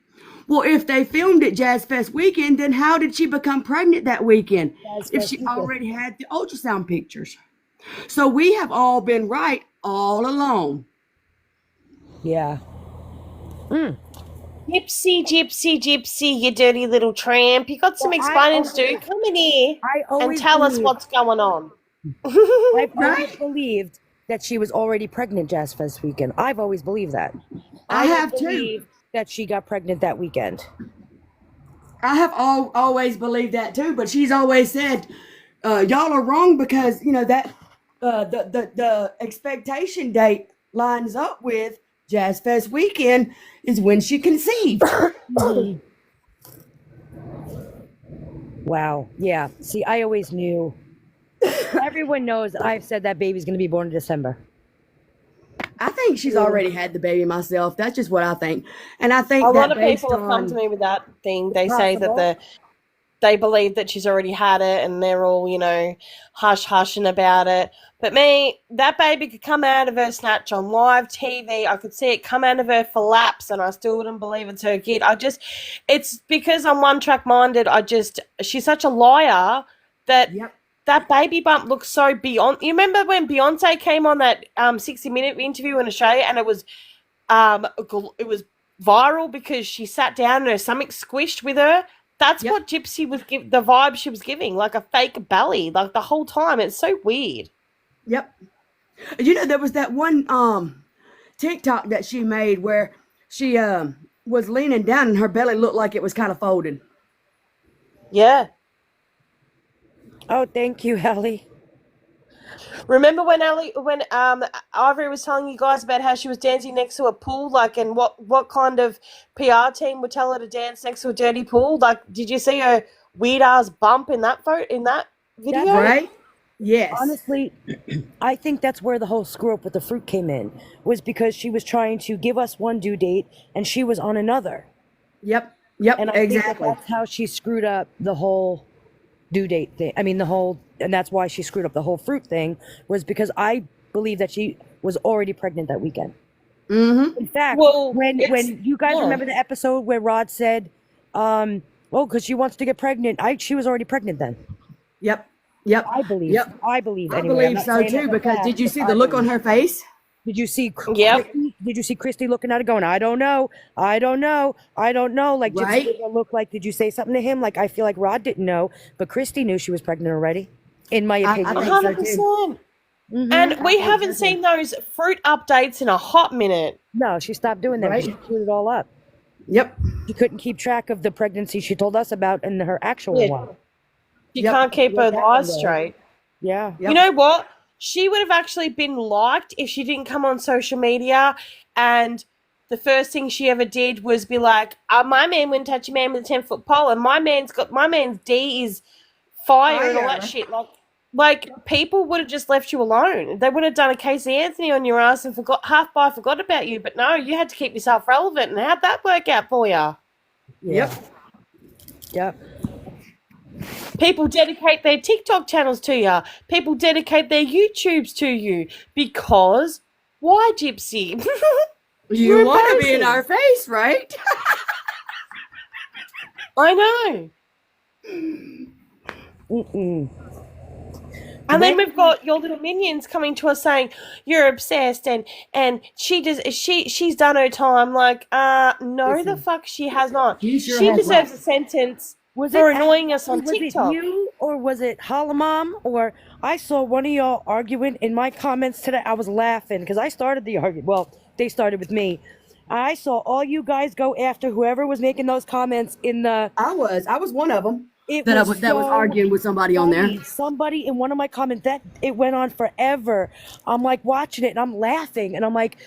Well, if they filmed it Jazz Fest weekend, then how did she become pregnant that weekend if she already had the ultrasound pictures? So we have all been right all along. Yeah. Gypsy, you dirty little tramp. You got some explaining to do. Come in here and tell us what's going on. I've always believed that she was already pregnant Jazz Fest weekend. I've always believed that. I have too. That she got pregnant that weekend. I have always believed that too, but she's always said, y'all are wrong because, you know, that the expectation date lines up with Jazz Fest weekend is when she conceived. Wow. Yeah. See, I always knew. Everyone knows I've said that baby's going to be born in December. I think she's already had the baby myself. That's just what I think. And I think a lot of people have come to me with that thing. They say that they believe that she's already had it and they're all, you know, hushing about it. But me, that baby could come out of her snatch on live TV. I could see it come out of her for laps and I still wouldn't believe it's her kid. It's because I'm one-track minded. She's such a liar that that baby bump looks so beyond. You remember when Beyonce came on that 60-minute interview in Australia and it was viral because she sat down and her stomach squished with her? That's what Gypsy was the vibe she was giving, like a fake belly, like the whole time. It's so weird. Yep. You know, there was that one TikTok that she made where she was leaning down and her belly looked like it was kind of folded. Yeah. Oh, thank you, Ellie. Remember when Ivory was telling you guys about how she was dancing next to a pool, like, and what kind of PR team would tell her to dance next to a dirty pool? Like, did you see her weird ass bump in that video? Right? Yes. Honestly, I think that's where the whole screw up with the fruit came in, was because she was trying to give us one due date and she was on another. Yep. And I Exactly. think that's how she screwed up the whole due date thing. I mean, and that's why she screwed up the whole fruit thing, was because I believe that she was already pregnant that weekend. Mm-hmm. In fact, Well, when you guys remember the episode where Rod said, because she wants to get pregnant, she was already pregnant then. Yep. I believe. Yep. I believe. I Anyway. I'm believe not so saying too, that's a because fact, did you but see I the look on believe. her face? Did you see? Yep. Did you see Christy looking at it, going, "I don't know. Like, Right. Gypsy look like? Did you say something to him? Like, I feel like Rod didn't know, but Christy knew she was pregnant already. In my I opinion, think so, too. 100%. And we haven't seen those fruit updates in a hot minute. No, she stopped doing them. Right. She screwed it all up. Yep. She couldn't keep track of the pregnancy she told us about and her actual one. You Yep. can't keep her that lies one, though. straight. Yeah. Yep. You know what? She would have actually been liked if she didn't come on social media and the first thing she ever did was be like, my man wouldn't touch a man with a 10-foot pole, and my man's D is fire and all that shit. Like people would have just left you alone. They would have done a Casey Anthony on your ass and forgot about you. But no, you had to keep yourself relevant. And how'd that work out for you? Yep. People dedicate their TikTok channels to you. People dedicate their YouTubes to you. Because why, Gypsy? You want to be in our face, right? I know. And then we've got your little minions coming to us saying you're obsessed and she's done her time. Like, no, the fuck she has not. She sure She has deserves not. a sentence Was for it annoying us on was TikTok. it you or was it Halamam? Or I saw one of y'all arguing in my comments today. I was laughing because I started the argument. Well, they started with me. I saw all you guys go after whoever was making those comments in the. I was one of them It that was was arguing with somebody on there. Somebody in one of my comments that it went on forever. I'm like watching it and I'm laughing and I'm like,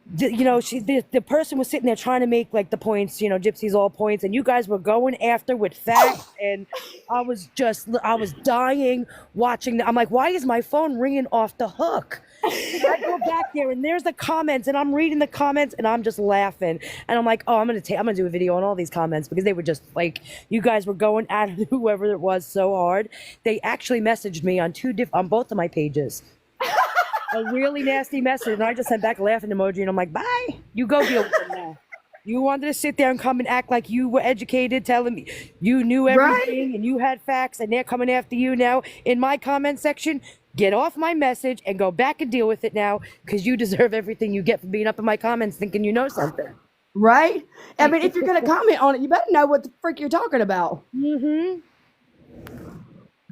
the person was sitting there trying to make like the points, Gypsy's all points, and you guys were going after with facts, and I was dying watching. I'm like, why is my phone ringing off the hook? And I go back there and there's the comments, and I'm reading the comments, and I'm just laughing, and I'm like, oh, I'm gonna do a video on all these comments because they were just like, you guys were going at whoever it was so hard. They actually messaged me on both of my pages. A really nasty message, and I just sent back a laughing emoji, and I'm like, bye. You go deal with them now. You wanted to sit there and come and act like you were educated, telling me you knew everything and you had facts, and they're coming after you now in my comment section. Get off my message and go back and deal with it now, because you deserve everything you get for being up in my comments thinking you know something. Right? I mean, if you're going to comment on it, you better know what the frick you're talking about. Mm-hmm.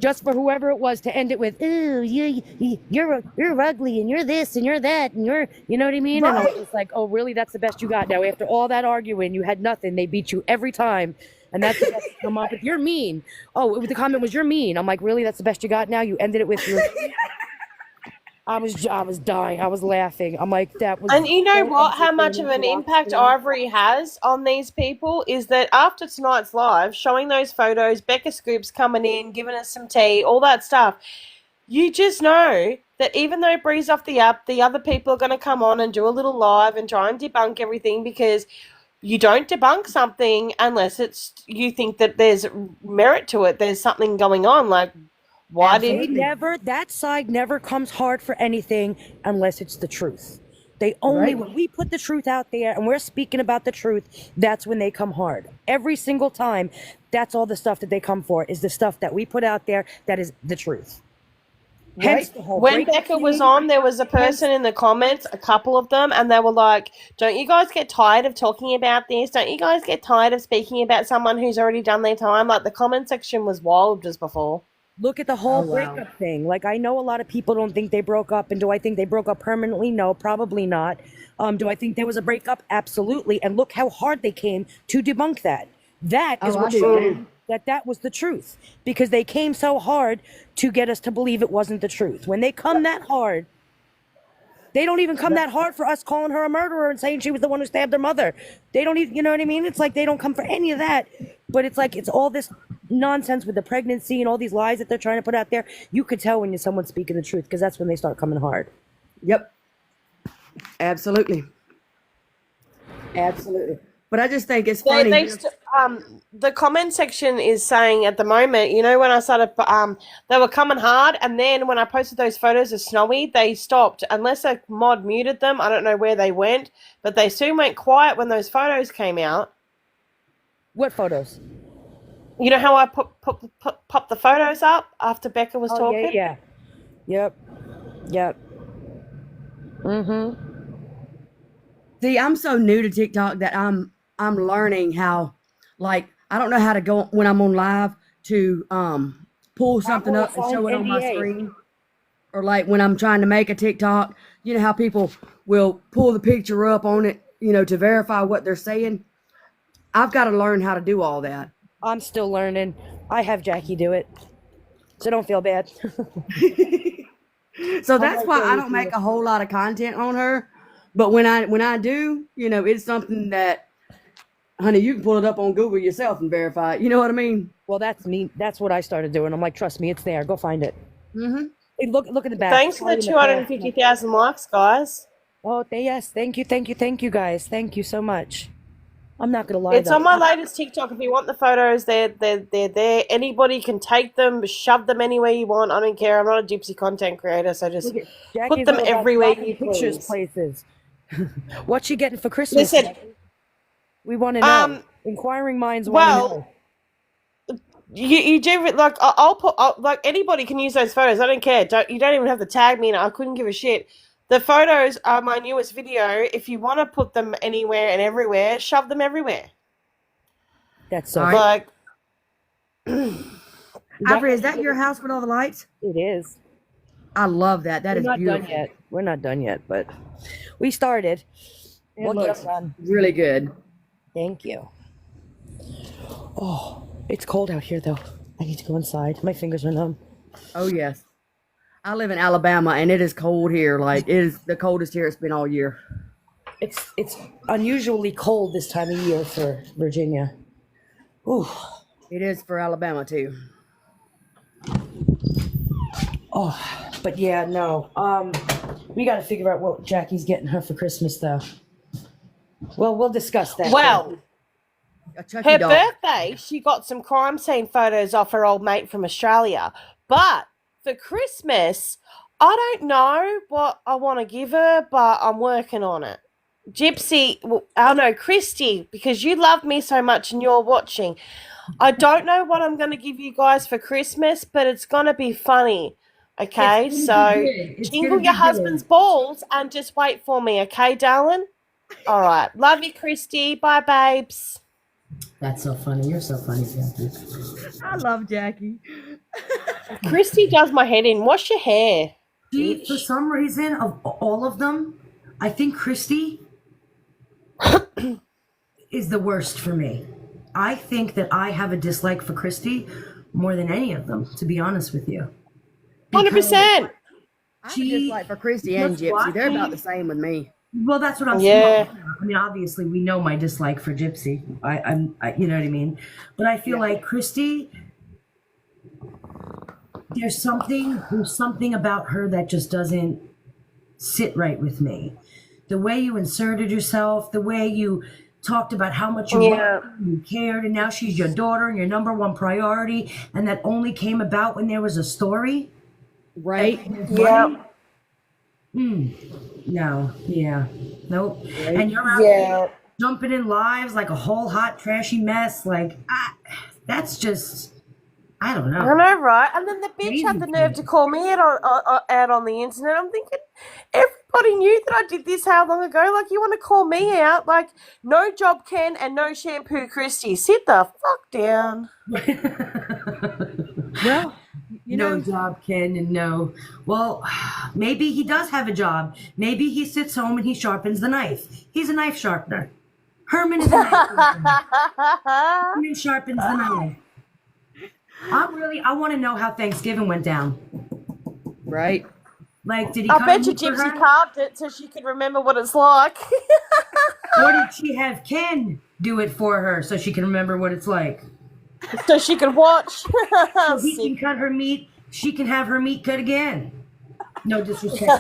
Just for whoever it was to end it with, ooh, you're ugly and you're this and you're that and you know what I mean? Right. And I was just like, oh, really? That's the best you got now? After all that arguing, you had nothing. They beat you every time. And that's the best you come up with. You're mean. Oh, the comment was, you're mean. I'm like, really? That's the best you got now? You ended it with, I was dying. I was laughing. I'm like, that was. And you know what? How much of an impact Ivory has on these people is that after tonight's live, showing those photos, Becca Scoops coming in, giving us some tea, all that stuff, you just know that even though it breeze off the app, the other people are going to come on and do a little live and try and debunk everything, because you don't debunk something unless you think that there's merit to it. There's something going on. Like, why did that side never comes hard for anything unless it's the truth. They only, when we put the truth out there and we're speaking about the truth, that's when they come hard. Every single time, that's all the stuff that they come for, is the stuff that we put out there that is the truth. Hence the whole when Becca was on, there was a person in the comments, a couple of them, and they were like, don't you guys get tired of talking about this? Don't you guys get tired of speaking about someone who's already done their time? Like, the comment section was wild just before. Look at the whole breakup thing. Like, I know a lot of people don't think they broke up, and do I think they broke up permanently? No, probably not. Do I think there was a breakup? Absolutely. And look how hard they came to debunk that. That is what that was the truth, because they came so hard to get us to believe it wasn't the truth. When they come that hard, they don't even come that hard for us calling her a murderer and saying she was the one who stabbed her mother. They don't even, you know what I mean? It's like they don't come for any of that. But it's like, it's all this nonsense with the pregnancy and all these lies that they're trying to put out there. You could tell when someone's speaking the truth, because that's when they start coming hard. Yep. Absolutely. Absolutely. But I just think it's funny. The comment section is saying at the moment, you know, when I started, they were coming hard, and then when I posted those photos of Snowy, they stopped. Unless a mod muted them, I don't know where they went, but they soon went quiet when those photos came out. What photos? You know how I popped the photos up after Becca was talking? Yeah. Yep. Mm-hmm. See, I'm so new to TikTok that I'm learning how, like, I don't know how to go when I'm on live to pull something up and show it on my screen. Or like when I'm trying to make a TikTok, you know how people will pull the picture up on it, you know, to verify what they're saying. I've got to learn how to do all that. I'm still learning. I have Jackie do it, so don't feel bad. So that's why I don't make a whole lot of content on her. But when I do, you know, it's something that, honey, you can pull it up on Google yourself and verify it. You know what I mean? Well, that's me. That's what I started doing. I'm like, trust me, it's there. Go find it. Mm-hmm. Hey, look at the back. Thanks for the 250,000 likes, guys. Oh, yes. Thank you, guys. Thank you so much. I'm not gonna lie. It's on my latest TikTok. If you want the photos, they're there. Anybody can take them, shove them anywhere you want. I don't care. I'm not a gypsy content creator, so just put them everywhere you pictures, please. places. What's she getting for Christmas? Listen, we want to know. Inquiring minds want to know. You do like I'll like anybody can use those photos. I don't care. You don't even have to tag me in it. I couldn't give a shit. The photos are my newest video. If you want to put them anywhere and everywhere, shove them everywhere. That's so like. Ivory, is that your house with all the lights? It is. I love that. That is beautiful. We're not done yet, but we started. It looks really good. Thank you. Oh, it's cold out here, though. I need to go inside. My fingers are numb. Oh, yes. I live in Alabama, and it is cold here. Like, it is the coldest here it's been all year. It's unusually cold this time of year for Virginia. Ooh. It is for Alabama, too. Oh, but yeah, no. We got to figure out what Jackie's getting her for Christmas, though. Well, we'll discuss that. Well, her birthday, she got some crime scene photos off her old mate from Australia. But for Christmas, I don't know what I want to give her, but I'm working on it. Gypsy, Christy, because you love me so much and you're watching. I don't know what I'm going to give you guys for Christmas, but it's going to be funny. Okay, so jingle your husband's balls and just wait for me, okay, darling? All right. Love you, Christy. Bye, babes. That's so funny. You're so funny, Jackie. I love Jackie. Christy does my head in. Wash your hair. See, for some reason, of all of them, I think Christy is the worst for me. I think that I have a dislike for Christy more than any of them, to be honest with you. 100%. I have a dislike for Christy and Gypsy. They're about the same with me. Well, that's what I'm saying. I mean, obviously, we know my dislike for Gypsy. I you know what I mean? But I feel like Christy, there's something about her that just doesn't sit right with me. The way you inserted yourself, the way you talked about how much you loved her, you cared, and now she's your daughter and your number one priority, and that only came about when there was a story. Right? Yeah. No. Yeah. Nope. Right. And you're out there jumping in lives like a whole hot trashy mess. Like, that's just, I don't know. I know, right? And then the bitch had the nerve to call me out on the internet. I'm thinking, everybody knew that I did this how long ago? Like, you want to call me out? Like, no job Ken and no shampoo Christy. Sit the fuck down. Well, no job, Ken, and no. Well, maybe he does have a job. Maybe he sits home and he sharpens the knife. He's a knife sharpener. Herman is a knife sharpener. Herman sharpens the knife. I want to know how Thanksgiving went down. Right? Like, did he I come bet you in for Gypsy her? carved it so she could remember what it's like. Or did she have Ken do it for her so she can remember what it's like? So she could watch. So he Sick. can cut her meat, she can have her meat cut again. No disrespect.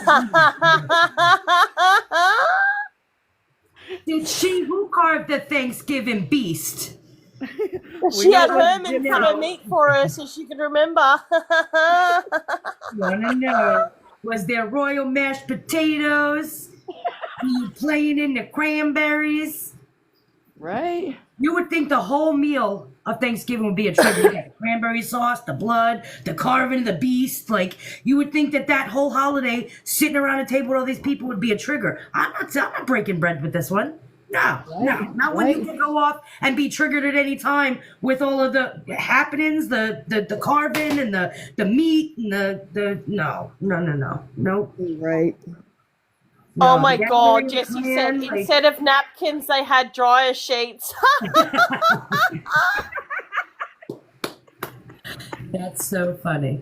Who carved the Thanksgiving beast? She had know what Herman cut her meat for her so she could remember. Wanna know? Was there royal mashed potatoes? Were you playing in the cranberries? Right? You would think the whole meal of Thanksgiving would be a tribute. You got the cranberry sauce, the blood, the carving of the beast. Like, you would think that whole holiday, sitting around a table with all these people, would be a trigger. I'm not breaking bread with this one. No, not when you can go off and be triggered at any time with all of the happenings, the carving and the meat and the no. Right. Oh my the God, gathering Jessie of said clans, like- instead of napkins, they had dryer sheets. That's so funny.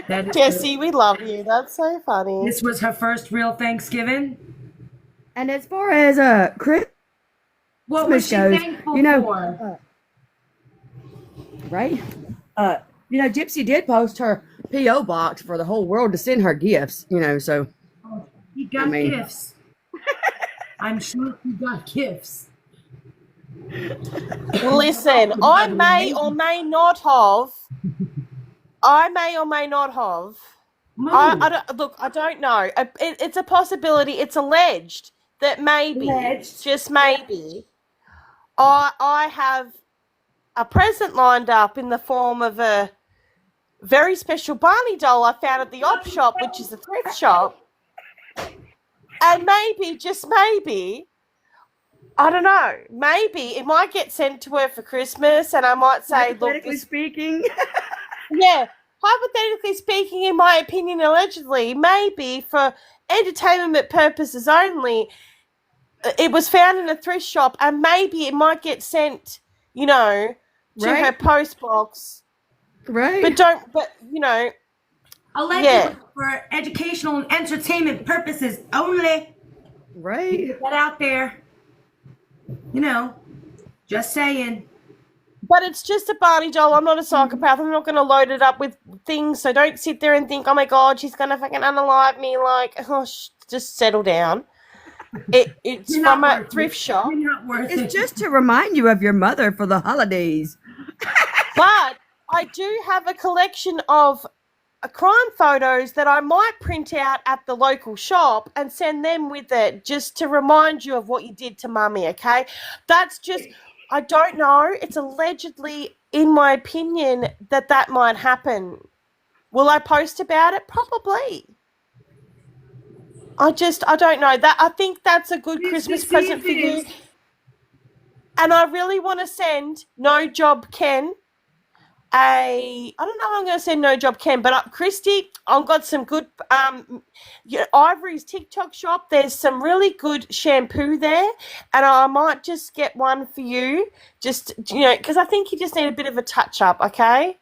That is Jessie, we love you. That's so funny. This was her first real Thanksgiving. And as far as Christmas What was she goes, thankful you know, for? right? You know, Gypsy did post her P.O. box for the whole world to send her gifts, you know, so He got I mean- gifts. I'm sure he got gifts. Listen, I may or may not have. Move. I don't know. It's a possibility. It's alleged that maybe, Alleged. just maybe, I have a present lined up in the form of a very special Barney doll I found at the op shop, which is a thrift shop. And maybe, just maybe, I don't know, maybe it might get sent to her for Christmas, and I might say, look, hypothetically speaking. yeah, hypothetically speaking, in my opinion, allegedly, maybe for entertainment purposes only, it was found in a thrift shop, and maybe it might get sent, you know, to Right. her post box. Right. But you know, Allegedly Yeah. for educational and entertainment purposes only. right. Get that out there. You know, just saying. but it's just a Barney doll. I'm not a psychopath. I'm not going to load it up with things, so don't sit there and think, oh my God, she's going to fucking unalive me. Like, oh, just settle down. It's You're from not a worth thrift it. shop. You're not worth it. It's just to remind you of your mother for the holidays. But I do have a collection of crime photos that I might print out at the local shop and send them with it just to remind you of what you did to Mummy, okay? That's just, I don't know. It's allegedly, in my opinion, that might happen. Will I post about it? Probably. I don't know. I think that's a good Christmas present for you. And I really want to send No Job Ken I don't know if I'm going to say No Job Ken, but Christy, I've got some good Ivory's TikTok shop. There's some really good shampoo there, and I might just get one for you, just, you know, because I think you just need a bit of a touch up, okay?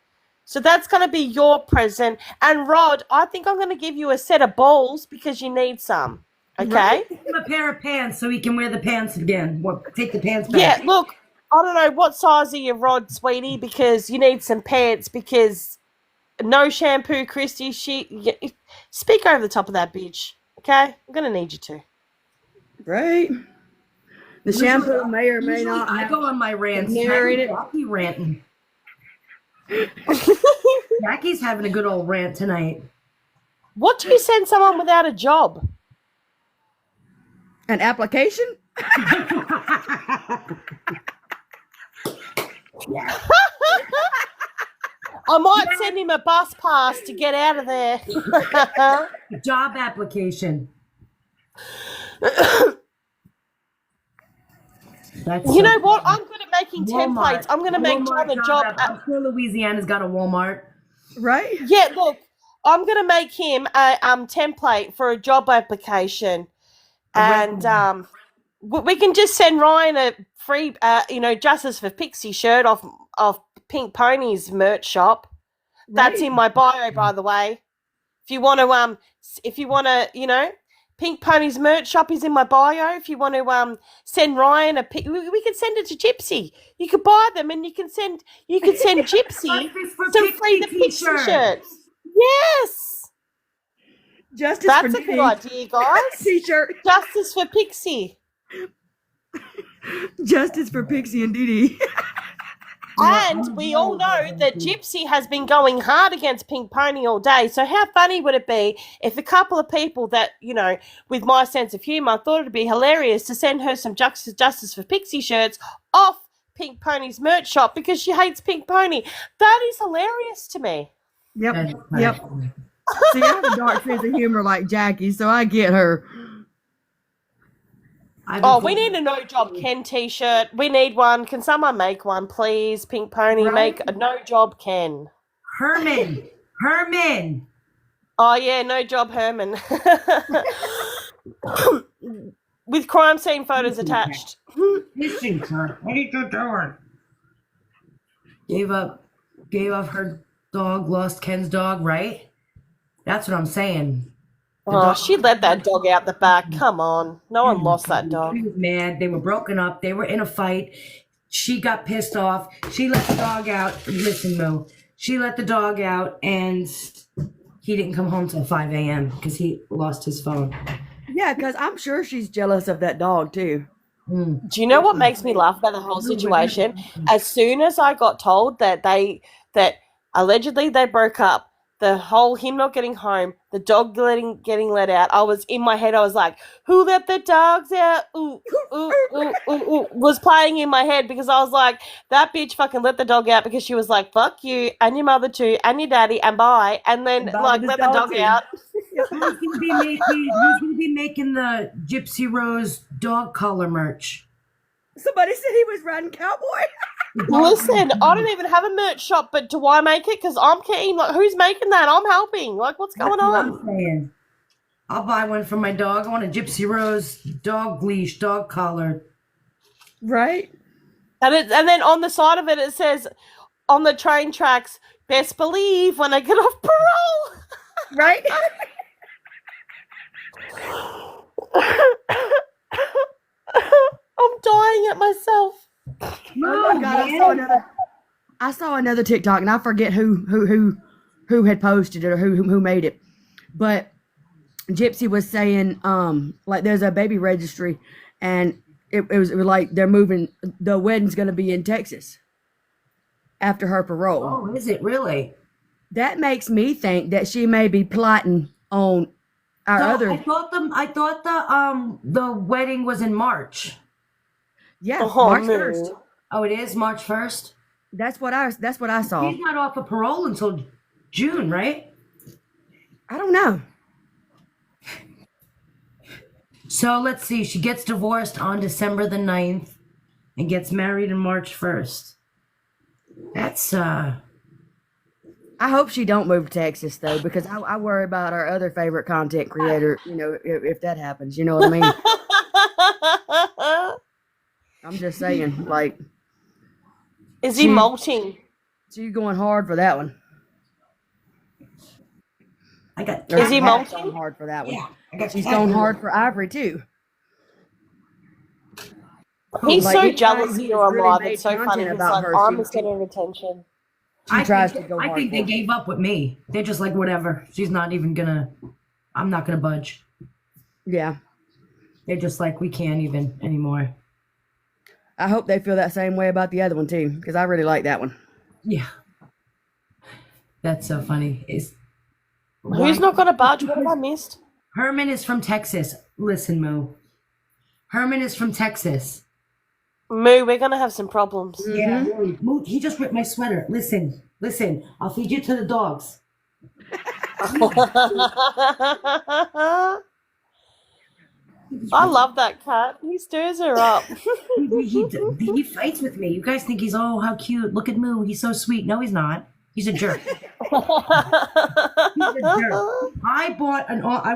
So that's going to be your present. And Rod, I think I'm going to give you a set of balls because you need some, okay? Give him a pair of pants so he can wear the pants again. Take the pants back. Yeah, look, I don't know what size are your Rod, sweetie, because you need some pants because no shampoo, Christy. Speak over the top of that bitch, okay? I'm going to need you to. Right. The shampoo may or may Usually not I have go on my rants. hair in it. Jackie ranting. Jackie's having a good old rant tonight. What do you send someone without a job? an application. I might send him a bus pass to get out of there. Job application. That's You know what? I'm good at making Walmart. templates. I'm going to make Walmart John a job. I'm sure Louisiana's got a Walmart. Right? Yeah, look, I'm going to make him a template for a job application, and we can just send Ryan a free, Justice for Pixie shirt off Pink Pony's merch shop. That's in my bio, by the way. If you want to, you know, Pink Pony's merch shop is in my bio. If you want to send Ryan a pic, we can send it to Gypsy. You could buy them, and you can send Gypsy some free the Pixie shirts. Yes, Justice that's for a Dee good Dee. idea, guys. T-shirt. Justice for Pixie. Justice for Pixie and Dee Dee. And we all know that Gypsy has been going hard against Pink Pony all day. So how funny would it be if a couple of people that, you know, with my sense of humour thought it'd be hilarious to send her some Justice for Pixie shirts off Pink Pony's merch shop because she hates Pink Pony. That is hilarious to me. Yep. See, I have a dark sense of humor like Jackie, so I get her. Oh, we need a No Job Ken t-shirt. We need one. Can someone make one, please? Pink Pony, make a No Job Ken. Herman. Oh, yeah, No Job Herman. With crime scene photos attached. Listen, sir, what are you doing? Gave up her dog, lost Ken's dog, right? That's what I'm saying. Oh, she let that dog out the back. Come on. No one lost that dog. She was mad. They were broken up. They were in a fight. She got pissed off. She let the dog out. Listen, Mo. She let the dog out, and he didn't come home till 5 a.m. because he lost his phone. Yeah, because I'm sure she's jealous of that dog, too. Do you know what makes me laugh about the whole situation? As soon as I got told that allegedly they broke up, the whole him not getting home, the dog getting let out, I was in my head, I was like, who let the dogs out? Ooh, ooh, ooh, ooh, ooh, was playing in my head because I was like, that bitch fucking let the dog out because she was like, fuck you and your mother too and your daddy and bye, and then like let the dog out. Who's gonna be making the Gypsy Rose dog collar merch? Somebody said he was riding cowboy. Listen, I don't even have a merch shop, but do I make it? Because I'm keen. Like, who's making that? I'm helping. Like, what's going That's what on? I'm saying. I'll buy one for my dog. I want a Gypsy Rose dog leash, dog collar. Right? And then on the side of it, it says, on the train tracks, best believe when I get off parole. Right? I'm dying at myself. Oh my God! I saw another TikTok, and I forget who had posted it or who made it, but Gypsy was saying like there's a baby registry, and it was like they're moving. The wedding's going to be in Texas after her parole. Oh, is it really? That makes me think that she may be plotting on our other. I thought the wedding was in March. Yeah, Oh, March no. 1st. Oh, it is March 1st? That's what I saw. He's not off of parole until June, right? I don't know. So let's see. She gets divorced on December the 9th and gets married on March 1st. That's I hope she don't move to Texas though, because I worry about our other favorite content creator. You know, if that happens, you know what I mean. I'm just saying, like, Is he molting? she's going hard for that one. I got. Is he Pat's molting? going hard for that one? Yeah, I got. She's going hard for Ivory too. He's Like, so anytime jealous he's here on really live. made It's so funny. content He's about like, her, I'm she- just getting attention. She tries to go hard. I think they for it. gave up with me. They're just like, whatever. She's not even gonna. I'm not gonna budge. Yeah, They're just like, we can't even anymore. I hope they feel that same way about the other one too, because I really like that one. Yeah. That's so funny. Who's not going to budge? What have I missed? Herman is from Texas. Listen, Moo. Herman is from Texas. Moo, we're going to have some problems. Yeah. Moo, he just ripped my sweater. Listen. I'll feed you to the dogs. I love that cat. He stirs her up. He fights with me. You guys think he's, oh, how cute. Look at Moo. He's so sweet. No, he's not. He's a jerk. He's a jerk. I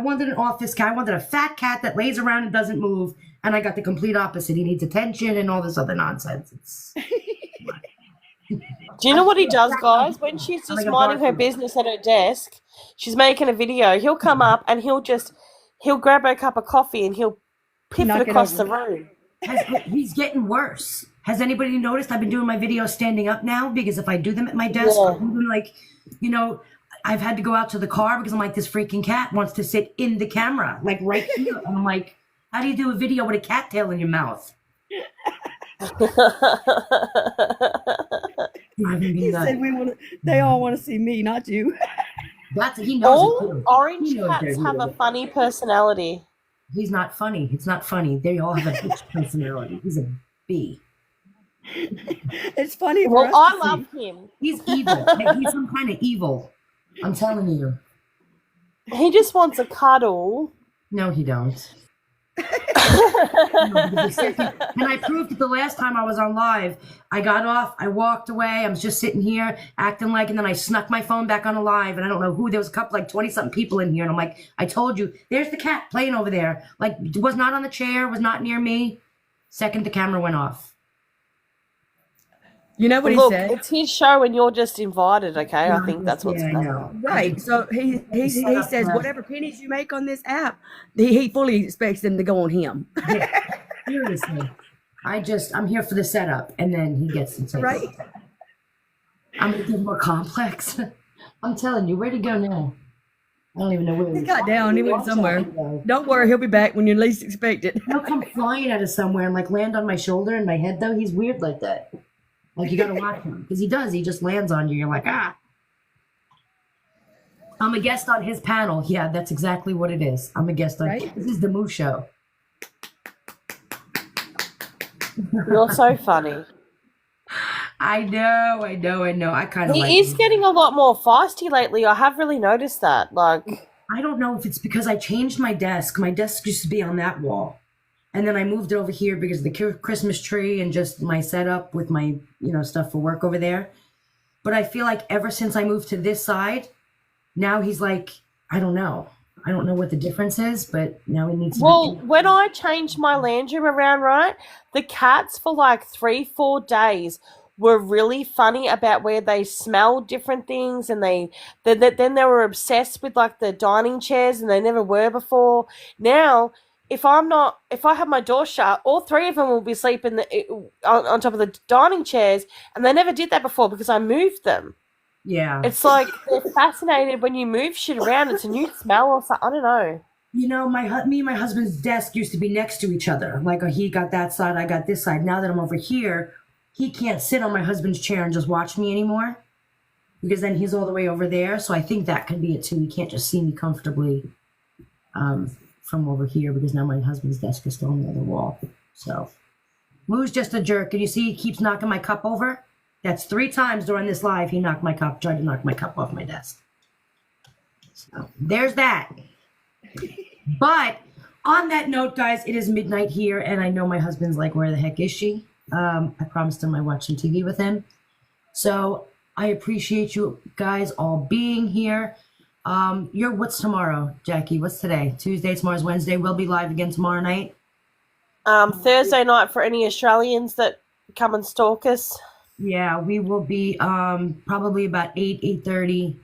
wanted an office cat. I wanted a fat cat that lays around and doesn't move. And I got the complete opposite. He needs attention and all this other nonsense. Do you know what he does, guys? When she's just like a minding her bartender. business at her desk, she's making a video, he'll come up and he'll grab her a cup of coffee and he'll piff Knock it it across the over. room. He's getting worse. Has anybody noticed? I've been doing my videos standing up now because if I do them at my desk, Yeah. I'm doing like, you know, I've had to go out to the car because I'm like, this freaking cat wants to sit in the camera, like right here. And I'm like, how do you do a video with a cat tail in your mouth? Driving me He nuts. said they all want to see me, not you. He knows it All too. orange He knows cats they're have a doing it. funny personality. He's not funny. It's not funny. They all have a bitch personality. He's a bee. It's funny for Well, us I to love see. him. He's evil. Like, he's some kind of evil. I'm telling you. He just wants a cuddle. No, he don't. No, because he's sick. And I proved it the last time I was on live. I got off, I walked away, I was just sitting here acting like, and then I snuck my phone back on a live, and I don't know who, there was a couple, like 20-something people in here, and I'm like, I told you, there's the cat playing over there. Like, was not on the chair, was not near me. Second the camera went off. You know what he Look, said? it's his show and you're just invited, okay? I No, think that's what's yeah, I going know. on. Right. So he says whatever pennies you make on this app, he fully expects them to go on him. Yeah, seriously. I'm here for the setup, and then he gets into it. Right. I'm gonna get more complex. I'm telling you, where'd he go now? I don't even know where He got down. He went somewhere. Don't worry, he'll be back when you least expect it. He'll come flying out of somewhere and like land on my shoulder and my head though. He's weird like that. Like you gotta watch him. Because he does, he just lands on you. You're like, ah. I'm a guest on his panel. Yeah, that's exactly what it is. I'm a guest on Right. This is the Moo Show. You're so funny. I know. I kind of like He is him. getting a lot more feisty lately. I have really noticed that. Like, I don't know if it's because I changed my desk. My desk used to be on that wall. And then I moved it over here because of the Christmas tree and just my setup with my, stuff for work over there. But I feel like ever since I moved to this side, now he's like, I don't know. I don't know what the difference is, but now he needs to well, when I changed my lounge room around, right, the cats for like 3-4 days were really funny about where they smelled different things, and then they were obsessed with like the dining chairs, and they never were before. Now, if I have my door shut, all three of them will be sleeping on top of the dining chairs, and they never did that before because I moved them. Yeah. It's like they're fascinated when you move shit around. It's a new smell or something. I don't know. Me and my husband's desk used to be next to each other. Like he got that side, I got this side. Now that I'm over here, he can't sit on my husband's chair and just watch me anymore because then he's all the way over there. So I think that could be it too. He can't just see me comfortably from over here because now my husband's desk is still on the other wall. So Moo's just a jerk. And you see he keeps knocking my cup over? That's 3 times during this live he tried to knock my cup off my desk. So there's that. But on that note, guys, it is midnight here, and I know my husband's like, where the heck is she? I promised him I watch some TV with him. So I appreciate you guys all being here. What's tomorrow, Jackie? What's today? Tuesday, tomorrow's Wednesday. We'll be live again tomorrow night. Thursday night for any Australians that come and stalk us. Yeah, we will be probably about 8:30.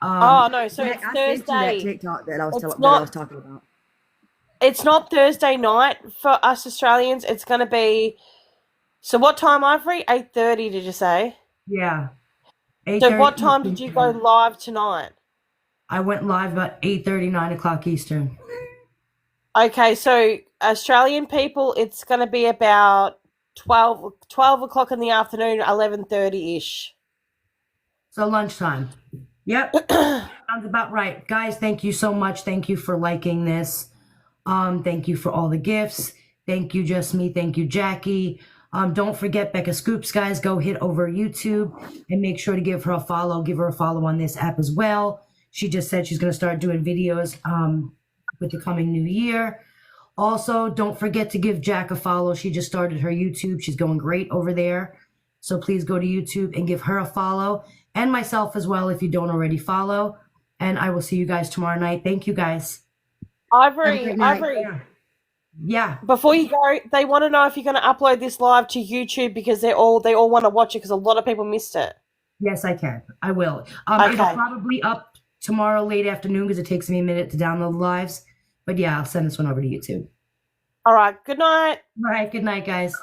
Oh no, so Yeah, it's I sent you that Thursday. TikTok that I was It's that I not- was talking about. It's not Thursday night for us Australians. It's going to be. So what time, Ivory? 8:30. Did you say? Yeah. So 8:30 what time did you go Eastern. live tonight? I went live about 8:30, 9 o'clock Eastern. Okay, so Australian people, it's going to be about 12 o'clock in the afternoon, 11:30-ish. So lunchtime. Yep. Sounds about right. Guys, thank you so much. Thank you for liking this. Thank you for all the gifts. Thank you, Just Me. Thank you, Jackie. Don't forget Becca Scoops, guys. Go hit over YouTube and make sure to give her a follow. Give her a follow on this app as well. She just said she's going to start doing videos with the coming new year. Also, don't forget to give Jack a follow. She just started her YouTube. She's going great over there. So please go to YouTube and give her a follow. And myself as well if you don't already follow. And I will see you guys tomorrow night. Thank you, guys. Have a Ivory, great night. Ivory, Yeah. Yeah. Before you go, they want to know if you're going to upload this live to YouTube because they all want to watch it because a lot of people missed it. Yes, I can. I will. Okay. It'll probably up tomorrow late afternoon because it takes me a minute to download the lives. But yeah, I'll send this one over to YouTube. All right. Good night. All right. Good night, guys.